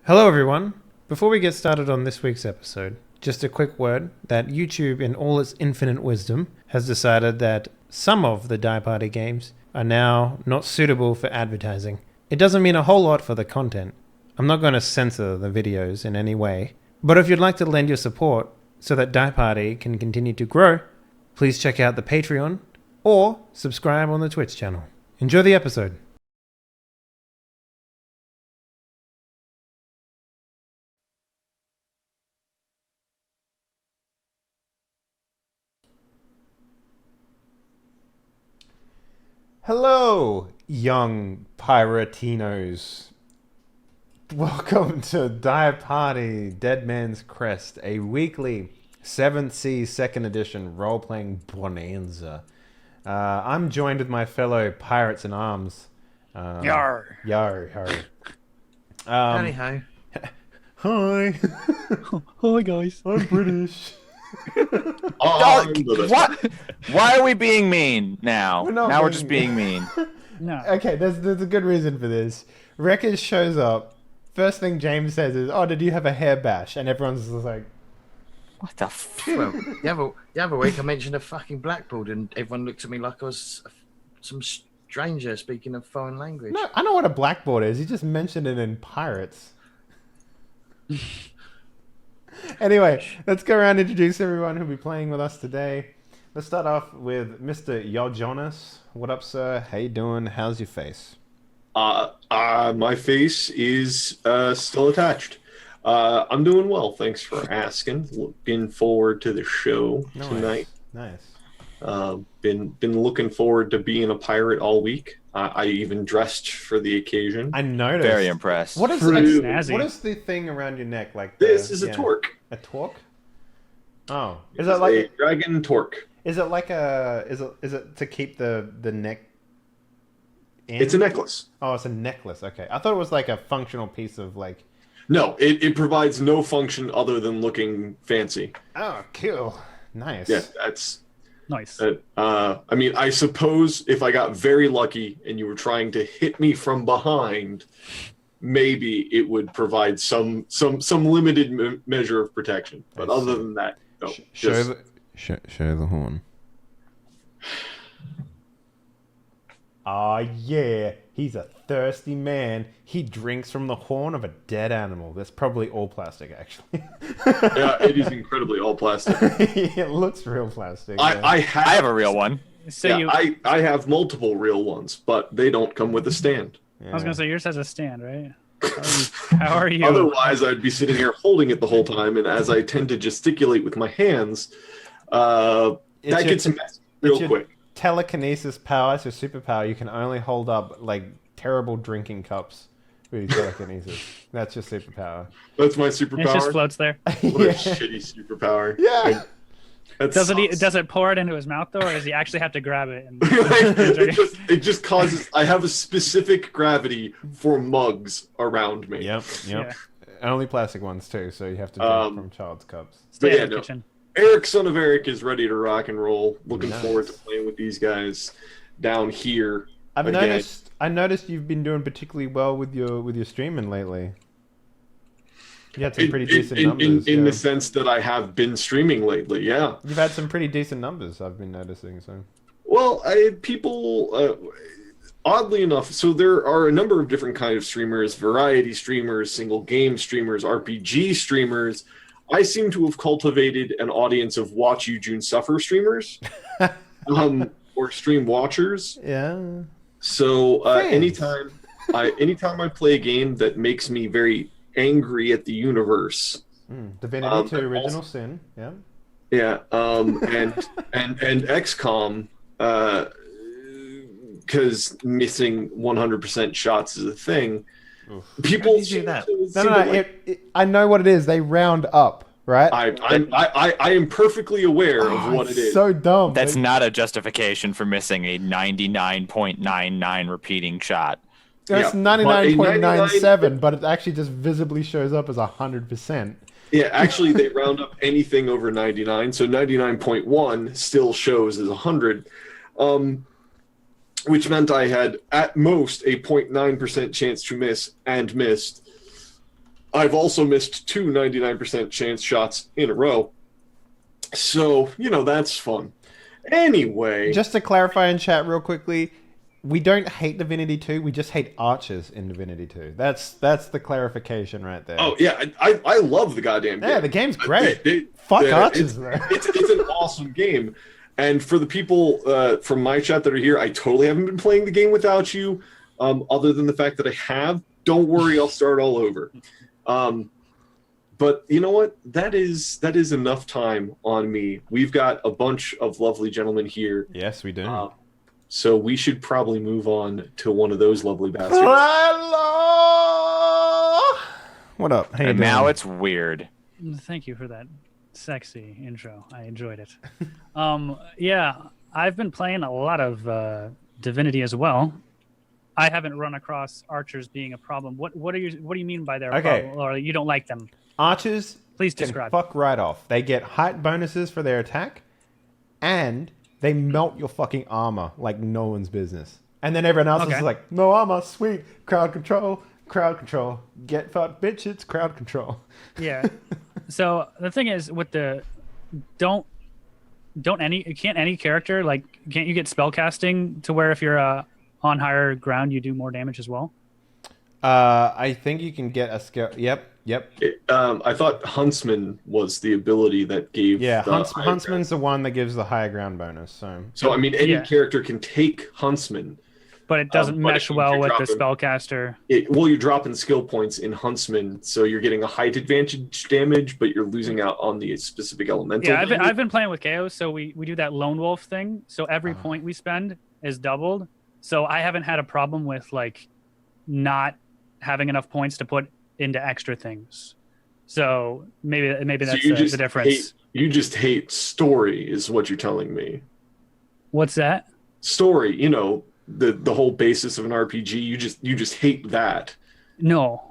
Hello, everyone. Before we get started on this week's episode, just a quick word that YouTube, in all its infinite wisdom, has decided that some of the Die Party games are now not suitable for advertising. It doesn't mean a whole lot for the content. I'm not going to censor the videos in any way, but if you'd like to lend your support so that Die Party can continue to grow, please check out the Patreon or subscribe on the Twitch channel. Enjoy the episode. Hello, young Piratinos. Welcome to Die Party Dead Man's Crest, a weekly 7th Sea 2nd edition role-playing bonanza. I'm joined with my fellow pirates in arms. Yar. Yar, yar. Howdy ho. Hi. Hi guys. I'm British. What? Why are we being mean now? We're just being mean. No. Okay, there's a good reason for this. Wreckers shows up. First thing James says is, "Oh, did you have a hair bash?" And everyone's just like, What the f? Well, the other week I mentioned a fucking blackboard and everyone looked at me like I was some stranger speaking a foreign language. "No, I know what a blackboard is. You just mentioned it in Pirates." Anyway, let's go around and introduce everyone who'll be playing with us today. Let's start off with Mr. Yo Jonas. What up, sir? How you doing? How's your face? My face is still attached. I'm doing well, thanks for asking. Looking forward to the show tonight. Nice. Been looking forward to being a pirate all week. I even dressed for the occasion. I noticed. Very impressed. What is Snazzy. what is the thing around your neck? Like This is a torque. A torque? Oh, Is it like a dragon torque? Is it like a? Is it to keep the neck? In? It's a necklace. Oh, it's a necklace. Okay, I thought it was like a functional piece of like. No, it provides no function other than looking fancy. Oh, cool. Nice. Yeah, that's. Nice. I mean, I suppose if I got very lucky and you were trying to hit me from behind, maybe it would provide some limited measure of protection. But other than that, no. Show the horn. Ah, yeah. He's a thirsty man. He drinks from the horn of a dead animal. That's probably all plastic, actually. Yeah, it is incredibly all plastic. It looks real plastic. Yeah. I I have a real one. So yeah, I have multiple real ones, but they don't come with a stand. I was gonna say yours has a stand, right? How are you? Otherwise, I'd be sitting here holding it the whole time, and as I tend to gesticulate with my hands, that gets messy real quick. Telekinesis power, so superpower, you can only hold up like terrible drinking cups with your telekinesis. That's your superpower. That's my It just superpower. floats there. What a shitty superpower. Yeah. Does it pour it into his mouth though, or does he actually have to grab it? And it just causes. I have a specific gravity for mugs around me. Yep. Yeah. Only plastic ones too, so you have to drink from child's cups. Stay yeah, in the no. kitchen. Eric, son of Eric, is ready to rock and roll. Looking Nice. forward to playing with these guys down here. I again. noticed you've been doing particularly well with your streaming lately. You had some pretty decent numbers. In yeah. the sense that I have been streaming lately, yeah. You've had some pretty decent numbers, I've been noticing. So Well, people, oddly enough, so there are a number of different kinds of streamers: variety streamers, single game streamers, RPG streamers. I seem to have cultivated an audience of watch you June suffer streamers, or stream watchers. yeah. So Fans. anytime I play a game that makes me very angry at the universe, Divinity 2 and Original also- Sin. Yeah. yeah, and XCOM, because missing 100% shots is a thing. Oof. People How do you do that? No. I know what it is. They round up, right? I am perfectly aware of what it's it is. so dumb. That's Like, not a justification for missing a 99.99 repeating shot. That's Yeah, but a 99.97, but it actually just visibly shows up as 100%. Yeah, actually, they round up anything over 99, so 99.1 still shows as 100, which meant I had, at most, a 0.9% chance to miss, and missed. I've also missed 2 99% chance shots in a row. So, that's fun. Anyway. Just to clarify in chat real quickly, we don't hate Divinity 2, we just hate archers in Divinity 2. That's the clarification right there. Oh, yeah, I love the goddamn game. Yeah, the game's great. Fuck archers, though. It's an awesome game. And for the people from my chat that are here, I totally haven't been playing the game without you, other than the fact that I have. Don't worry, I'll start all over. But you know what? That is enough time on me. We've got a bunch of lovely gentlemen here. Yes, we do. So we should probably move on to one of those lovely bastards. Hello! What up? How you And doing? now it's weird. Thank you for that sexy intro. I enjoyed it. Yeah, I've been playing a lot of Divinity as well. I haven't run across archers being a problem. What do you mean by their problem? Or you don't like them? Archers, Please can describe. fuck right off. They get height bonuses for their attack, and they melt your fucking armor like no one's business. And then everyone else is like, no armor, sweet, crowd control, get fucked, bitch, it's crowd control. Yeah. So the thing is with the can't any character, like, can't you get spell casting to where if you're on higher ground you do more damage as well? I think you can get a skill. Yep. I thought Huntsman was the ability that gave. Yeah, Huntsman's the one that gives the higher ground bonus. So I mean, any character can take Huntsman, but it doesn't mesh well with the spellcaster. You're dropping skill points in Huntsman, so you're getting a height advantage damage, but you're losing out on the specific elemental. Yeah, I've been playing with Chaos, so we do that lone wolf thing. So every point we spend is doubled. So I haven't had a problem with like not having enough points to put into extra things. So maybe that's the difference. You just hate story, is what you're telling me. What's that? Story, the whole basis of an RPG. You just hate that. No.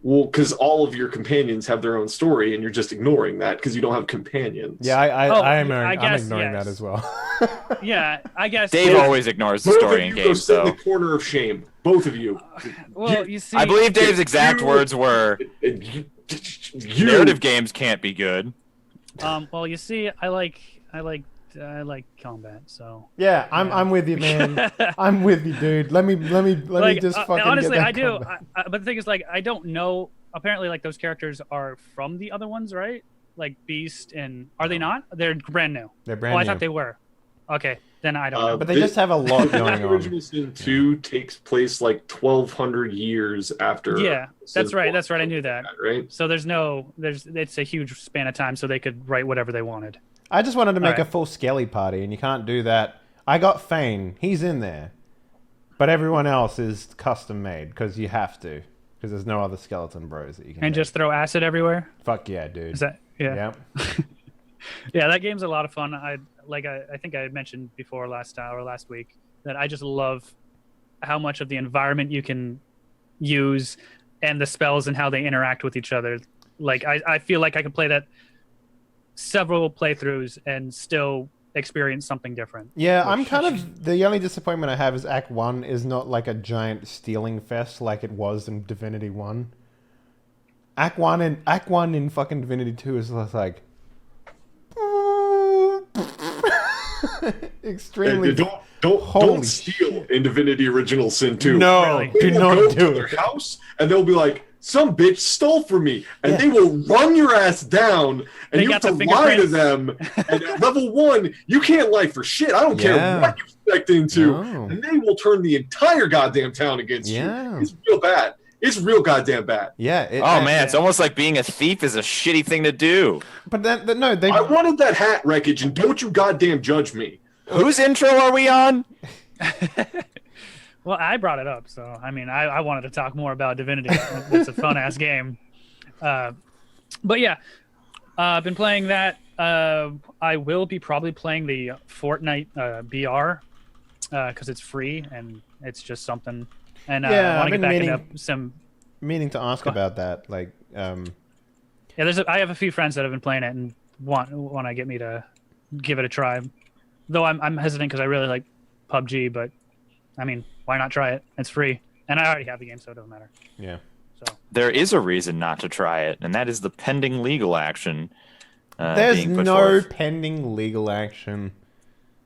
Well, because all of your companions have their own story, and you're just ignoring that because you don't have companions. Yeah, I'm ignoring that as well. Yeah, I guess. Dave always ignores the story in games, so. Go sit in the corner of shame, both of you. Well, you see, I believe Dave's exact words were, narrative games can't be good. Well, you see, I like combat, so. Yeah, I'm with you, man. I'm with you, dude. Let me just fucking honestly, get that I do. combat. But the thing is, like, I don't know. Apparently, like, those characters are from the other ones, right? Like Beast and are they not? They're brand new. They're brand new. I thought they were. Okay, then I don't know. But they just have a lot going on. Original Sin 2 takes place like 1,200 years after. Yeah, that's right. That's right. I knew that. Right. So it's a huge span of time, so they could write whatever they wanted. I just wanted to make a full Skelly party, and you can't do that. I got Fane. He's in there. But everyone else is custom made, because you have to. Because there's no other skeleton bros that you can And make. just throw acid everywhere? Fuck yeah, dude. Is that... Yeah. Yep. Yeah, that game's a lot of fun. I think I had mentioned before last week that I just love how much of the environment you can use and the spells and how they interact with each other. Like, I feel like I could play that several playthroughs and still experience something different. Yeah, I'm kind of... The only disappointment I have is Act 1 is not like a giant stealing fest like it was in Divinity 1. Act 1 in fucking Divinity 2 is just like... extremely... Don't steal in Divinity Original Sin 2. No, Really? do not go do to it. their house and they'll be like, some bitch stole from me, and they will run your ass down, and They you have got to the lie to fingerprints. them. And at level 1, you can't lie for shit. I don't care what you expect into, No. and they will turn the entire goddamn town against Yeah. you. It's real bad. It's real goddamn bad. Yeah. Oh man, it's almost like being a thief is a shitty thing to do. But then no, they... I wanted that hat wreckage, and don't you goddamn judge me. Whose intro are we on? Well, I brought it up, so I mean, I wanted to talk more about Divinity. It's a fun ass game. But yeah, I've been playing that. I will be probably playing the Fortnite BR because it's free and it's just something. And I want to get back into some. Meaning to ask about that, like, Yeah, I have a few friends that have been playing it and want to get me to give it a try. Though I'm hesitant because I really like PUBG, but I mean, why not try it? It's free, and I already have the game, so it doesn't matter. yeah. So There is a reason not to try it, and that is the pending legal action. There's being put no forth. pending legal action.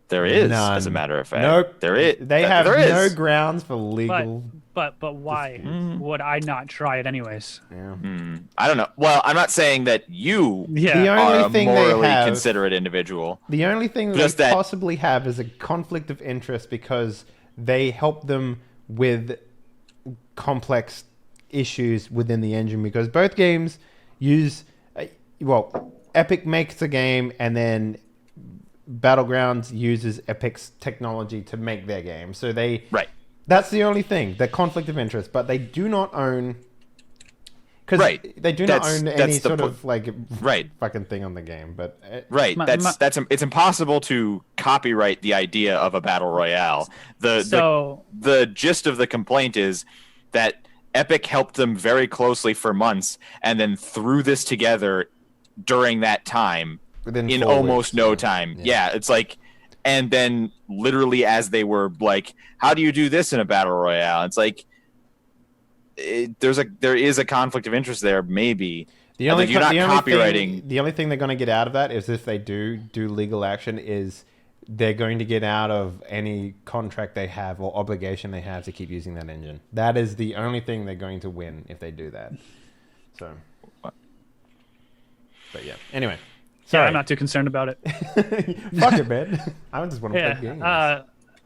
There is, None. as a matter of fact. Nope. There is. They have there no is. grounds for legal. but why would I not try it anyways? Yeah. I don't know. Well, I'm not saying that you Yeah. The are only a thing they morally have, considerate individual. the only thing Just they that- possibly have is a conflict of interest because they help them with complex issues within the engine because both games use Epic makes a game and then Battlegrounds uses Epic's technology to make their game. So Right. that's the only thing, the conflict of interest, but they do not own because Right. they do not That's- own that's any the sort po- of like Right. fucking thing on the game, but Right. My- It's impossible to copyright the idea of a battle royale. The gist of the complaint is that Epic helped them very closely for months and then threw this together during that time within in 4 almost weeks, no yeah. time. Yeah. Yeah, it's like, and then literally as they were like, how do you do this in a battle royale? It's like, there is a conflict of interest there, maybe. The only, you're not the only copywriting. Thing, the only thing they're going to get out of that is if they do legal action is they're going to get out of any contract they have or obligation they have to keep using that engine. That is the only thing they're going to win if they do that. So, but yeah. Anyway, Yeah, sorry. I'm not too concerned about it. Fuck it, man. I just want to play games.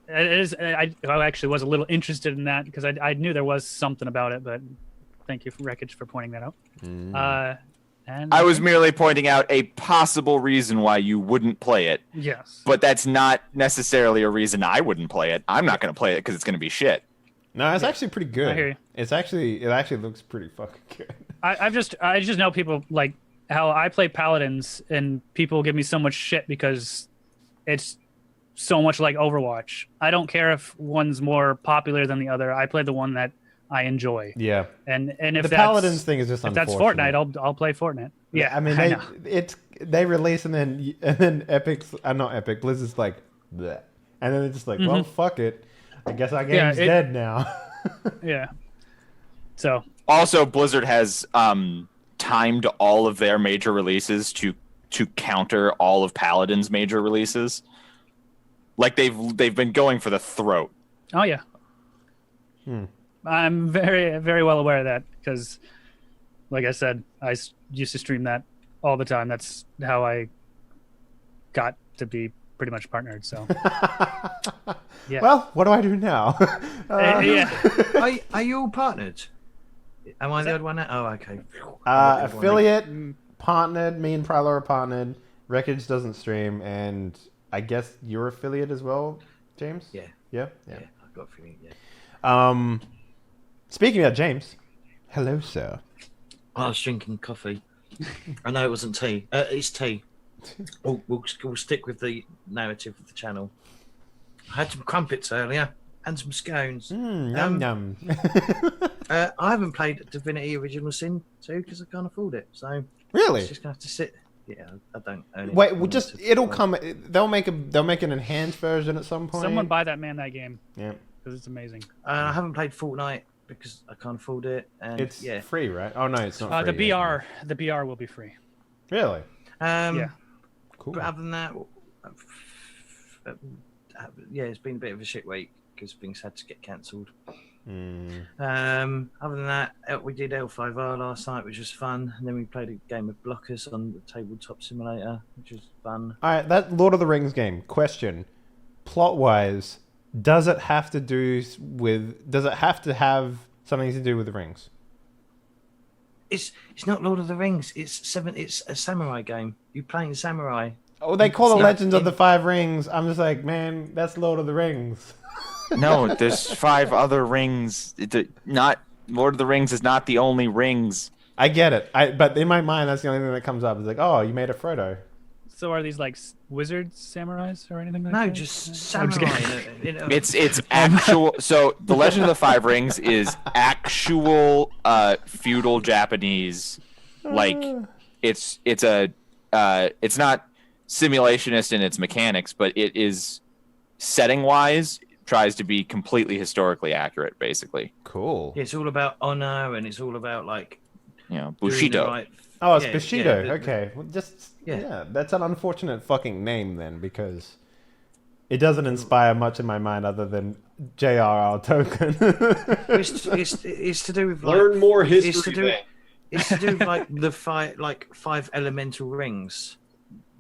It is. I actually was a little interested in that because I knew there was something about it, but thank you, Wreckage, for pointing that out. And I was merely pointing out a possible reason why you wouldn't play it, yes, but that's not necessarily a reason I wouldn't play it. I'm not going to play it because it's going to be shit. No, it's actually pretty good. I hear you. It actually looks pretty fucking good. I just know people like how I play Paladins, and people give me so much shit because it's so much like Overwatch. I don't care if one's more popular than the other. I play the one that I enjoy. Yeah. And if The that's, Paladins thing is just if that's unfortunate. Fortnite, I'll play Fortnite. Yeah, I mean they release and then Epic's not Epic, Blizzard's like bleh. And then they're just like, well, fuck it. I guess our game's dead now. yeah. So Also, Blizzard has timed all of their major releases to counter all of Paladin's major releases. Like they've been going for the throat. oh yeah. I'm very, very well aware of that because, like I said, I used to stream that all the time. That's how I got to be pretty much partnered. So, yeah. Well, what do I do now? Yeah. Are you all partnered? Am I the odd one out? Oh, okay. Affiliate partnered. Me and Prylor are partnered. Wreckage doesn't stream, and I guess you're affiliate as well, James. Yeah. Yeah. I've got a feeling. Yeah. Speaking of James, hello, sir. I was drinking coffee. I know it wasn't tea. It's tea. We'll stick with the narrative of the channel. I had some crumpets earlier and some scones. Yum yum. I haven't played Divinity Original Sin 2 because I can't afford it. So Really? it's just gonna have to sit. Yeah, I don't own it. Wait, it'll come. They'll make an enhanced version at some point. Someone buy that game Yeah. because it's amazing. I haven't played Fortnite because I can't afford it. And It's yeah. free, right? Oh no, it's not free. The BR will be free. Really? Yeah. Cool. But other than that, yeah, it's been a bit of a shit week because things had to get cancelled. Other than that, we did L5R last night, which was fun, and then we played a game of blockers on the tabletop simulator, which was fun. All right, that Lord of the Rings game. Question: plot-wise, does it have to have something to do with the rings? It's not Lord of the Rings. It's a samurai game. You playing samurai. Oh, they call it It's Legends of not- the Five Rings. I'm just like, man, that's Lord of the Rings. No, there's 5 other rings. Not Lord of the Rings is not the only rings. I get it. But in my mind, that's the only thing that comes up. It's like, oh, you made a Frodo. So are these like wizards, samurais, or anything like No, that? just I'm just samurai. kidding. It's actual. So the Legend of the Five Rings is actual feudal Japanese. Like it's not simulationist in its mechanics, but it is setting wise tries to be completely historically accurate, basically. Cool. Yeah, it's all about honor, and it's all about like doing the Bushido. right- Oh, it's yeah, Bushido. yeah, Okay. Well, Yeah. yeah, that's an unfortunate fucking name then, because it doesn't inspire much in my mind other than J.R.R. Tolkien. It's to do with like, Learn more It's to history. do. Then. It's to do with like the five elemental rings,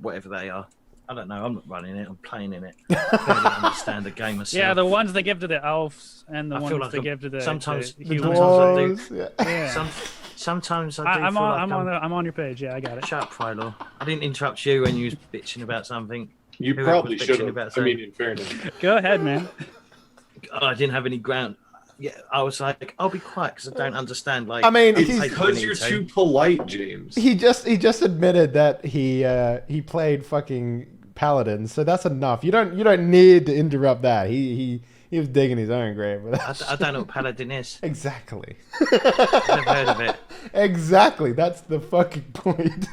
whatever they are. I don't know. I'm not running it. I'm playing in it. I don't understand the game myself. Yeah, the ones they give to the elves and the I feel ones like they give to the sometimes the the humans. dwarves- Dwarves, yeah. Yeah. Sometimes I do I'm feel on, like I'm on your page. Yeah, I got it. Shut up, Philo. I didn't interrupt you when you was bitching about something. You Whoever probably was should bitching have. about I mean, something. in fairness. Go ahead, man. Oh, I didn't have any ground. Yeah, I was like, I'll be quiet because I don't understand. Like, I mean, I'll he's- take Because what I you're need to. too polite, James. He just admitted that he played fucking Paladin, so that's enough. You don't need to interrupt that. He was digging his own grave. With that I don't know what Paladin is. Exactly. I've never heard of it. Exactly. That's the fucking point.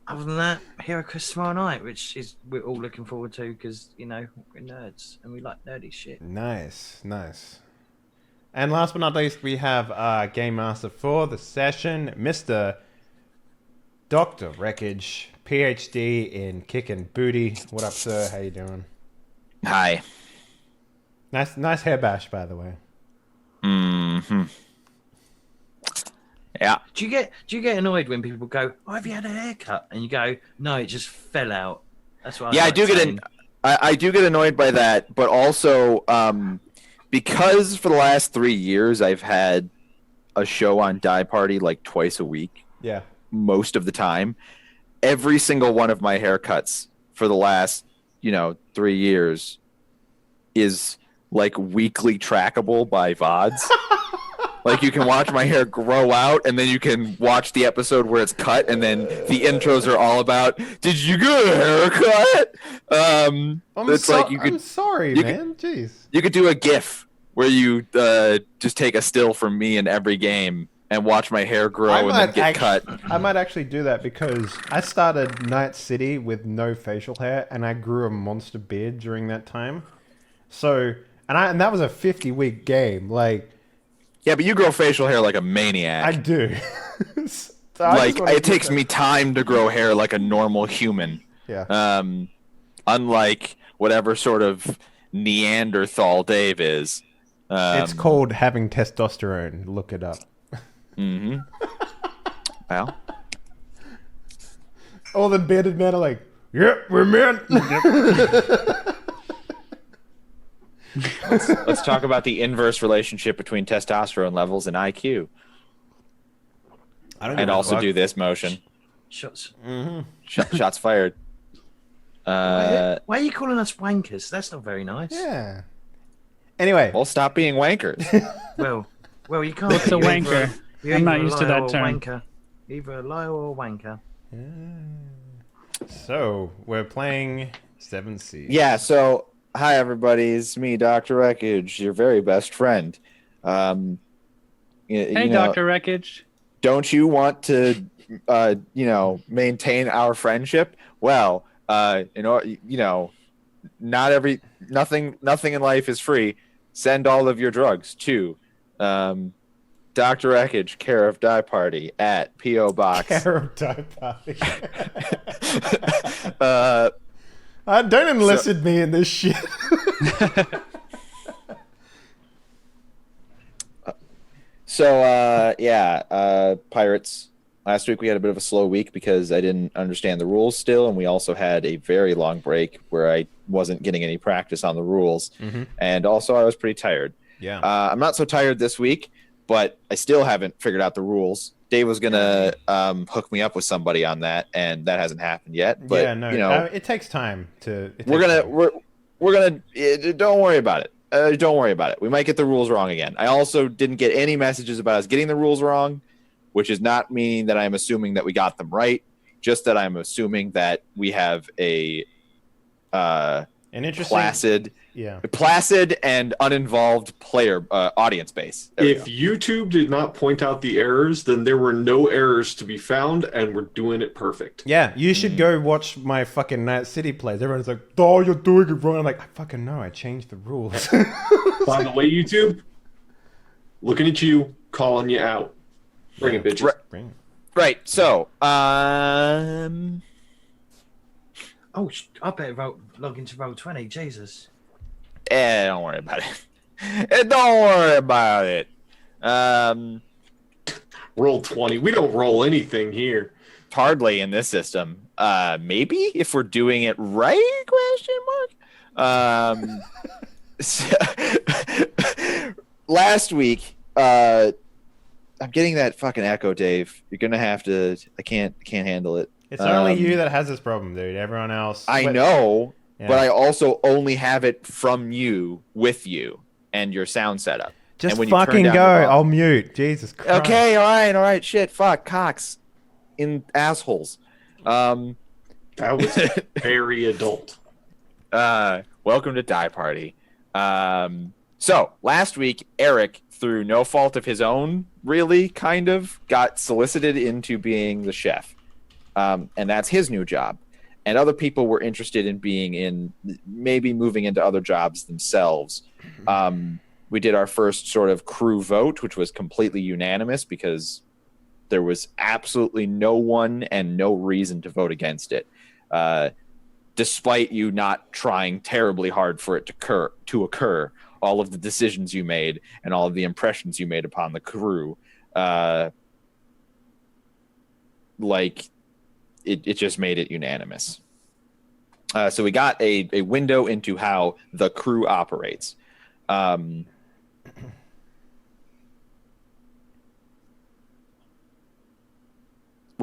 Other than that, Hero Quest tomorrow night, which is we're all looking forward to because we're nerds and we like nerdy shit. Nice. And last but not least, we have Game Master for the session, Mr. Dr. Wreckage, PhD in kicking booty. What up, sir? How you doing? Hi. Nice hair bash, by the way. Mm-hmm. Yeah. Do you get annoyed when people go, "Oh, have you had a haircut?" And you go, "No, it just fell out." That's what. Yeah, I I do get I do get annoyed by that, but also because for the last 3 years I've had a show on Die Party like twice a week, Yeah. most of the time. Every single one of my haircuts for the last 3 years is like weekly trackable by VODs. Like you can watch my hair grow out, and then you can watch the episode where it's cut, and then the intros are all about, "Did you get a haircut?" I'm sorry, man. Jeez. You could do a GIF where you just take a still from me in every game and watch my hair grow and then get cut. I might actually do that because I started Night City with no facial hair, and I grew a monster beard during that time. So, and that was a 50-week game. Like, Yeah, but you grow facial hair like a maniac. I do. So like it takes me time to grow hair like a normal human. Yeah. Unlike whatever sort of Neanderthal Dave is. It's called having testosterone. Look it up. Mm-hmm. Well, All the bearded men are like, "Yep, we're men." let's talk about the inverse relationship between testosterone levels and IQ. And also do this motion. Shots. Shots fired. Why are you calling us wankers? That's not very nice. Yeah. Anyway, Well, stop being wankers. Well, you can't. What's a You're either wanker? you're I'm not either a used to liar that or a term. Wanker. Either a liar or a wanker. so we're playing 7 Seas. Yeah, so hi everybody, it's me, Dr. Wreckage, your very best friend. Hey, Dr. Wreckage. Don't you want to maintain our friendship? Well, nothing in life is free. Send all of your drugs to Dr. Wreckage, care of Die Party, at P.O. Box. Care of Die Party. Don't enlist me in this shit. Pirates. Last week we had a bit of a slow week because I didn't understand the rules still, and we also had a very long break where I wasn't getting any practice on the rules, and also I was pretty tired. Yeah. I'm not so tired this week, but I still haven't figured out the rules. Dave was gonna hook me up with somebody on that, and that hasn't happened yet. But it takes time to. We're gonna. Don't worry about it. Don't worry about it. We might get the rules wrong again. I also didn't get any messages about us getting the rules wrong, which is not meaning that I'm assuming that we got them right. Just that I'm assuming that we have a an interesting placid Yeah. Placid and uninvolved player audience base. There we If go. YouTube did not point out the errors, then there were no errors to be found, and we're doing it perfect. Yeah, you should go watch my fucking Night City plays. Everyone's like, "Oh, you're doing it wrong." I'm like, I fucking know. I changed the rules. By the way, YouTube, looking at you, calling you out. Bring it, bitches. Right. So, Oh, I better log into Roll20. Jesus. don't worry about it. Don't worry about it. Roll 20. We don't roll anything here. Hardly in this system. Maybe if we're doing it right? Question mark. Last week, I'm getting that fucking echo, Dave. You're gonna have to. I can't handle it. It's only you that has this problem, dude. Everyone else. I know, Yeah. but I also only have it from you with you and your sound setup. Just and when you turn fucking down go. your volume. I'll mute. Jesus Christ. Okay, all right. Shit, fuck, cocks, in assholes. That was very adult. Welcome to Die Party. So last week, Eric, through no fault of his own, really, kind of, got solicited into being the chef. And that's his new job. And other people were interested in being in, maybe moving into other jobs themselves. We did our first sort of crew vote, which was completely unanimous because there was absolutely no one and no reason to vote against it. Despite you not trying terribly hard for it to occur, all of the decisions you made and all of the impressions you made upon the crew, it just made it unanimous. So we got a window into how the crew operates. We're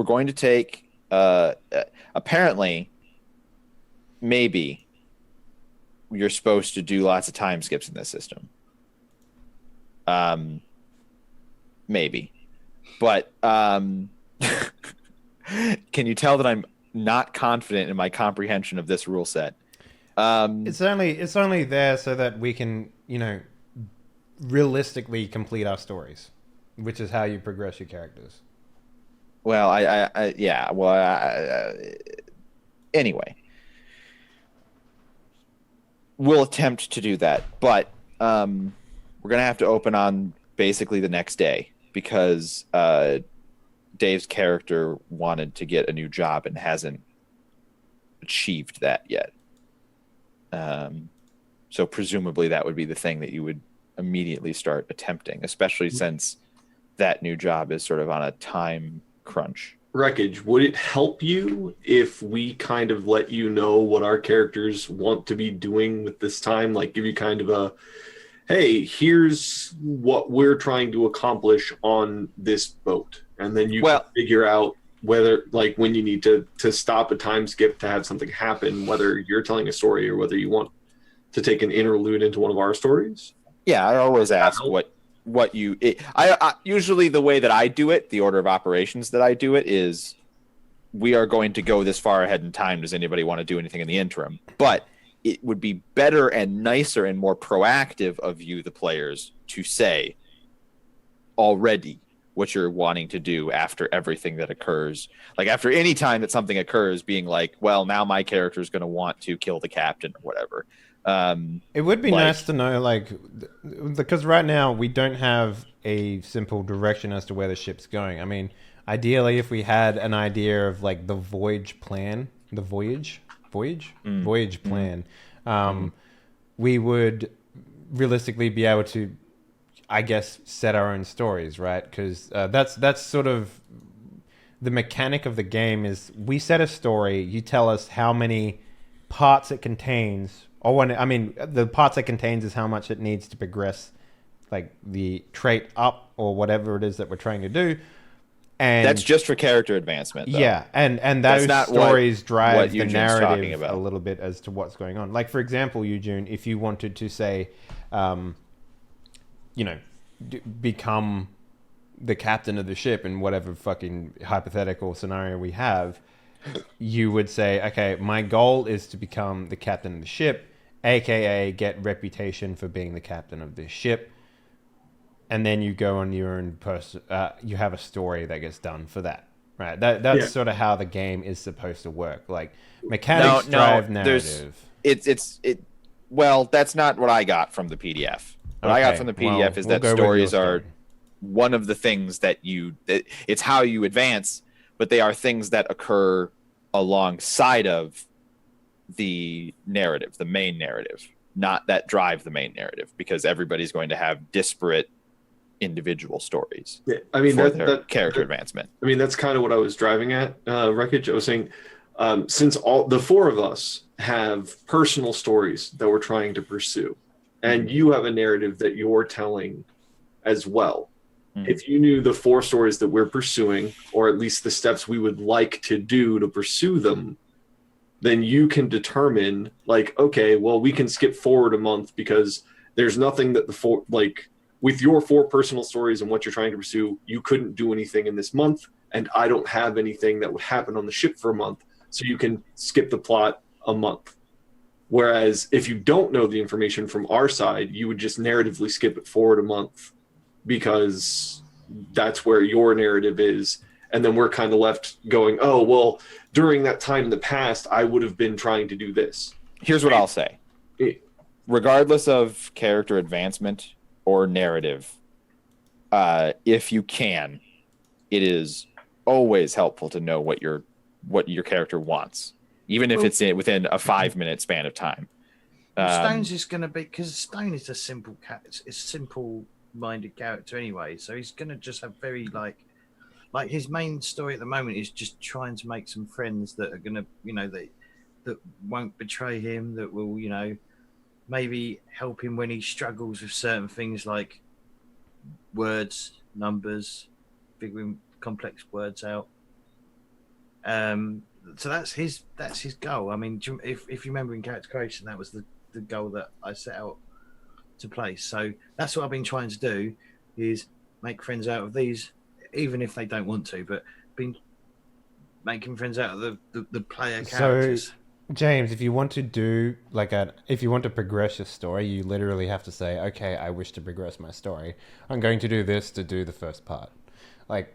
going to take, apparently, maybe you're supposed to do lots of time skips in this system. Maybe. But can you tell that I'm not confident in my comprehension of this rule set? It's only there so that we can, realistically complete our stories, which is how you progress your characters. Well, anyway, we'll attempt to do that, but we're gonna have to open on basically the next day because Dave's character wanted to get a new job and hasn't achieved that yet. So presumably that would be the thing that you would immediately start attempting, especially since that new job is sort of on a time crunch. Wreckage, would it help you if we kind of let you know what our characters want to be doing with this time? Like give you kind of a, hey, here's what we're trying to accomplish on this boat. And then you can figure out whether, like when you need to stop a time skip to have something happen, whether you're telling a story or whether you want to take an interlude into one of our stories. Yeah, I always ask what you... I usually the way that I do it, the order of operations that I do it is we are going to go this far ahead in time. Does anybody want to do anything in the interim? But it would be better and nicer and more proactive of you, the players, to say already what you're wanting to do after everything that occurs. Like after any time that something occurs, being like, well, now my character is going to want to kill the captain or whatever. It would be nice to know, because right now we don't have a simple direction as to where the ship's going. I mean, ideally, if we had an idea of the voyage plan, voyage plan, we would realistically be able to, I guess, set our own stories, right? Because that's sort of the mechanic of the game. Is we set a story, you tell us how many parts it contains. The parts it contains is how much it needs to progress, the trait up or whatever it is that we're trying to do. And that's just for character advancement, though. Yeah, and those stories drive the narrative a little bit as to what's going on. Like, for example, Eugene, if you wanted to say, become the captain of the ship in whatever fucking hypothetical scenario we have, you would say, okay, my goal is to become the captain of the ship, aka get reputation for being the captain of this ship, and then you go on your own you have a story that gets done for that, right? That's sort of how the game is supposed to work. Like mechanics drive narrative. Well, that's not what I got from the PDF. What I got from the PDF is that stories are one of the things that it's how you advance, but they are things that occur alongside of the narrative, the main narrative, not that drive the main narrative, because everybody's going to have disparate individual stories. Yeah, I mean, for their character advancement. I mean, that's kind of what I was driving at, Wreckage. I was saying, since all the four of us have personal stories that we're trying to pursue, and you have a narrative that you're telling as well. If you knew the 4 stories that we're pursuing, or at least the steps we would like to do to pursue them, then you can determine, like, okay, well, we can skip forward a month because there's nothing that with your 4 personal stories and what you're trying to pursue, you couldn't do anything in this month, and I don't have anything that would happen on the ship for a month, so you can skip the plot a month. Whereas if you don't know the information from our side, you would just narratively skip it forward a month because that's where your narrative is. And then we're kind of left going, oh, well, during that time in the past, I would have been trying to do this. Here's what I'll say. Regardless of character advancement or narrative, if you can, it is always helpful to know what your character wants, even if it's within a 5-minute span of time. Stone's is going to be, because Stone is a simple simple-minded character anyway, so he's going to just have very like his main story at the moment is just trying to make some friends that are going to, that won't betray him, that will, maybe help him when he struggles with certain things like words, numbers, figuring complex words out. So that's his goal. I mean, if you remember in character creation, that was the goal that I set out to play. So that's what I've been trying to do, is make friends out of these, even if they don't want to, but been making friends out of the player characters. So, James, if you want to if you want to progress your story, you literally have to say, okay, I wish to progress my story. I'm going to do this to do the first part. Like,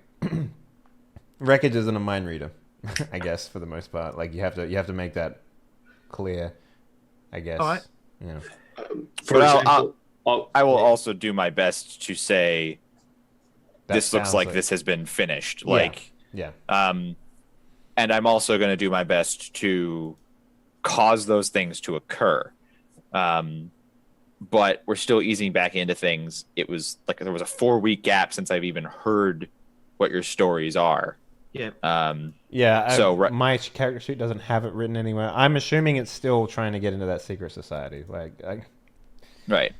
Wreckage isn't a mind reader, I guess, for the most part. Like, you have to make that clear, I guess. All right. I will also do my best to say, this looks like this has been finished. And I'm also going to do my best to cause those things to occur. But we're still easing back into things. It was like there was a 4-week gap since I've even heard what your stories are. Yeah. My character sheet doesn't have it written anywhere. I'm assuming it's still trying to get into that secret society. Right.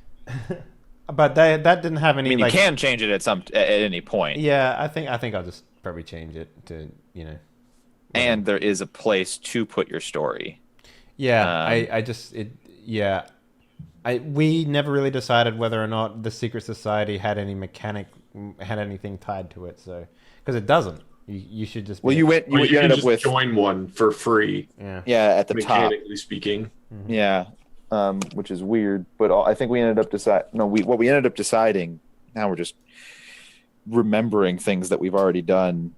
But that didn't have any. I mean, you can change it at any point. Yeah, I think I'll just probably change it to And there is a place to put your story. Yeah, we never really decided whether or not the secret society had anything tied to it. So because it doesn't, you should just. Well, you ended up with join one for free. Yeah, at the top. Mechanically speaking. Mm-hmm. Yeah. Which is weird, but I think we ended up what we ended up deciding. Now we're just remembering things that we've already done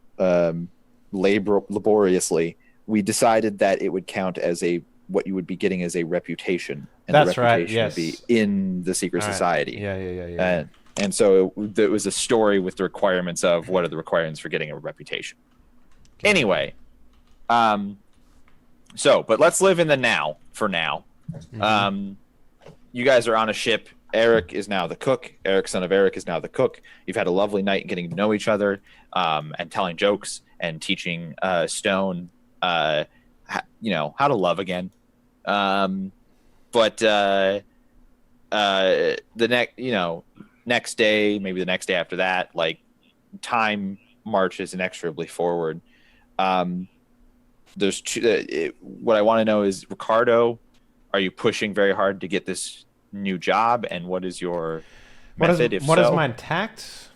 laboriously. We decided that it would count as what you would be getting as a reputation, and that's the reputation right. Yes, would be in the secret society. Yeah. And so it was a story with the requirements of what are the requirements for getting a reputation. Okay. Anyway, but let's live in the now for now. Mm-hmm. You guys are on a ship. Eric is now the cook. Eric, son of Eric, is now the cook. You've had a lovely night getting to know each other, and telling jokes and teaching Stone, how to love again. But the next day, maybe the next day after that, like, time marches inexorably forward. There's what I want to know is, Ricardo, are you pushing very hard to get this new job, and what is your method? What is my tact?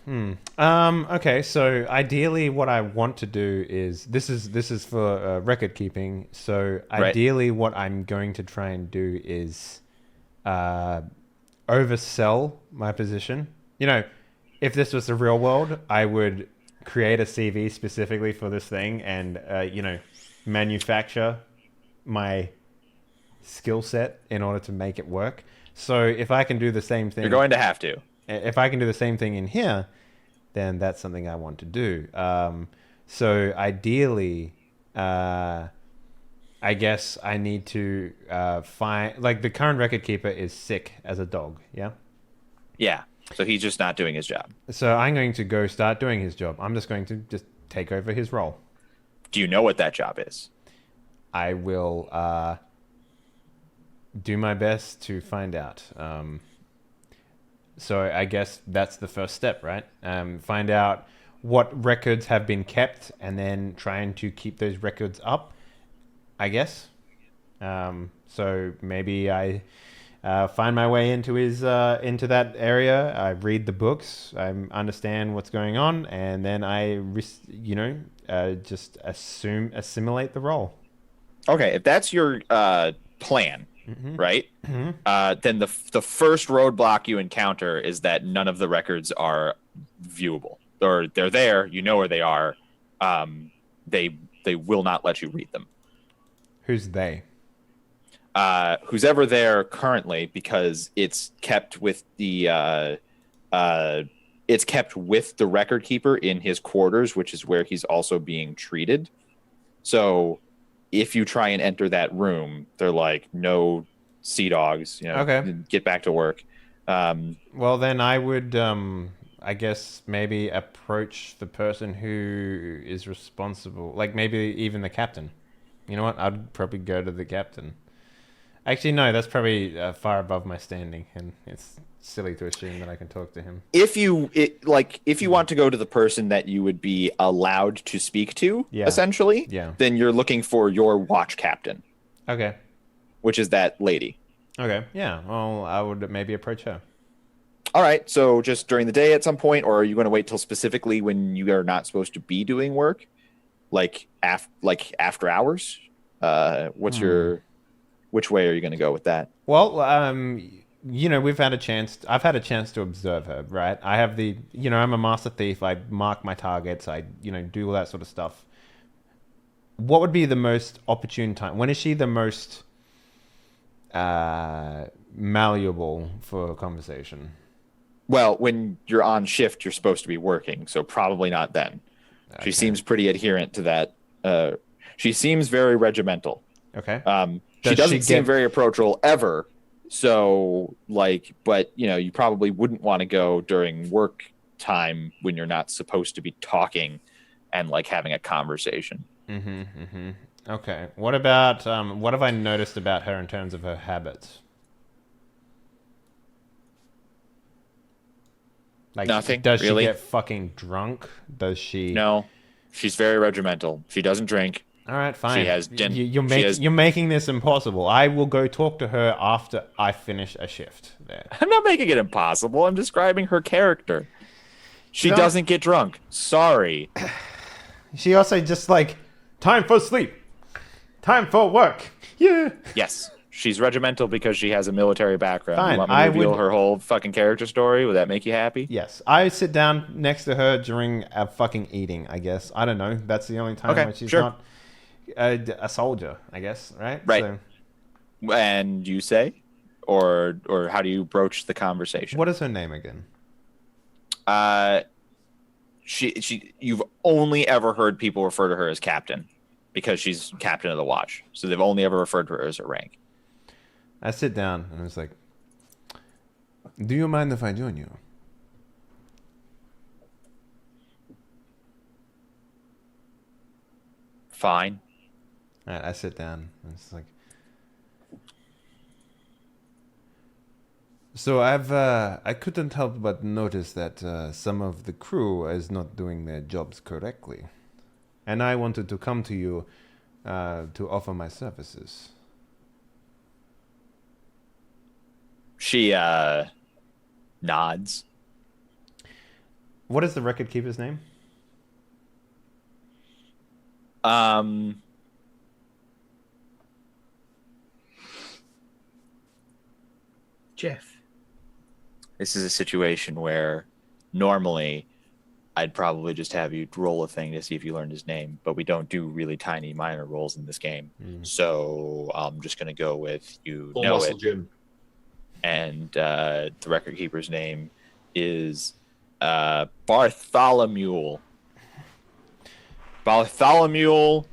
Okay, so ideally, what I want to do is this is for record keeping. So ideally, what I'm going to try and do is oversell my position. You know, if this was the real world, I would create a CV specifically for this thing and, manufacture my skill set in order to make it work. So if I can do the same thing... You're going to have to. If I can do the same thing in here, then that's something I want to do. So ideally, I guess I need to find... Like, the current record keeper is sick as a dog, yeah? Yeah. So he's just not doing his job. So I'm going to go start doing his job. I'm just going to just take over his role. Do you know what that job is? I will do my best to find out. So I guess that's the first step, right? Find out what records have been kept and then trying to keep those records up, I guess. So maybe I find my way into into that area. I read the books. I understand what's going on, and then I, just assimilate the role. Okay, if that's your plan, right? Then the first roadblock you encounter is that none of the records are viewable, or they're there. You know where they are. They will not let you read them. Who's they? Who's ever there currently, because it's kept with the record keeper in his quarters, which is where he's also being treated. So if you try and enter that room, they're like, no sea dogs, okay, get back to work. Well, then I would, I guess, maybe approach the person who is responsible, like maybe even the captain. You know what? I'd probably go to the captain. Actually, no, that's probably far above my standing, and it's silly to assume that I can talk to him. If you want to go to the person that you would be allowed to speak to, essentially, then you're looking for your watch captain. Okay. Which is that lady. Okay, yeah. Well, I would maybe approach her. All right, so just during the day at some point, or are you going to wait till specifically when you are not supposed to be doing work? Like after hours? Which way are you going to go with that? Well, I've had a chance to observe her, right? I have I'm a master thief. I mark my targets. I, do all that sort of stuff. What would be the most opportune time? When is she the most malleable for a conversation? Well, when you're on shift, you're supposed to be working, so probably not then. Okay. She seems pretty adherent to that. She seems very regimental. Okay. She doesn't seem very approachable ever. So, but you probably wouldn't want to go during work time when you're not supposed to be talking and having a conversation. Okay. What about what have I noticed about her in terms of her habits? Nothing. Does really? She get fucking drunk? Does she? No. She's very regimental. She doesn't drink. All right, fine. She has you're making this impossible. I will go talk to her after I finish a shift there. I'm not making it impossible. I'm describing her character. She doesn't get drunk. Sorry. She also just time for sleep. Time for work. Yeah. Yes. She's regimental because she has a military background. Fine. You want me to reveal her whole fucking character story? Would that make you happy? Yes. I sit down next to her during a fucking eating, I guess. I don't know. That's the only time when she's not a soldier, I guess, right? Right. So, and you say? Or how do you broach the conversation? What is her name again? You've only ever heard people refer to her as captain because she's captain of the watch. So they've only ever referred to her as her rank. I sit down and it's like, do you mind if I join you? Fine. All right, I sit down and it's like, so I couldn't help but notice that some of the crew is not doing their jobs correctly. And I wanted to come to you to offer my services. She nods. What is the record keeper's name? Jeff. This is a situation where normally I'd probably just have you roll a thing to see if you learned his name, but we don't do really tiny minor rolls in this game. So I'm just going to go with you Full know muscle it. Jim. And the record keeper's name is Bartholomew. Bartholomew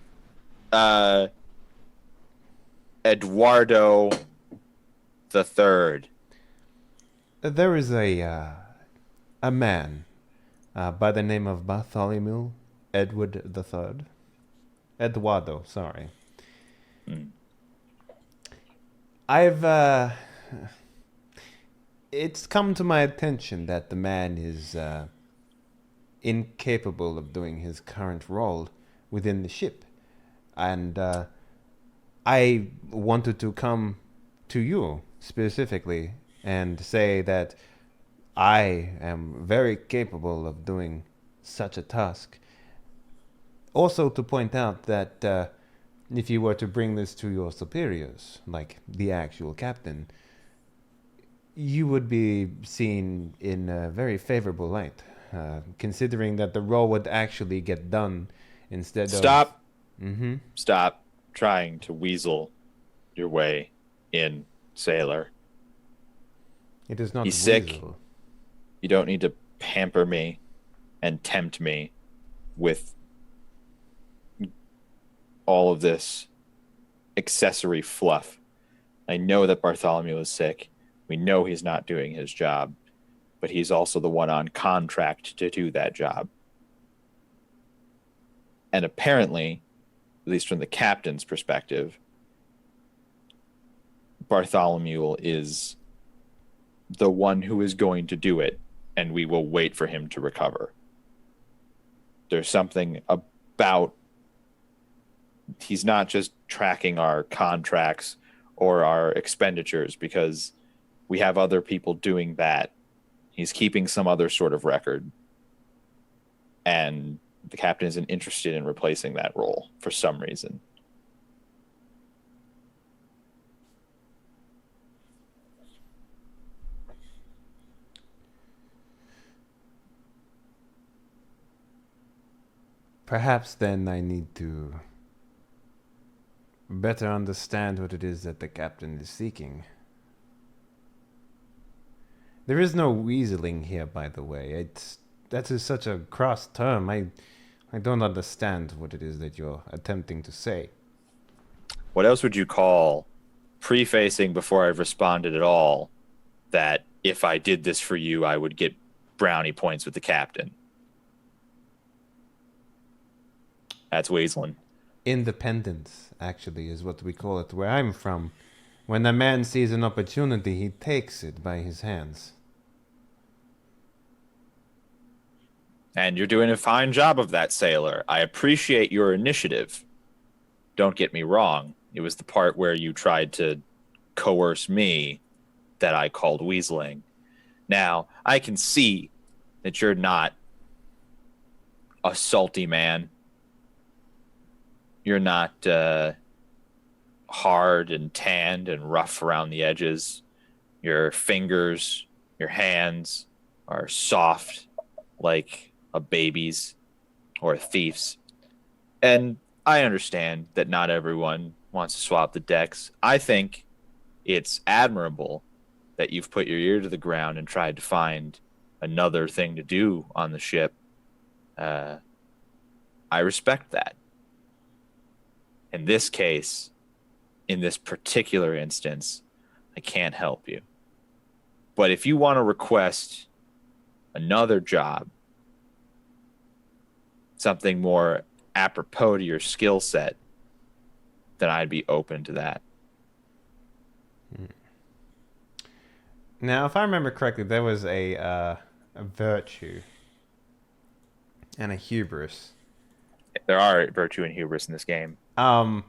Eduardo the Third. There is a man by the name of Bartholomew Edward the Third. Eduardo, sorry. I've it's come to my attention that the man is incapable of doing his current role within the ship, and I wanted to come to you specifically and say that I am very capable of doing such a task. Also to point out that if you were to bring this to your superiors, like the actual captain, you would be seen in a very favorable light, considering that the role would actually get done instead Stop. of... Stop trying to weasel your way in, sailor. It is not He's sick. weasel. You don't need to pamper me and tempt me with all of this accessory fluff. I know that Bartholomew is sick. We know he's not doing his job, but he's also the one on contract to do that job. And apparently, at least from the captain's perspective, Bartholomew is the one who is going to do it, and we will wait for him to recover. There's something about he's not just tracking our contracts or our expenditures because we have other people doing that. He's keeping some other sort of record. And the captain isn't interested in replacing that role for some reason. Perhaps then I need to better understand what it is that the captain is seeking. There is no weaseling here, by the way. That is such a cross term. I don't understand what it is that you're attempting to say. What else would you call prefacing before I've responded at all that if I did this for you, I would get brownie points with the captain? That's weaseling. Independence, actually, is what we call it where I'm from. When a man sees an opportunity, he takes it by his hands. And you're doing a fine job of that, sailor. I appreciate your initiative. Don't get me wrong. It was the part where you tried to coerce me that I called weaseling. Now, I can see that you're not a salty man. You're not hard and tanned and rough around the edges. Your fingers, your hands are soft like a baby's or a thief's. And I understand that not everyone wants to swap the decks. I think it's admirable that you've put your ear to the ground and tried to find another thing to do on the ship. I respect that. In this case, in this particular instance, I can't help you. But if you want to request another job, something more apropos to your skill set, then I'd be open to that. Now, if I remember correctly, there was a virtue and a hubris. There are virtue and hubris in this game. I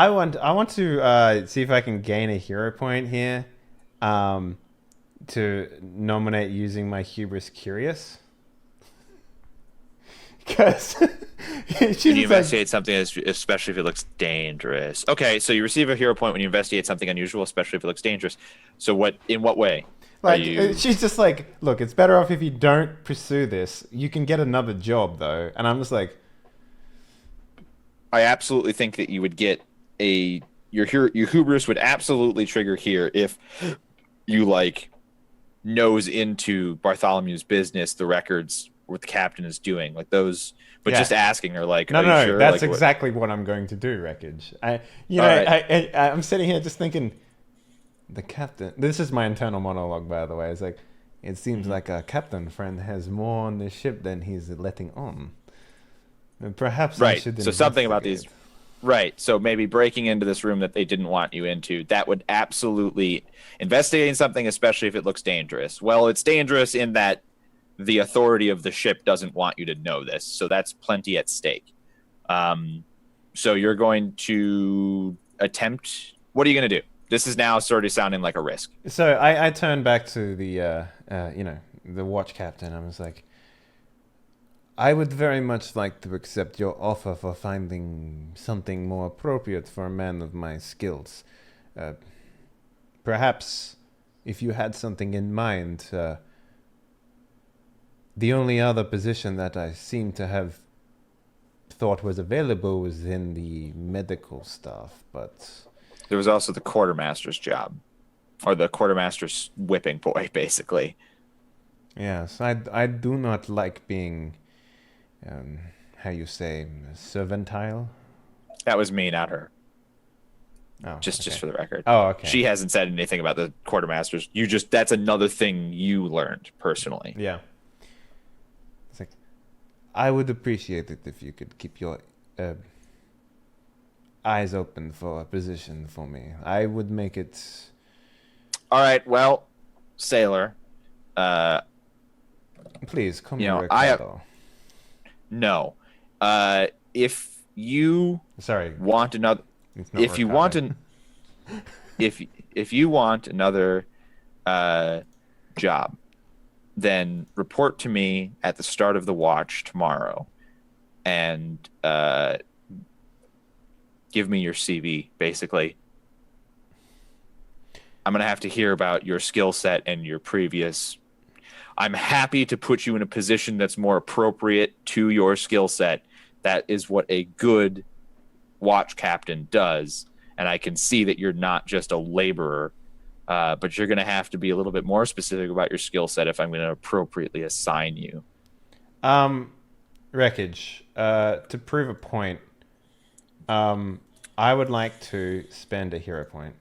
want to see if I can gain a hero point here, to nominate using my hubris curious. Because She's When you just like, investigate something, especially if it looks dangerous. Okay, so you receive a hero point when you investigate something unusual, especially if it looks dangerous. So what? In what way? like you... she's just like, look, it's better off if you don't pursue this. You can get another job though, and I'm just like, I absolutely think that you would get your hubris would absolutely trigger here if you like nose into Bartholomew's business, the records, what the captain is doing, like those. But Yeah. just asking her, like, no, are you no, sure? that's Like, exactly what I'm going to do, Wreckage. All right. I'm sitting here just thinking, the captain. This is my internal monologue, by the way. It's like, it seems like a captain friend has more on this ship than he's letting on. And perhaps I Right. should So something about investigate. these. Right. So maybe breaking into this room that they didn't want you into, that would absolutely investigating something, especially if it looks dangerous. Well, it's dangerous in that the authority of the ship doesn't want you to know this. So that's plenty at stake. So you're going to attempt. What are you going to do? This is now sort of sounding like a risk. So I turned back to the the watch captain. I was like, I would very much like to accept your offer for finding something more appropriate for a man of my skills. Perhaps if you had something in mind. The only other position that I seem to have thought was available was in the medical staff, but There was also the quartermaster's job, or the quartermaster's whipping boy, basically. yes, I do not like being, how you say, servantile. That was me, not her. Oh, Just okay. for the record. Oh, okay. She hasn't said anything about the quartermasters. That's another thing you learned personally. Yeah. It's like, I would appreciate it if you could keep your eyes open for a position for me. I would make it. All right, well, sailor, Please come You know, here, I have- Ricardo. no. If you Sorry, want another it's not if you want Ricardo. an if you want another job, then report to me at the start of the watch tomorrow, and give me your CV. Basically, I'm gonna have to hear about your skill set and your previous. I'm happy to put you in a position that's more appropriate to your skill set. That is what a good watch captain does. And I can see that you're not just a laborer, but you're going to have to be a little bit more specific about your skill set if I'm going to appropriately assign you. Wreckage. To prove a point, I would like to spend a hero point.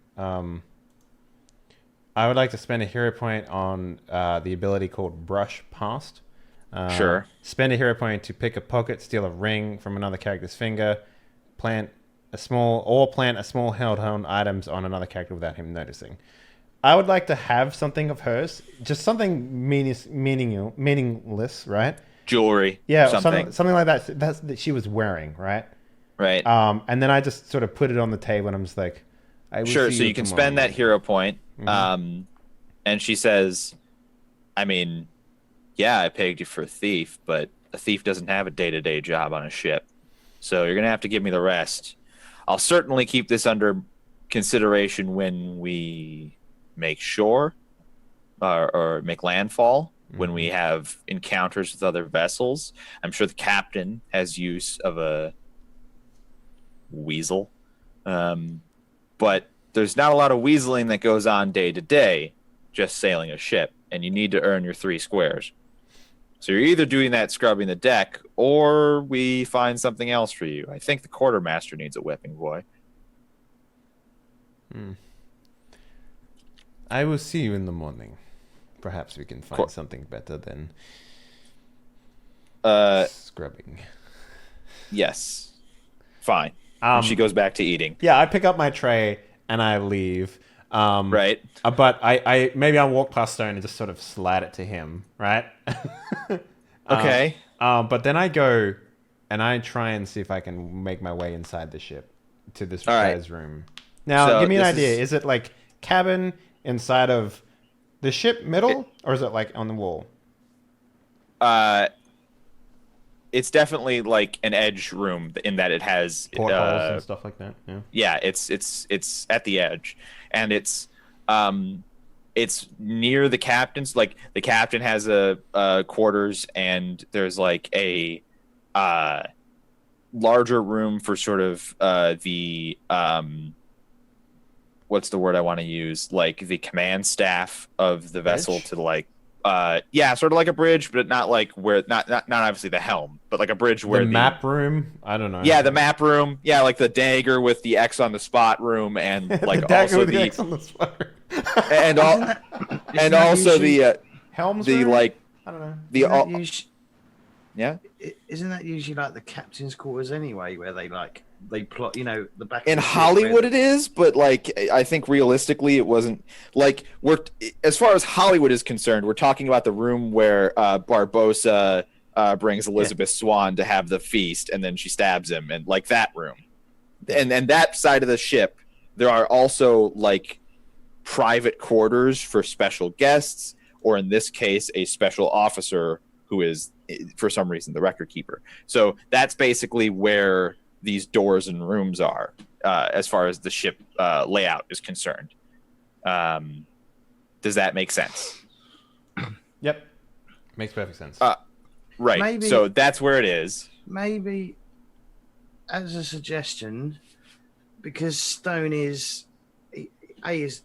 I would like to spend a hero point on the ability called Brush Past. Sure. Spend a hero point to pick a pocket, steal a ring from another character's finger, plant a small held-on items on another character without him noticing. I would like to have something of hers, just something meaningless, right? Jewelry. Yeah, Something. something like that she was wearing, right? Right. And then I just sort of put it on the table, and I'm just like, I will Sure. see So you can tomorrow. spend that hero point. Mhm. And she says, I mean, yeah, I pegged you for a thief, but a thief doesn't have a day-to-day job on a ship. So you're going to have to give me the rest. I'll certainly keep this under consideration when we make shore or make landfall, when we have encounters with other vessels. I'm sure the captain has use of a weasel. But there's not a lot of weaseling that goes on day to day, just sailing a ship, and you need to earn your 3 squares. So you're either doing that scrubbing the deck, or we find something else for you. I think the quartermaster needs a whipping boy. I will see you in the morning. Perhaps we can find something better than scrubbing. Yes. Fine. And she goes back to eating. Yeah, I pick up my tray and I leave. Right. But I maybe I'll walk past Stone and just sort of slide it to him, right? Okay. But then I go and I try and see if I can make my way inside the ship to this All right. guy's room. Now, So give me an this idea. is- Is it like cabin inside of the ship middle, or is it like on the wall? it's definitely like an edge room in that it has Portholes and stuff like that. Yeah. Yeah, it's at the edge, and it's near the captain's. Like the captain has a quarters, and there's like a larger room for sort of the what's the word I want to use? Like the command staff of the vessel Bridge? to like sort of like a bridge, but not like where not obviously the helm, but like a bridge where The map room. I don't know. Yeah, the map room. Yeah, like the dagger with the X on the spot room, and like the dagger also with the X on the spot. and all Isn't and that also usually- the Helms the room? like I don't know. the Isn't that all, yeah. Isn't that usually like the captain's quarters anyway, where they plot, the back In of the ship Hollywood where- it is, but like I think realistically it wasn't. Like we're as far as Hollywood is concerned, we're talking about the room where Barbossa brings Elizabeth Swann to have the feast, and then she stabs him, and like that room, and that side of the ship, there are also like private quarters for special guests, or in this case, a special officer who is for some reason the record keeper. So that's basically where these doors and rooms are as far as the ship layout is concerned. Does that make sense? Yep. Makes perfect sense. Right. Maybe- So that's where it is. Maybe as a suggestion, because Stone is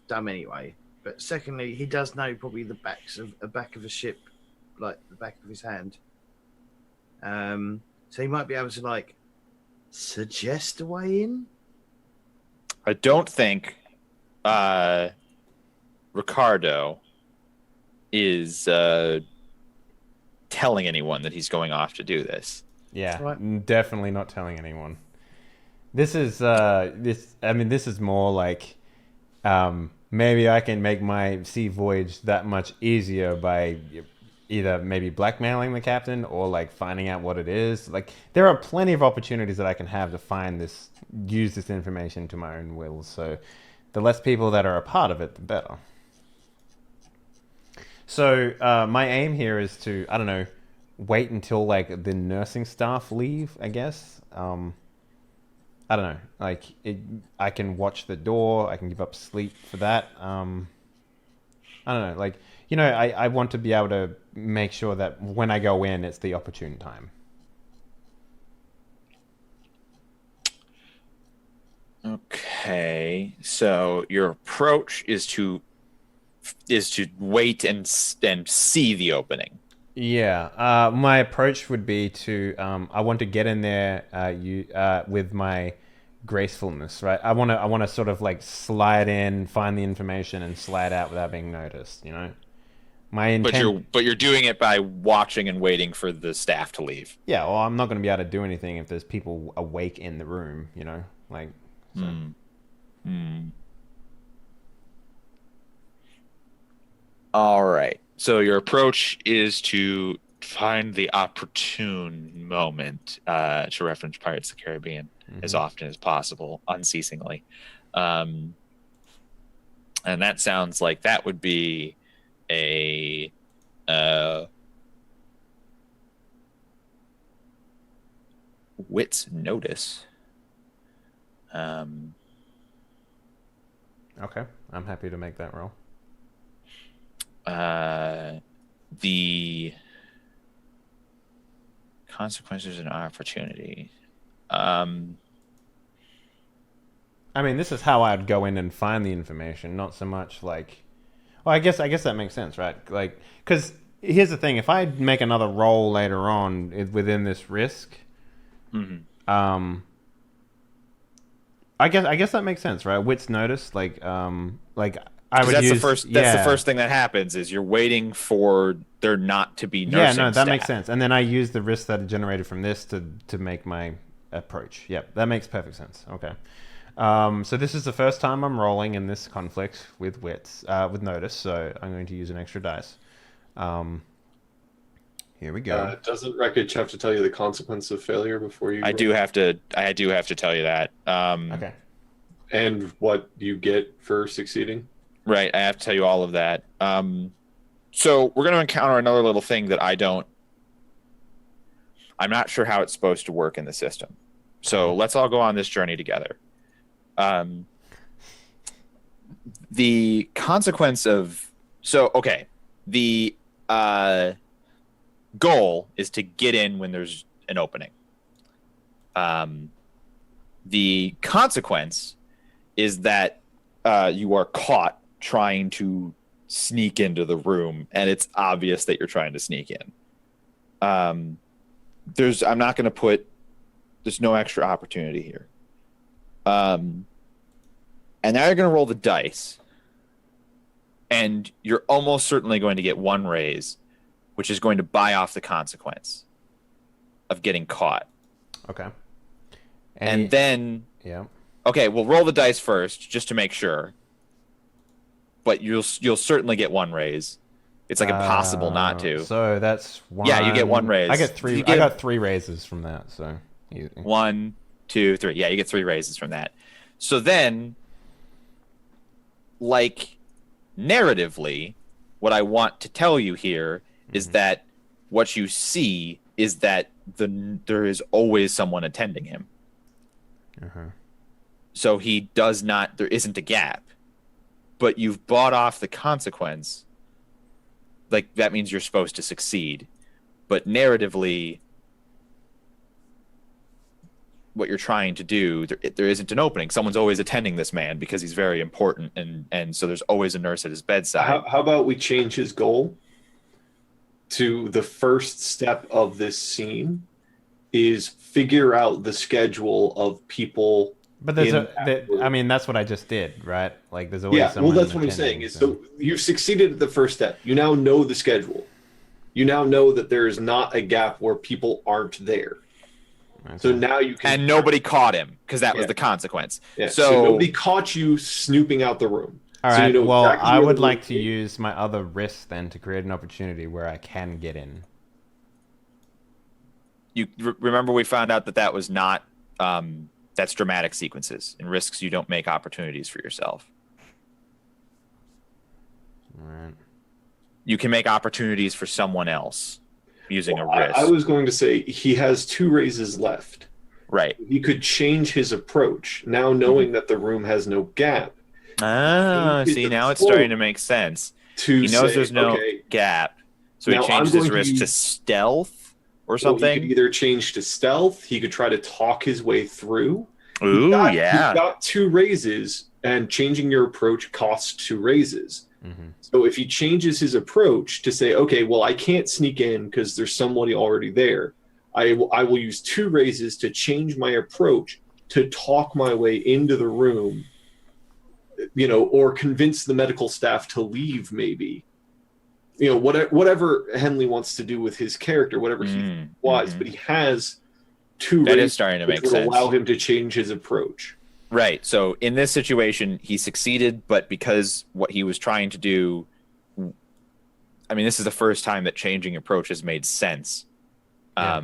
dumb anyway, but secondly, he does know probably the back of a ship, like the back of his hand. So he might be able to like suggest a way in. I don't think Ricardo is telling anyone that he's going off to do this. Yeah, Right. definitely not telling anyone. This is this is more like maybe I can make my sea voyage that much easier by either maybe blackmailing the captain or like finding out what it is. Like there are plenty of opportunities that I can have to use this information to my own will. So the less people that are a part of it, the better. So my aim here is to, I don't know, wait until like the nursing staff leave, I guess. I don't know. Like I can watch the door. I can give up sleep for that. I don't know. Like, I want to be able to make sure that when I go in, it's the opportune time. Okay. So your approach is to wait and see the opening. Yeah. My approach would be to I want to get in there with my gracefulness, right? I want to sort of like slide in, find the information, and slide out without being noticed. My intent. But you're doing it by watching and waiting for the staff to leave. Yeah. Well, I'm not going to be able to do anything if there's people awake in the room. Like. So. All right. So your approach is to find the opportune moment, to reference Pirates of the Caribbean as often as possible, unceasingly. And that sounds like that would be a wit's notice. Okay, I'm happy to make that roll. The consequences and opportunity. I mean, this is how I'd go in and find the information, not so much like. Well, I guess that makes sense, right? Like, because here's the thing: if I make another roll later on within this risk, I guess that makes sense, right? Wit's notice, like I would that's use the first. That's the first thing that happens is you're waiting for there not to be nursing that staff. makes sense. And then I use the risk that are generated from this to make my approach. Yep, that makes perfect sense. Okay. So this is the first time I'm rolling in this conflict with wits, with notice. So I'm going to use an extra dice. Here we go. Doesn't Wreckage have to tell you the consequence of failure before you? I do have to tell you that. Okay. And what you get for succeeding? Right, I have to tell you all of that. So we're going to encounter another little thing that I don't. I'm not sure how it's supposed to work in the system. So let's all go on this journey together. The consequence of the goal is to get in when there's an opening. The consequence is that you are caught trying to sneak into the room, and it's obvious that you're trying to sneak in. There's no extra opportunity here. And now you're going to roll the dice, and you're almost certainly going to get one raise, which is going to buy off the consequence of getting caught. Okay. And then, yeah. Okay, we'll roll the dice first just to make sure. But you'll certainly get one raise. It's like impossible not to. So that's one. Yeah, you get one raise. I get three. I got 3 raises from that. So 1, 2, 3. Yeah, you get 3 raises from that. So then, like, narratively, what I want to tell you here is that what you see is that there is always someone attending him. So he does not. There isn't a gap, but you've bought off the consequence. Like, that means you're supposed to succeed, but narratively, what you're trying to do, there isn't an opening. Someone's always attending this man because he's very important, and so there's always a nurse at his bedside. How about we change his goal to the first step of this scene is figure out the schedule of people. But that's what I just did, right? Like, there's always someone. Well, that's what I'm saying. Is so you've succeeded at the first step. You now know the schedule. You now know that there is not a gap where people aren't there. Okay. So now you can. And nobody caught him because that was the consequence. Yeah. So nobody caught you snooping out the room. All right. So exactly I would like to use my other risk then to create an opportunity where I can get in. You remember we found out that was not. That's dramatic sequences. In risks, you don't make opportunities for yourself. Right. You can make opportunities for someone else using a risk. I was going to say he has 2 raises left. Right. He could change his approach now knowing that the room has no gap. See, now it's starting to make sense. He knows there's no gap, so he changes his risk to stealth. Or something. He could either change to stealth. He could try to talk his way through. Ooh, He's got 2 raises, and changing your approach costs 2 raises. So if he changes his approach to say, okay, well, I can't sneak in because there's somebody already there. I will use 2 raises to change my approach to talk my way into the room, or convince the medical staff to leave, maybe. Whatever Henley wants to do with his character, whatever he wants, but he has 2 that is starting to make sense. Allow him to change his approach. Right. So in this situation, he succeeded, but because what he was trying to do, I mean, this is the first time that changing approach has made sense. Yeah.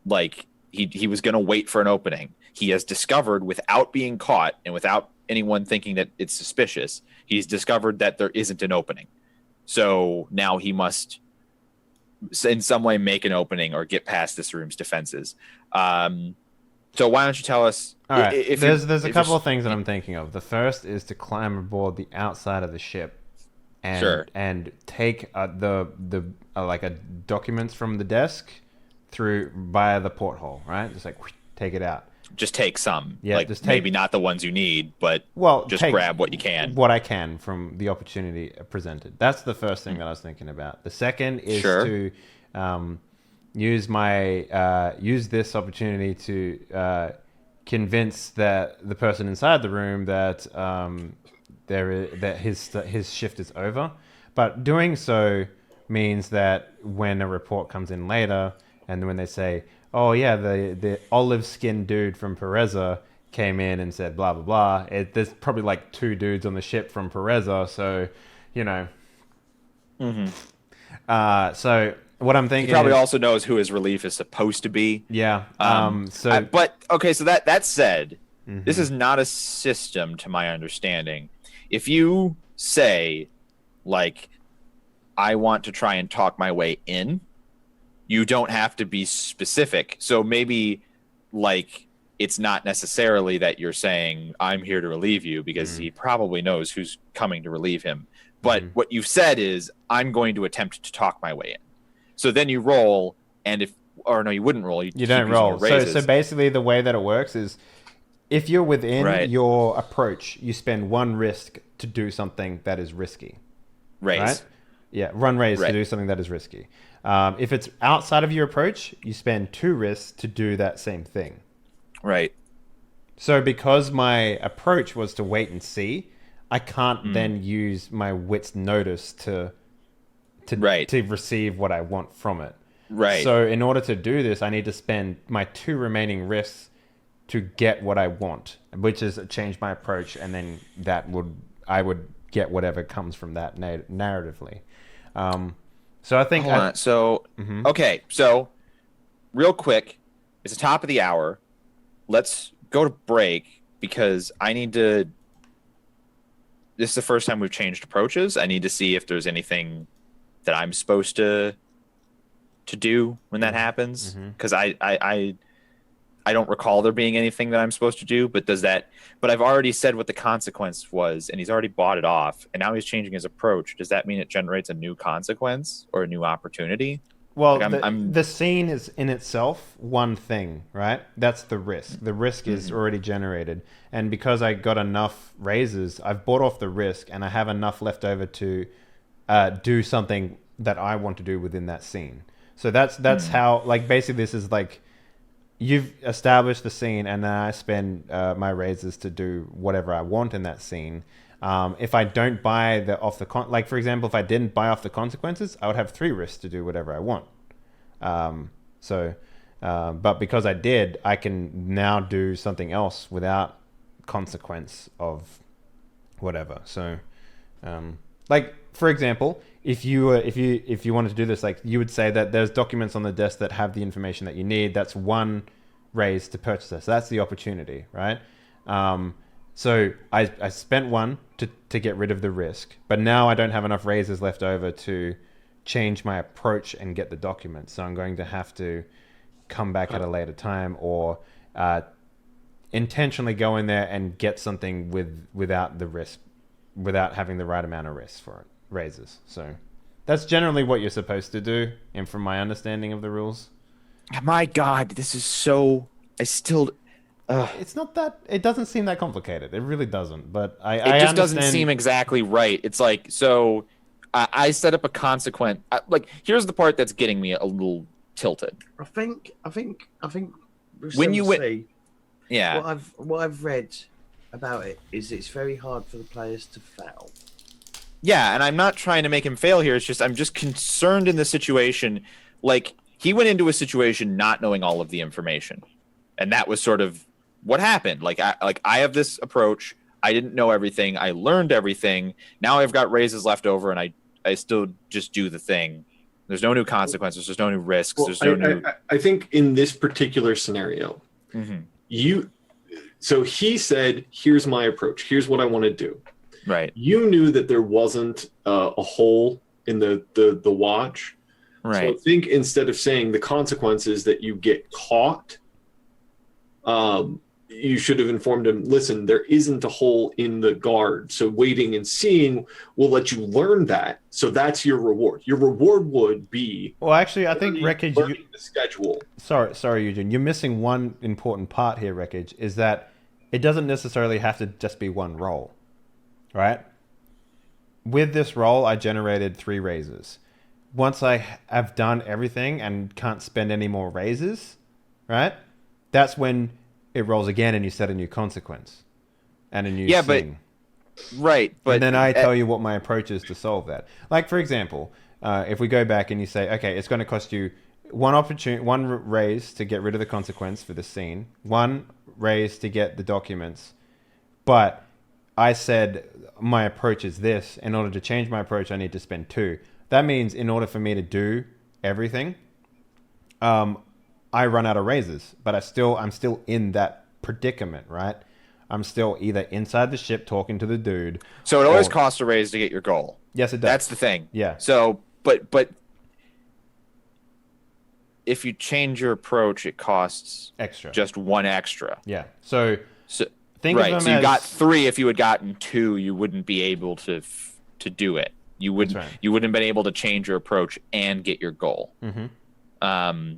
Like he was going to wait for an opening. He has discovered, without being caught and without anyone thinking that it's suspicious, he's discovered that there isn't an opening. So now he must, in some way, make an opening or get past this room's defenses. So why don't you tell us? All right. There's a couple of things that I'm thinking of. The first is to climb aboard the outside of the ship, and take the documents from the desk through via the porthole. Right, just take it out. Just take some. Yeah, maybe not the ones you need, but just grab what you can. What I can from the opportunity presented. That's the first thing that I was thinking about. The second is to use this opportunity to convince that the person inside the room that his shift is over. But doing so means that when a report comes in later, and when they say, oh yeah, the olive-skinned dude from Pereza came in and said blah blah blah. There's probably 2 dudes on the ship from Pereza, so So what I'm thinking, he probably also knows who his relief is supposed to be. Yeah. So that said, this is not a system, to my understanding. If you say, I want to try and talk my way in, you don't have to be specific. So maybe like it's not necessarily that you're saying I'm here to relieve you, because he probably knows who's coming to relieve him. But what you've said is I'm going to attempt to talk my way in. So then you roll, and you wouldn't roll. You don't roll. So basically the way that it works is if you're within your approach, you spend one risk to do something that is risky. Raise. Right? Yeah, raise to do something that is risky. If it's outside of your approach, you spend 2 risks to do that same thing. Right. So because my approach was to wait and see, I can't then use my wit's notice to receive what I want from it. Right. So in order to do this, I need to spend my 2 remaining risks to get what I want, which is change my approach, and then I would get whatever comes from that narratively. So I think... Hold on. So, okay. So real quick, it's the top of the hour. Let's go to break because I need to... This is the first time we've changed approaches. I need to see if there's anything that I'm supposed to do when that happens, because I don't recall there being anything that I'm supposed to do. But I've already said what the consequence was, and he's already bought it off, and now he's changing his approach. Does that mean it generates a new consequence or a new opportunity? Well, the scene is in itself one thing, right? That's the risk. The risk is already generated. And because I got enough raises, I've bought off the risk, and I have enough left over to do something that I want to do within that scene. So that's how, like, basically this is like, you've established the scene, and then I spend my raises to do whatever I want in that scene. If I don't buy like for example, if I didn't buy off the consequences, I would have 3 risks to do whatever I want. But because I did, I can now do something else without consequence of whatever. So, like for example, if you wanted to do this, like you would say that there's documents on the desk that have the information that you need. That's 1 raise to purchase this. So that's the opportunity, right? So I spent 1 to get rid of the risk, but now I don't have enough raises left over to change my approach and get the documents. So I'm going to have to come back at a later time, or intentionally go in there and get something without the risk, without having the right amount of risk for it, raises. So that's generally what you're supposed to do, and from my understanding of the rules. My God, this is so... It's not that... It doesn't seem that complicated. It really doesn't. But it just doesn't seem exactly right. It's like, so I set up a consequence. Like, here's the part that's getting me a little tilted. I think. When you win, yeah. What I've read about it is it's very hard for the players to fail. Yeah, and I'm not trying to make him fail here. It's just I'm just concerned in the situation. Like, he went into a situation not knowing all of the information, and that was sort of what happened. Like I have this approach. I didn't know everything. I learned everything. Now I've got raises left over, and I still just do the thing. There's no new consequences. There's no new risks. Well, there's no new... I think in this particular scenario, so he said, here's my approach. Here's what I want to do. Right. You knew that there wasn't a hole in the watch. Right. So I think instead of saying the consequences that you get caught, you should have informed him, listen, there isn't a hole in the guard. So waiting and seeing will let you learn that. So that's your reward. Your reward would be... Well, actually, I think, Wreckage... learning the schedule. Sorry, Eugene. You're missing one important part here, Wreckage, is that it doesn't necessarily have to just be 1 roll, right? With this roll, I generated 3 raises. Once I have done everything and can't spend any more raises, right? That's when it rolls again and you set a new consequence and a new scene. But and then I tell you what my approach is to solve that. Like, for example, if we go back and you say, okay, it's going to cost you 1 raise to get rid of the consequence for the scene, 1 raise to get the documents, but I said my approach is this. In order to change my approach, I need to spend 2. That means in order for me to do everything, I run out of raises, but I'm still in that predicament, right? I'm still either inside the ship talking to the dude. So it always costs a raise to get your goal. Yes, it does. That's the thing. Yeah. So, but if you change your approach, it costs Extra. just 1 extra. Yeah. So So think of them so you as... got 3. If you had gotten 2, you wouldn't be able to do it. You wouldn't. That's right. You wouldn't have been able to change your approach and get your goal. Mm-hmm.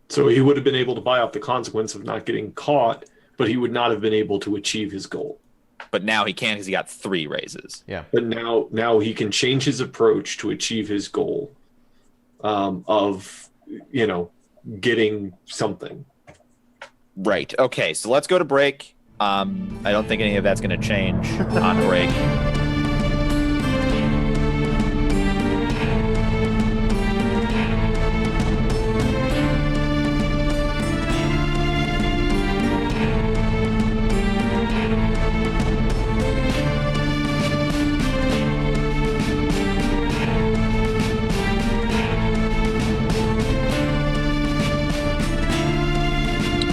So he would have been able to buy off the consequence of not getting caught, but he would not have been able to achieve his goal. But now he can because he got 3 raises. Yeah. But now he can change his approach to achieve his goal of, getting something. Right. Okay. So let's go to break. I don't think any of that's going to change on break.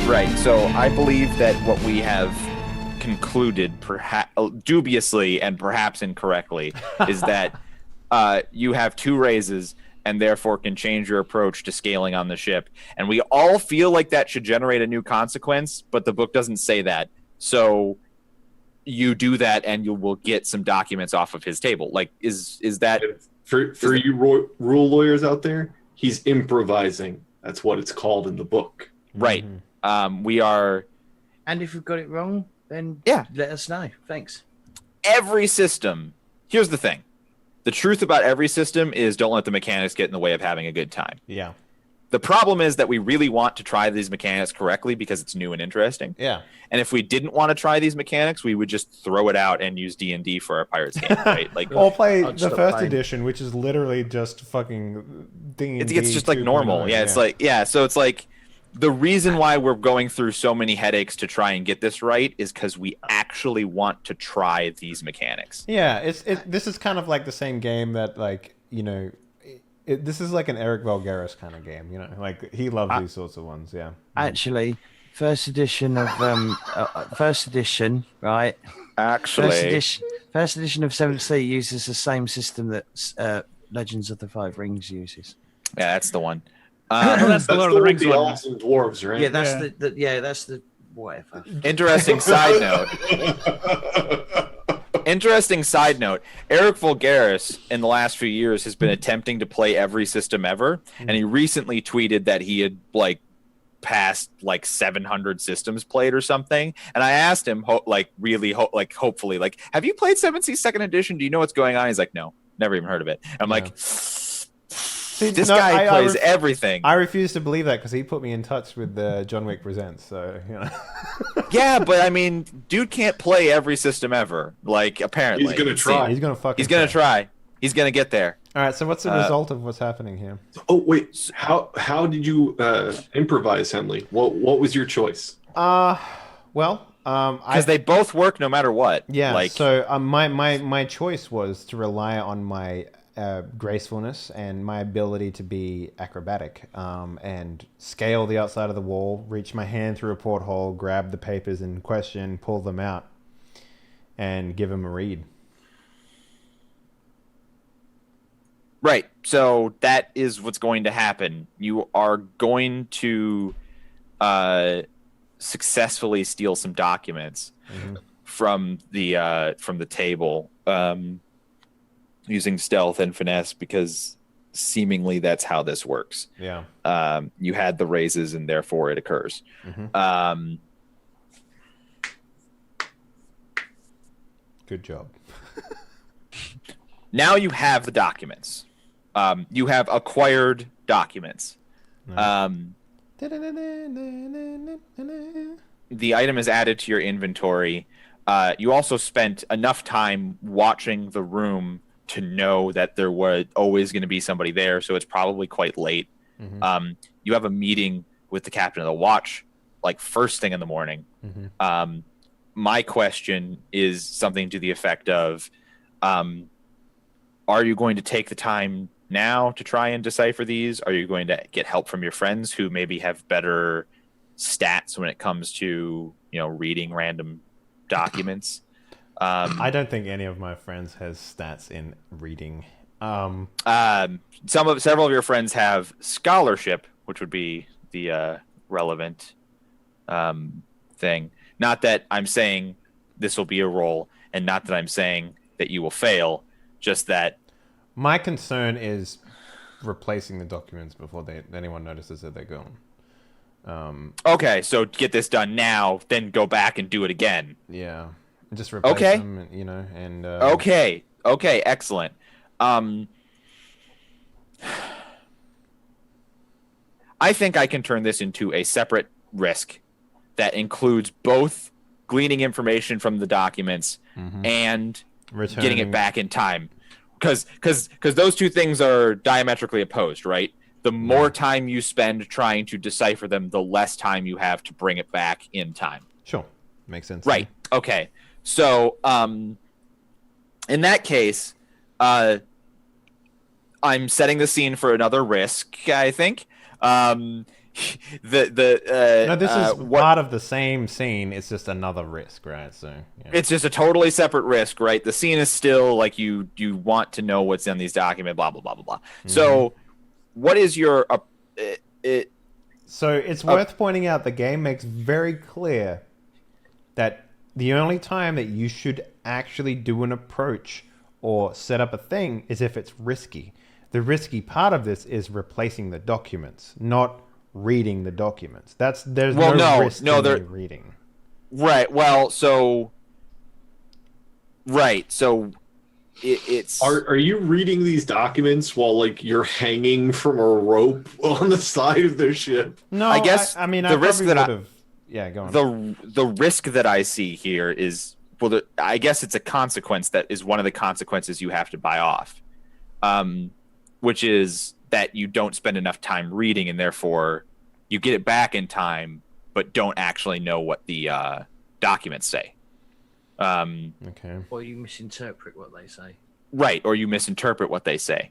Right. So I believe that what we have concluded, perhaps dubiously and perhaps incorrectly, is that you have 2 raises and therefore can change your approach to scaling on the ship. And we all feel like that should generate a new consequence, but the book doesn't say that. So you do that and you will get some documents off of his table. Like, is that... For you rule lawyers out there, he's improvising. That's what it's called in the book. Right. Mm-hmm. We are... And if we've got it wrong, then let us know. Thanks. Every system... Here's the thing. The truth about every system is don't let the mechanics get in the way of having a good time. Yeah. The problem is that we really want to try these mechanics correctly because it's new and interesting. Yeah. And if we didn't want to try these mechanics, we would just throw it out and use D&D for our Pirates game, right? Like, or play I'll the stop first playing. edition, which is literally just fucking D&D. it's just like normal. 2.0, Yeah, it's like, so it's like the reason why we're going through so many headaches to try and get this right is because we actually want to try these mechanics. Yeah, this is kind of like the same game that, like, this is like an Eric Valgaris kind of game, like he loves these sorts of ones. Yeah. Actually, first edition, right? Actually, First edition of 7th Sea uses the same system that Legends of the Five Rings uses. yeah, that's the one. That's the Lord of the Rings one. elves and dwarves, right? Yeah, that's the whatever. Interesting side note. Interesting side note. Eric Vulgaris in the last few years has been attempting to play every system ever, and he recently tweeted that he had passed 700 systems played or something. And I asked him hopefully, have you played 7th Second Edition? Do you know what's going on? He's like, no, never even heard of it. I'm like, this guy plays everything. I refuse to believe that because he put me in touch with John Wick Presents. So Yeah, but I mean, dude can't play every system ever. Apparently, He's gonna try. He's gonna try. He's gonna get there. All right. So what's the result of what's happening here? Oh wait, how did you improvise, Henley? What was your choice? Because they both work no matter what. Yeah. So my choice was to rely on my gracefulness and my ability to be acrobatic, and scale the outside of the wall, reach my hand through a porthole, grab the papers in question, pull them out, and give them a read. Right. So that is what's going to happen. You are going to successfully steal some documents from the table, using stealth and finesse, because seemingly that's how this works. Yeah. You had the raises and therefore it occurs. Good job. Now you have the documents. You have acquired documents. The item is added to your inventory. You also spent enough time watching the room to know that there was always going to be somebody there, so it's probably quite late. You have a meeting with the captain of the watch, first thing in the morning. My question is something to the effect of, are you going to take the time now to try and decipher these? Are you going to get help from your friends who maybe have better stats when it comes to, reading random documents? I don't think any of my friends has stats in reading. Several of your friends have scholarship, which would be the relevant thing. Not that I'm saying this will be a roll, and not that I'm saying that you will fail, just that... My concern is replacing the documents before anyone notices that they're gone. Okay, so get this done now, then go back and do it again. Yeah. Just replace them, you know, and... Okay, excellent. I think I can turn this into a separate risk that includes both gleaning information from the documents and getting it back in time. Because those two things are diametrically opposed, right? The more time you spend trying to decipher them, the less time you have to bring it back in time. Sure. Makes sense. Right. Okay. So, in that case, I'm setting the scene for another risk, I think. No, this is part of the same scene. It's just another risk, right? So yeah. It's just a totally separate risk, right? The scene is still like you want to know what's in these documents, blah blah blah blah blah. So, what is your So it's worth pointing out the game makes very clear that the only time that you should actually do an approach or set up a thing is if it's risky. The risky part of this is replacing the documents, not reading the documents. There's no risk in me reading. Right. Well, so it's. Are you reading these documents while like you're hanging from a rope on the side of the ship? No, I guess I mean the risk that go on. The risk that I see here is I guess it's a consequence that is one of the consequences you have to buy off, which is that you don't spend enough time reading, and therefore you get it back in time, but don't actually know what the documents say. Okay. Or you misinterpret what they say. Right, or you misinterpret what they say.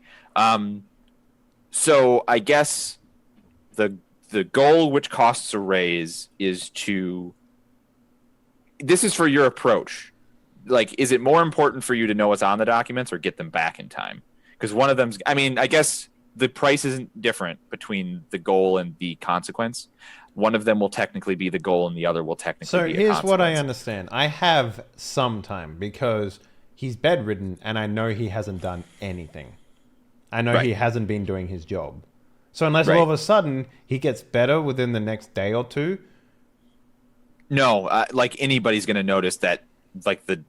So I guess the goal, which costs a raise, is to... This is for your approach. Like, is it more important for you to know what's on the documents or get them back in time? Because one of them's... I mean, I guess the price isn't different between the goal and the consequence. One of them will technically be the goal and the other will technically be a consequence. So here's what I understand. I have some time because he's bedridden and I know he hasn't done anything. I know he hasn't been doing his job. So unless all of a sudden he gets better within the next day or two... No, like anybody's going to notice that like the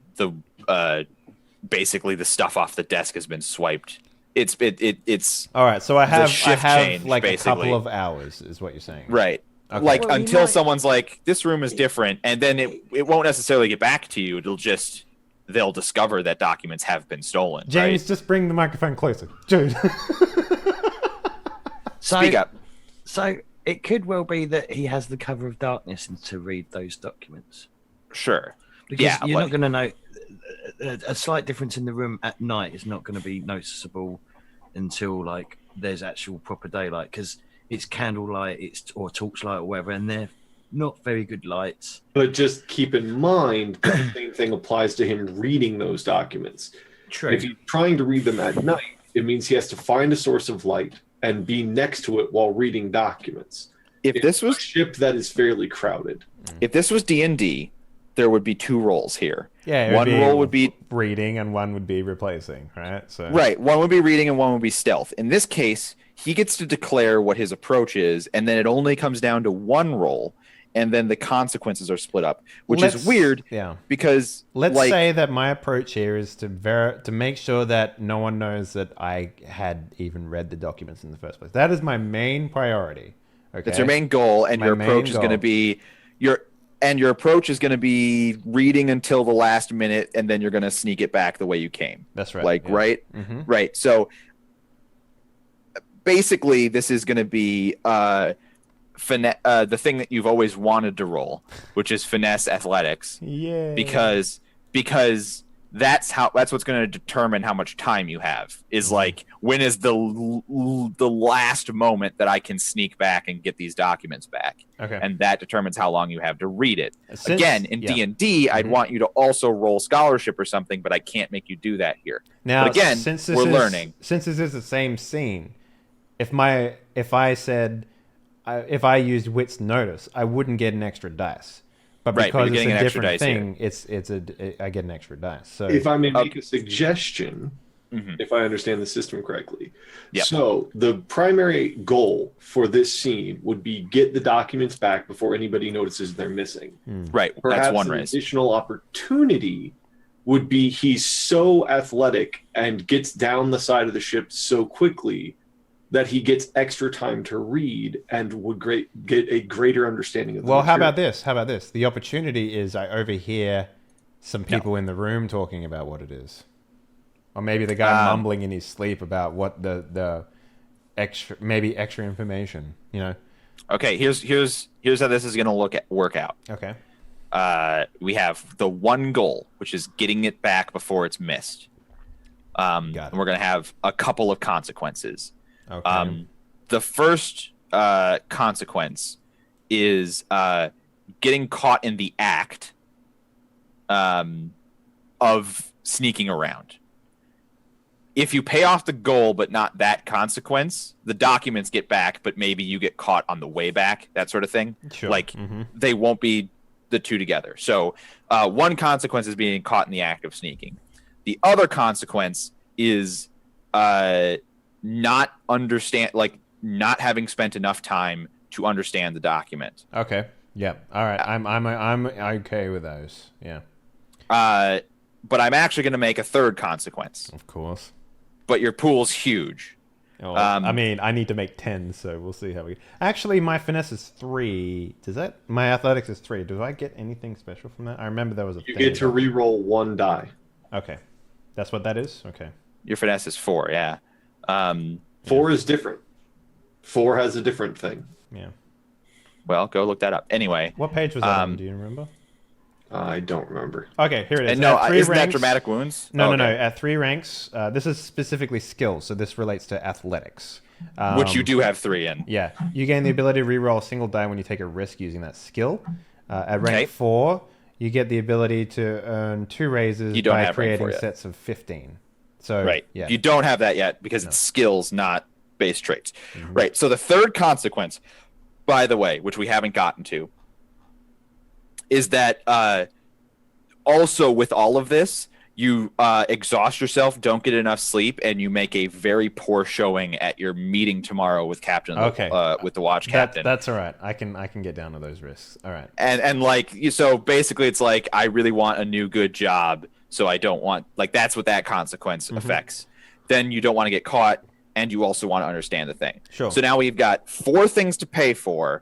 basically the stuff off the desk has been swiped. It's all right. So I have change, like basically. a couple of hours, is what you're saying, right? Okay. Like until someone's like, this room is different, and then it won't necessarily get back to you. They'll discover that documents have been stolen. James, just bring the microphone closer. James. Speak up. So it could well be that he has the cover of darkness to read those documents. Sure. Because you're not going to know. A slight difference in the room at night is not going to be noticeable until like there's actual proper daylight, because it's candlelight, or torchlight or whatever, and they're not very good lights. But just keep in mind the same thing applies to him reading those documents. True. If he's trying to read them at night, it means he has to find a source of light and be next to it while reading documents. If this was a ship that is fairly crowded. If this was D&D, there would be two roles here. Yeah, one role would be reading and one would be replacing, right? So right, one would be reading and one would be stealth. In this case, he gets to declare what his approach is, and then it only comes down to one role, and then the consequences are split up, which is weird. Yeah, because let's say that my approach here is to make sure that no one knows that I had even read the documents in the first place. That is my main priority. Okay, that's your main goal, and your approach is going to be your approach is going to be reading until the last minute, and then you're going to sneak it back the way you came. That's right. Like, right? Mm-hmm. Right. So basically, this is going to be the thing that you've always wanted to roll, which is finesse athletics. Yeah. Because that's what's going to determine how much time you have. Is like, when is the last moment that I can sneak back and get these documents back? Okay. And that determines how long you have to read it. Again, in D&D, mm-hmm. I'd want you to also roll scholarship or something, but I can't make you do that here. Now, but again, we're learning. Since this is the same scene, if I said, if I used Wit's Notice, I wouldn't get an extra dice. But Right, but because you're it's getting a an extra different dice thing, I get an extra dice. So If I may make a suggestion, Mhm. if I understand the system correctly. Yep. So the primary goal for this scene would be get the documents back before anybody notices they're missing. Right, Perhaps that's one an raise. additional opportunity would be he's so athletic and gets down the side of the ship so quickly that he gets extra time to read and would get a greater understanding of the Well, how material. about this? How about this? The opportunity is I overhear some people in the room talking about what it is. Or maybe the guy mumbling in his sleep about what the extra information, you know? Okay, here's how this is going to work out. Okay. We have the one goal, which is getting it back before it's missed. And we're going to have a couple of consequences. Okay. The first consequence is getting caught in the act of sneaking around. If you pay off the goal but not that consequence, the documents get back, but maybe you get caught on the way back, that sort of thing. Sure. Like, they won't be the two together. So one consequence is being caught in the act of sneaking. The other consequence is not having spent enough time to understand the document. Okay. Yeah. All right. I'm okay with those. Yeah. But I'm actually going to make a third consequence. Of course. But your pool's huge. Oh, I mean, I need to make 10, so we'll see how we... Actually, my finesse is 3. Does that... My athletics is 3. Do I get anything special from that? I remember there was a You thing. get to re-roll 1 die. Okay. That's what that is? Okay. Your finesse is 4, yeah. 4 is different. 4 has a different thing. Yeah. Well, go look that up. Anyway. What page was that on? Do you remember? I don't remember. Okay, here it is. And no, At 3 isn't that ranks, dramatic wounds? No. At 3 ranks, this is specifically skills, so this relates to athletics. Which you do have 3 in. Yeah. You gain the ability to reroll a single die when you take a risk using that skill. At rank 4, you get the ability to earn 2 raises by creating sets of 15. So, right. Yeah. You don't have that yet because it's skills, not base traits. Right. So the third consequence, by the way, which we haven't gotten to, is that also with all of this, you exhaust yourself, don't get enough sleep, and you make a very poor showing at your meeting tomorrow with with the watch captain. That's all right. I can get down to those risks. All right. And so basically, it's like I really want a new good job, so I don't want that's what that consequence affects. Then you don't want to get caught, and you also want to understand the thing. Sure. So now we've got 4 things to pay for,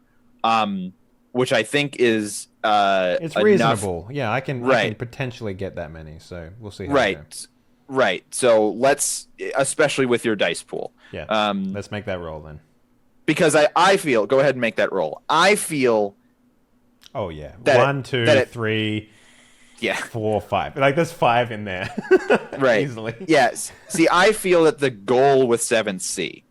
which I think is it's enough. reasonable. Yeah, I can potentially get that many. So we'll see how we go. Right. So let's, especially with your dice pool. Yeah. Let's make that roll then. Because I feel, go ahead and make that roll. I feel. Oh yeah. That 1, 2, 3. Yeah. 4, 5. There's 5 in there. Right. Easily. Yes. See, I feel that the goal with 7C,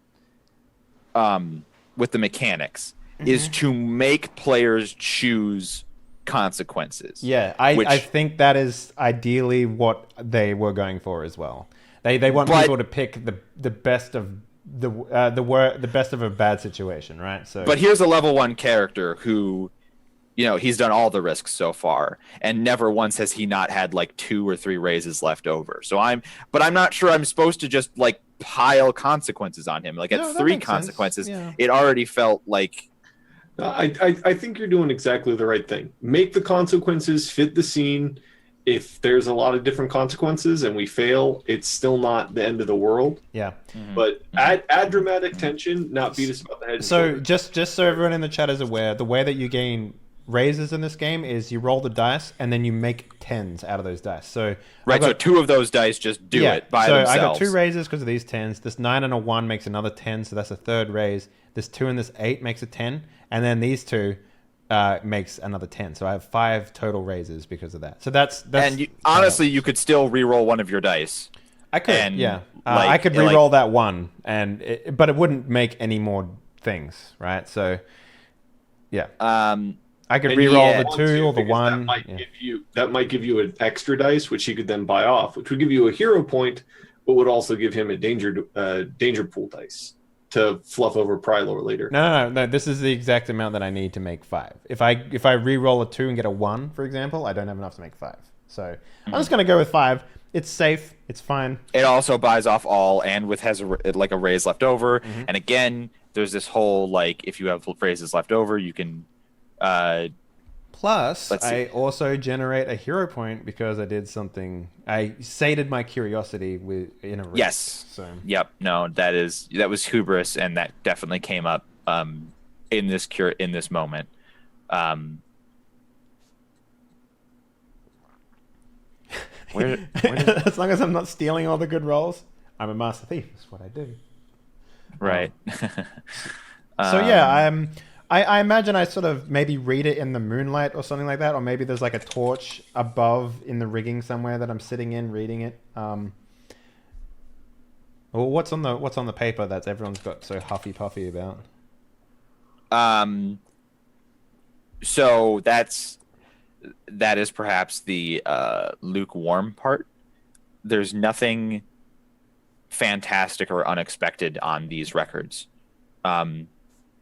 with the mechanics, is to make players choose consequences. Yeah, I think that is ideally what they were going for as well. They want people to pick the best of the best of a bad situation, right? So, but here's a level 1 character who, he's done all the risks so far, and never once has he not had 2 or 3 raises left over. So I'm not sure I'm supposed to just pile consequences on him. At 3 consequences, it already felt like. I think you're doing exactly the right thing. Make the consequences fit the scene. If there's a lot of different consequences and we fail, it's still not the end of the world. Yeah. But add dramatic tension, not beat us about the head. So just so everyone in the chat is aware, the way that you gain raises in this game is you roll the dice and then you make 10s out of those dice. So so 2 of those dice just do it by themselves. So I got 2 raises because of these 10s. This 9 and a 1 makes another 10, so that's a third raise. This 2 and this 8 makes a 10, and then these 2 makes another 10. So I have 5 total raises because of that. So that's and honestly, you could still re-roll one of your dice. I could, I could re-roll that 1, but it wouldn't make any more things, right? So, yeah. I could re-roll the 2 or the 1. That might give you an extra dice, which he could then buy off, which would give you a hero point, but would also give him a danger pool dice. to fluff over Prylor later. No. This is the exact amount that I need to make 5. If I re-roll a 2 and get a 1, for example, I don't have enough to make 5. So I'm just gonna go with 5. It's safe. It's fine. It also buys off all, and has a raise left over. Mm-hmm. And again, there's this whole like if you have raises left over, you can. Plus, I also generate a hero point because I did something. I sated my curiosity in a race. Yes. So. Yep. No, that was hubris, and that definitely came up in this moment. As long as I'm not stealing all the good rolls, I'm a master thief. That's what I do. Right. So yeah, I imagine I sort of maybe read it in the moonlight or something like that, or maybe there's like a torch above in the rigging somewhere that I'm sitting in reading it. Well, what's on the paper that everyone's got so huffy puffy about? So that is perhaps the lukewarm part. There's nothing fantastic or unexpected on these records.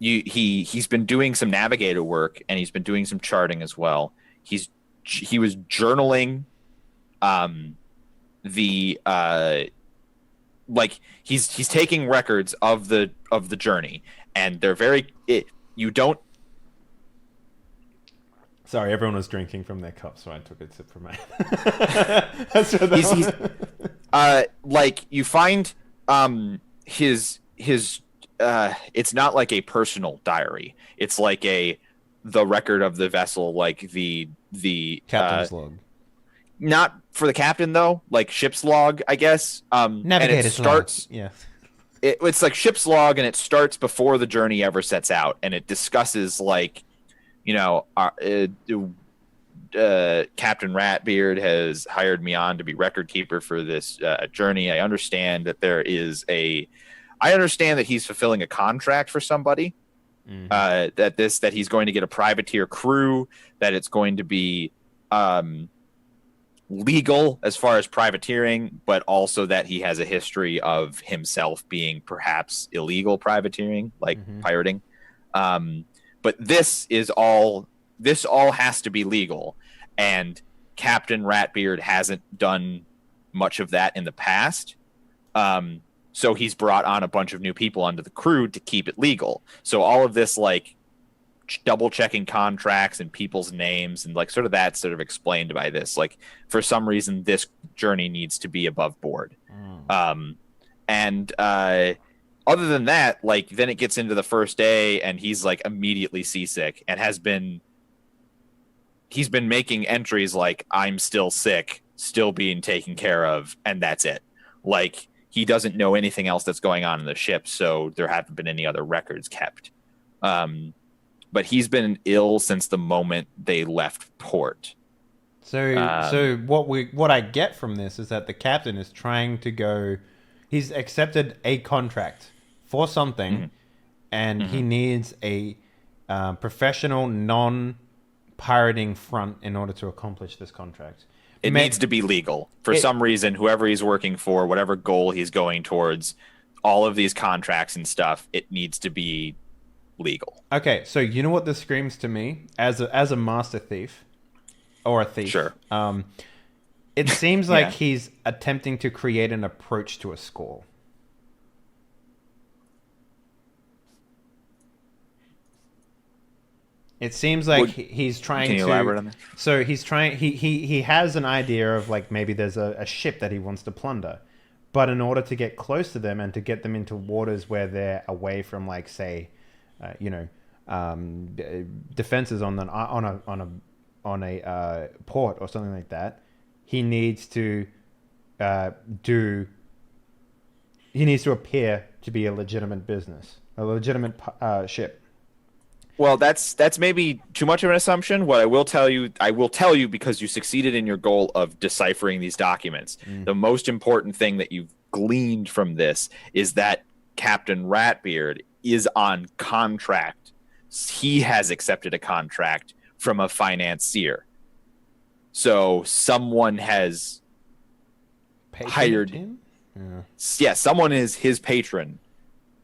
He's been doing some navigator work, and he's been doing some charting as well. He was journaling he's taking records of the journey, and they're you don't. Sorry, everyone was drinking from their cups, so I took a sip from mine. That's what that was. You find his it's not like a personal diary. It's like the record of the vessel, like the captain's log. Not for the captain though, like ship's log, I guess. Navigator's log. Yeah. It's like ship's log, and it starts before the journey ever sets out, and it discusses like, Captain Ratbeard has hired me on to be record keeper for this journey. I understand that he's fulfilling a contract for somebody. Mm-hmm. That he's going to get a privateer crew. That it's going to be legal as far as privateering, but also that he has a history of himself being perhaps illegal privateering, like pirating. But this all has to be legal, and Captain Ratbeard hasn't done much of that in the past. So he's brought on a bunch of new people onto the crew to keep it legal. So all of this, like, double checking contracts and people's names and like sort of explained by this. Like, for some reason, this journey needs to be above board. Other than that, like, then it gets into the first day, and he's like immediately seasick and he's been making entries like, I'm still sick, still being taken care of, and that's it. Like, he doesn't know anything else that's going on in the ship, so there haven't been any other records kept. But he's been ill since the moment they left port. So what I get from this is that the captain is trying to go. He's accepted a contract for something, and he needs a professional, non-pirating front in order to accomplish this contract. It needs to be legal. For some reason, whoever he's working for, whatever goal he's going towards, all of these contracts and stuff, it needs to be legal. Okay, so you know what this screams to me as a master thief or a thief? Sure. It seems like he's attempting to create an approach to a score. It seems like he's trying to... Can you elaborate on that? So he's trying... He has an idea of, like, maybe there's a ship that he wants to plunder. But in order to get close to them and to get them into waters where they're away from, like, say, defenses on a port or something like that, he needs to appear to be a legitimate business, a legitimate ship. Well, that's maybe too much of an assumption. What I will tell you because you succeeded in your goal of deciphering these documents. The most important thing that you've gleaned from this is that Captain Ratbeard is on contract. He has accepted a contract from a financier. So someone has hired him. Yeah, someone is his patron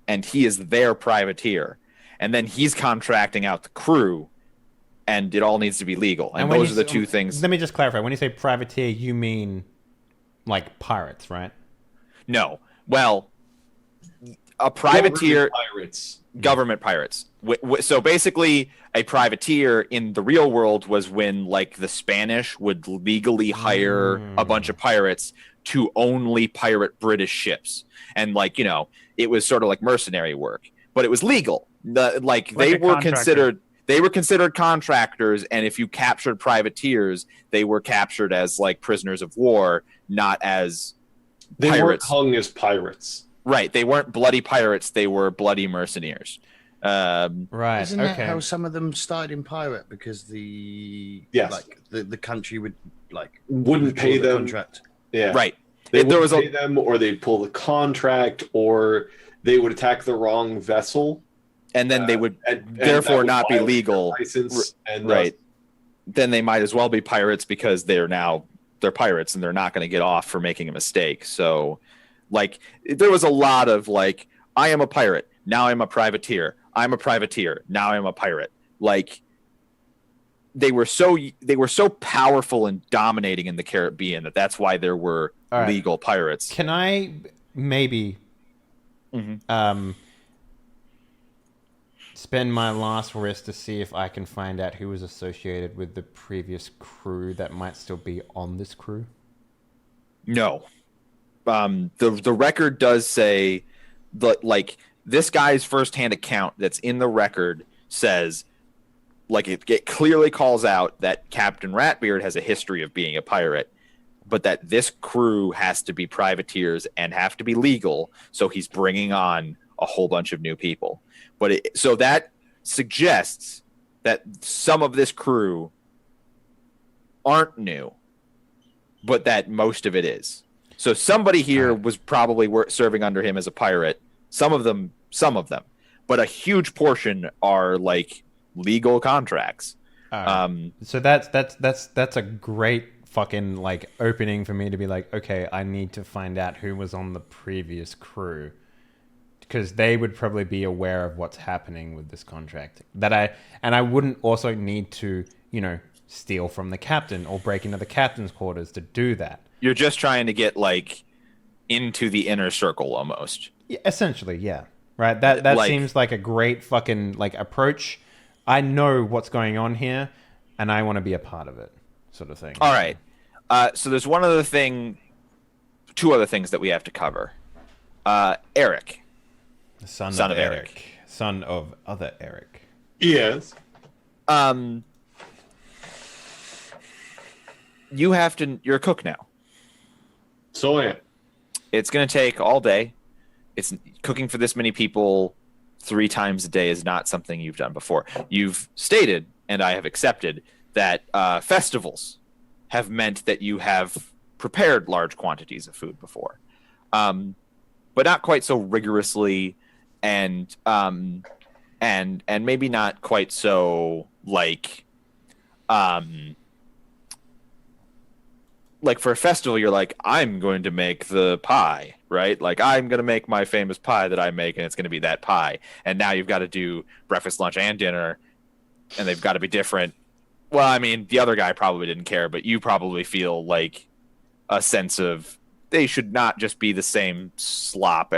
and he is their privateer, and then he's contracting out the crew, and it all needs to be legal. And those are the two things. Let me just clarify. When you say privateer, you mean like pirates, right? No. Well, a privateer... Government pirates. Government pirates. So basically, a privateer in the real world was when, like, the Spanish would legally hire a bunch of pirates to only pirate British ships. And, like, you know, it was sort of like mercenary work, but it was legal. They were considered contractors, and if you captured privateers, they were captured as, like, prisoners of war, not as They weren't pirates. hung as pirates. Right. They weren't bloody pirates. They were bloody mercenaries. Right. Isn't that Okay. how some of them started in pirate? Because the country would Wouldn't pay withdraw the them. contract. Yeah. Right. They There would was pay them, or they'd pull the contract, or they would attack the wrong vessel. And then they would and therefore that would not be violate their legal. license, and Right. Then they might as well be pirates because they're pirates and they're not going to get off for making a mistake. So, like, there was a lot of, like, I am a pirate. Now I'm a privateer. I'm a privateer. Now I'm a pirate. Like, they were so powerful and dominating in the Caribbean that's why there were right. legal pirates. Can I maybe spend my last rest to see if I can find out who was associated with the previous crew that might still be on this crew? No. The record does say that, like, this guy's firsthand account that's in the record says, like, it clearly calls out that Captain Ratbeard has a history of being a pirate, but that this crew has to be privateers and have to be legal, so he's bringing on a whole bunch of new people. So that suggests that some of this crew aren't new, but that most of it is. So somebody here was probably serving under him as a pirate. Some of them, but a huge portion are, like, legal contracts. So that's a great fucking, like, opening for me to be like, okay, I need to find out who was on the previous crew, because they would probably be aware of what's happening with this contract. I wouldn't also need to, you know, steal from the captain or break into the captain's quarters to do that. You're just trying to get, like, into the inner circle almost. Yeah, essentially, yeah. Right? That Like, seems like a great fucking, like, approach. I know what's going on here, and I want to be a part of it, sort of thing. All right. So there's two other things that we have to cover. Eric. The son of Eric. Eric. Son of other Eric. Yes. You're a cook now. So I am. It's going to take all day. It's cooking for this many people 3 times a day is not something you've done before. You've stated, and I have accepted, that festivals have meant that you have prepared large quantities of food before, but not quite so rigorously, and maybe not quite so like for a festival, you're like, I'm going to make the pie, right? Like, I'm going to make my famous pie that I make, and it's going to be that pie. And now you've got to do breakfast, lunch, and dinner, and they've got to be different. Well, I mean, the other guy probably didn't care, but you probably feel like a sense of they should not just be the same slop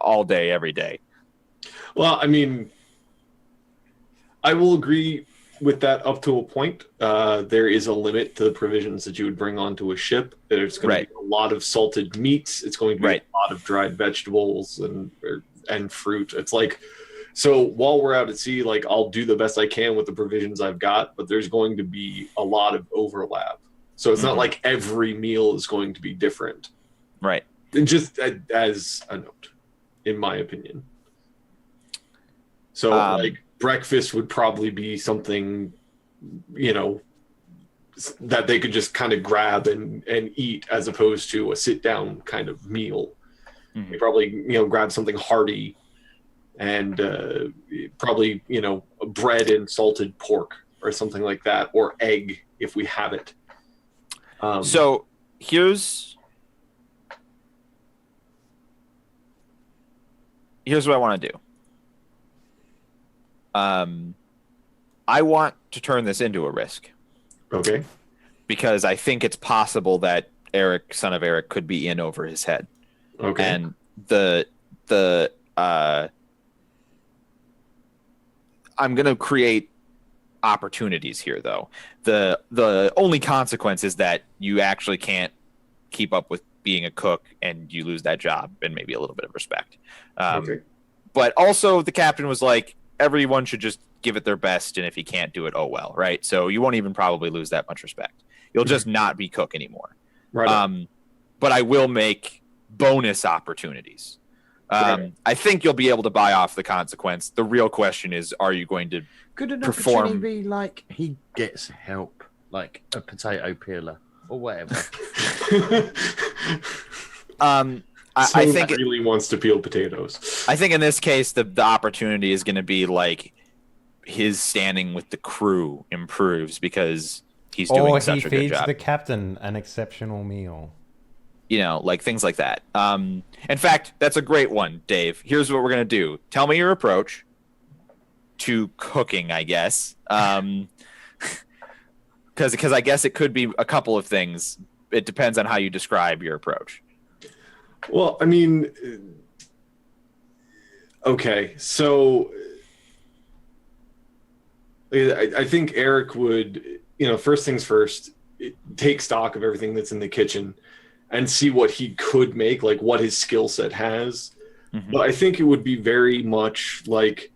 all day, every day. Well, I mean, I will agree with that up to a point. There is a limit to the provisions that you would bring onto a ship. There's going to be a lot of salted meats. It's going to be a lot of dried vegetables and fruit. It's like, so while we're out at sea, like, I'll do the best I can with the provisions I've got, but there's going to be a lot of overlap. So it's not like every meal is going to be different. Right. And just as a note, in my opinion. So, like, breakfast would probably be something, you know, that they could just kind of grab and eat, as opposed to a sit down kind of meal. Mm-hmm. They probably, you know, grab something hearty and probably, you know, bread and salted pork or something like that, or egg if we have it. So here's here's what I want to do. I want to turn this into a risk. Okay. Because I think it's possible that Eric, son of Eric, could be in over his head. Okay. And I'm going to create opportunities here, though. The only consequence is that you actually can't keep up with being a cook and you lose that job and maybe a little bit of respect. Okay. But also the captain was like, everyone should just give it their best, and if he can't do it, oh well, right? So you won't even probably lose that much respect. You'll just not be cook anymore. Right. But I will make bonus opportunities. Right. I think you'll be able to buy off the consequence. The real question is, are you going to Could an perform- opportunity be like he gets help, like a potato peeler or whatever? I think really wants to peel potatoes. I think in this case the opportunity is going to be like his standing with the crew improves because he's doing such a good Or he feeds job. the captain an exceptional meal. You know, like things like that. In fact, that's a great one, Dave. Here's what we're going to do. Tell me your approach to cooking, I guess. Because I guess it could be a couple of things. It depends on how you describe your approach. Well, I mean, okay, so I think Eric would, first things first, take stock of everything that's in the kitchen and see what he could make, like what his skill set has. Mm-hmm. But I think it would be very much like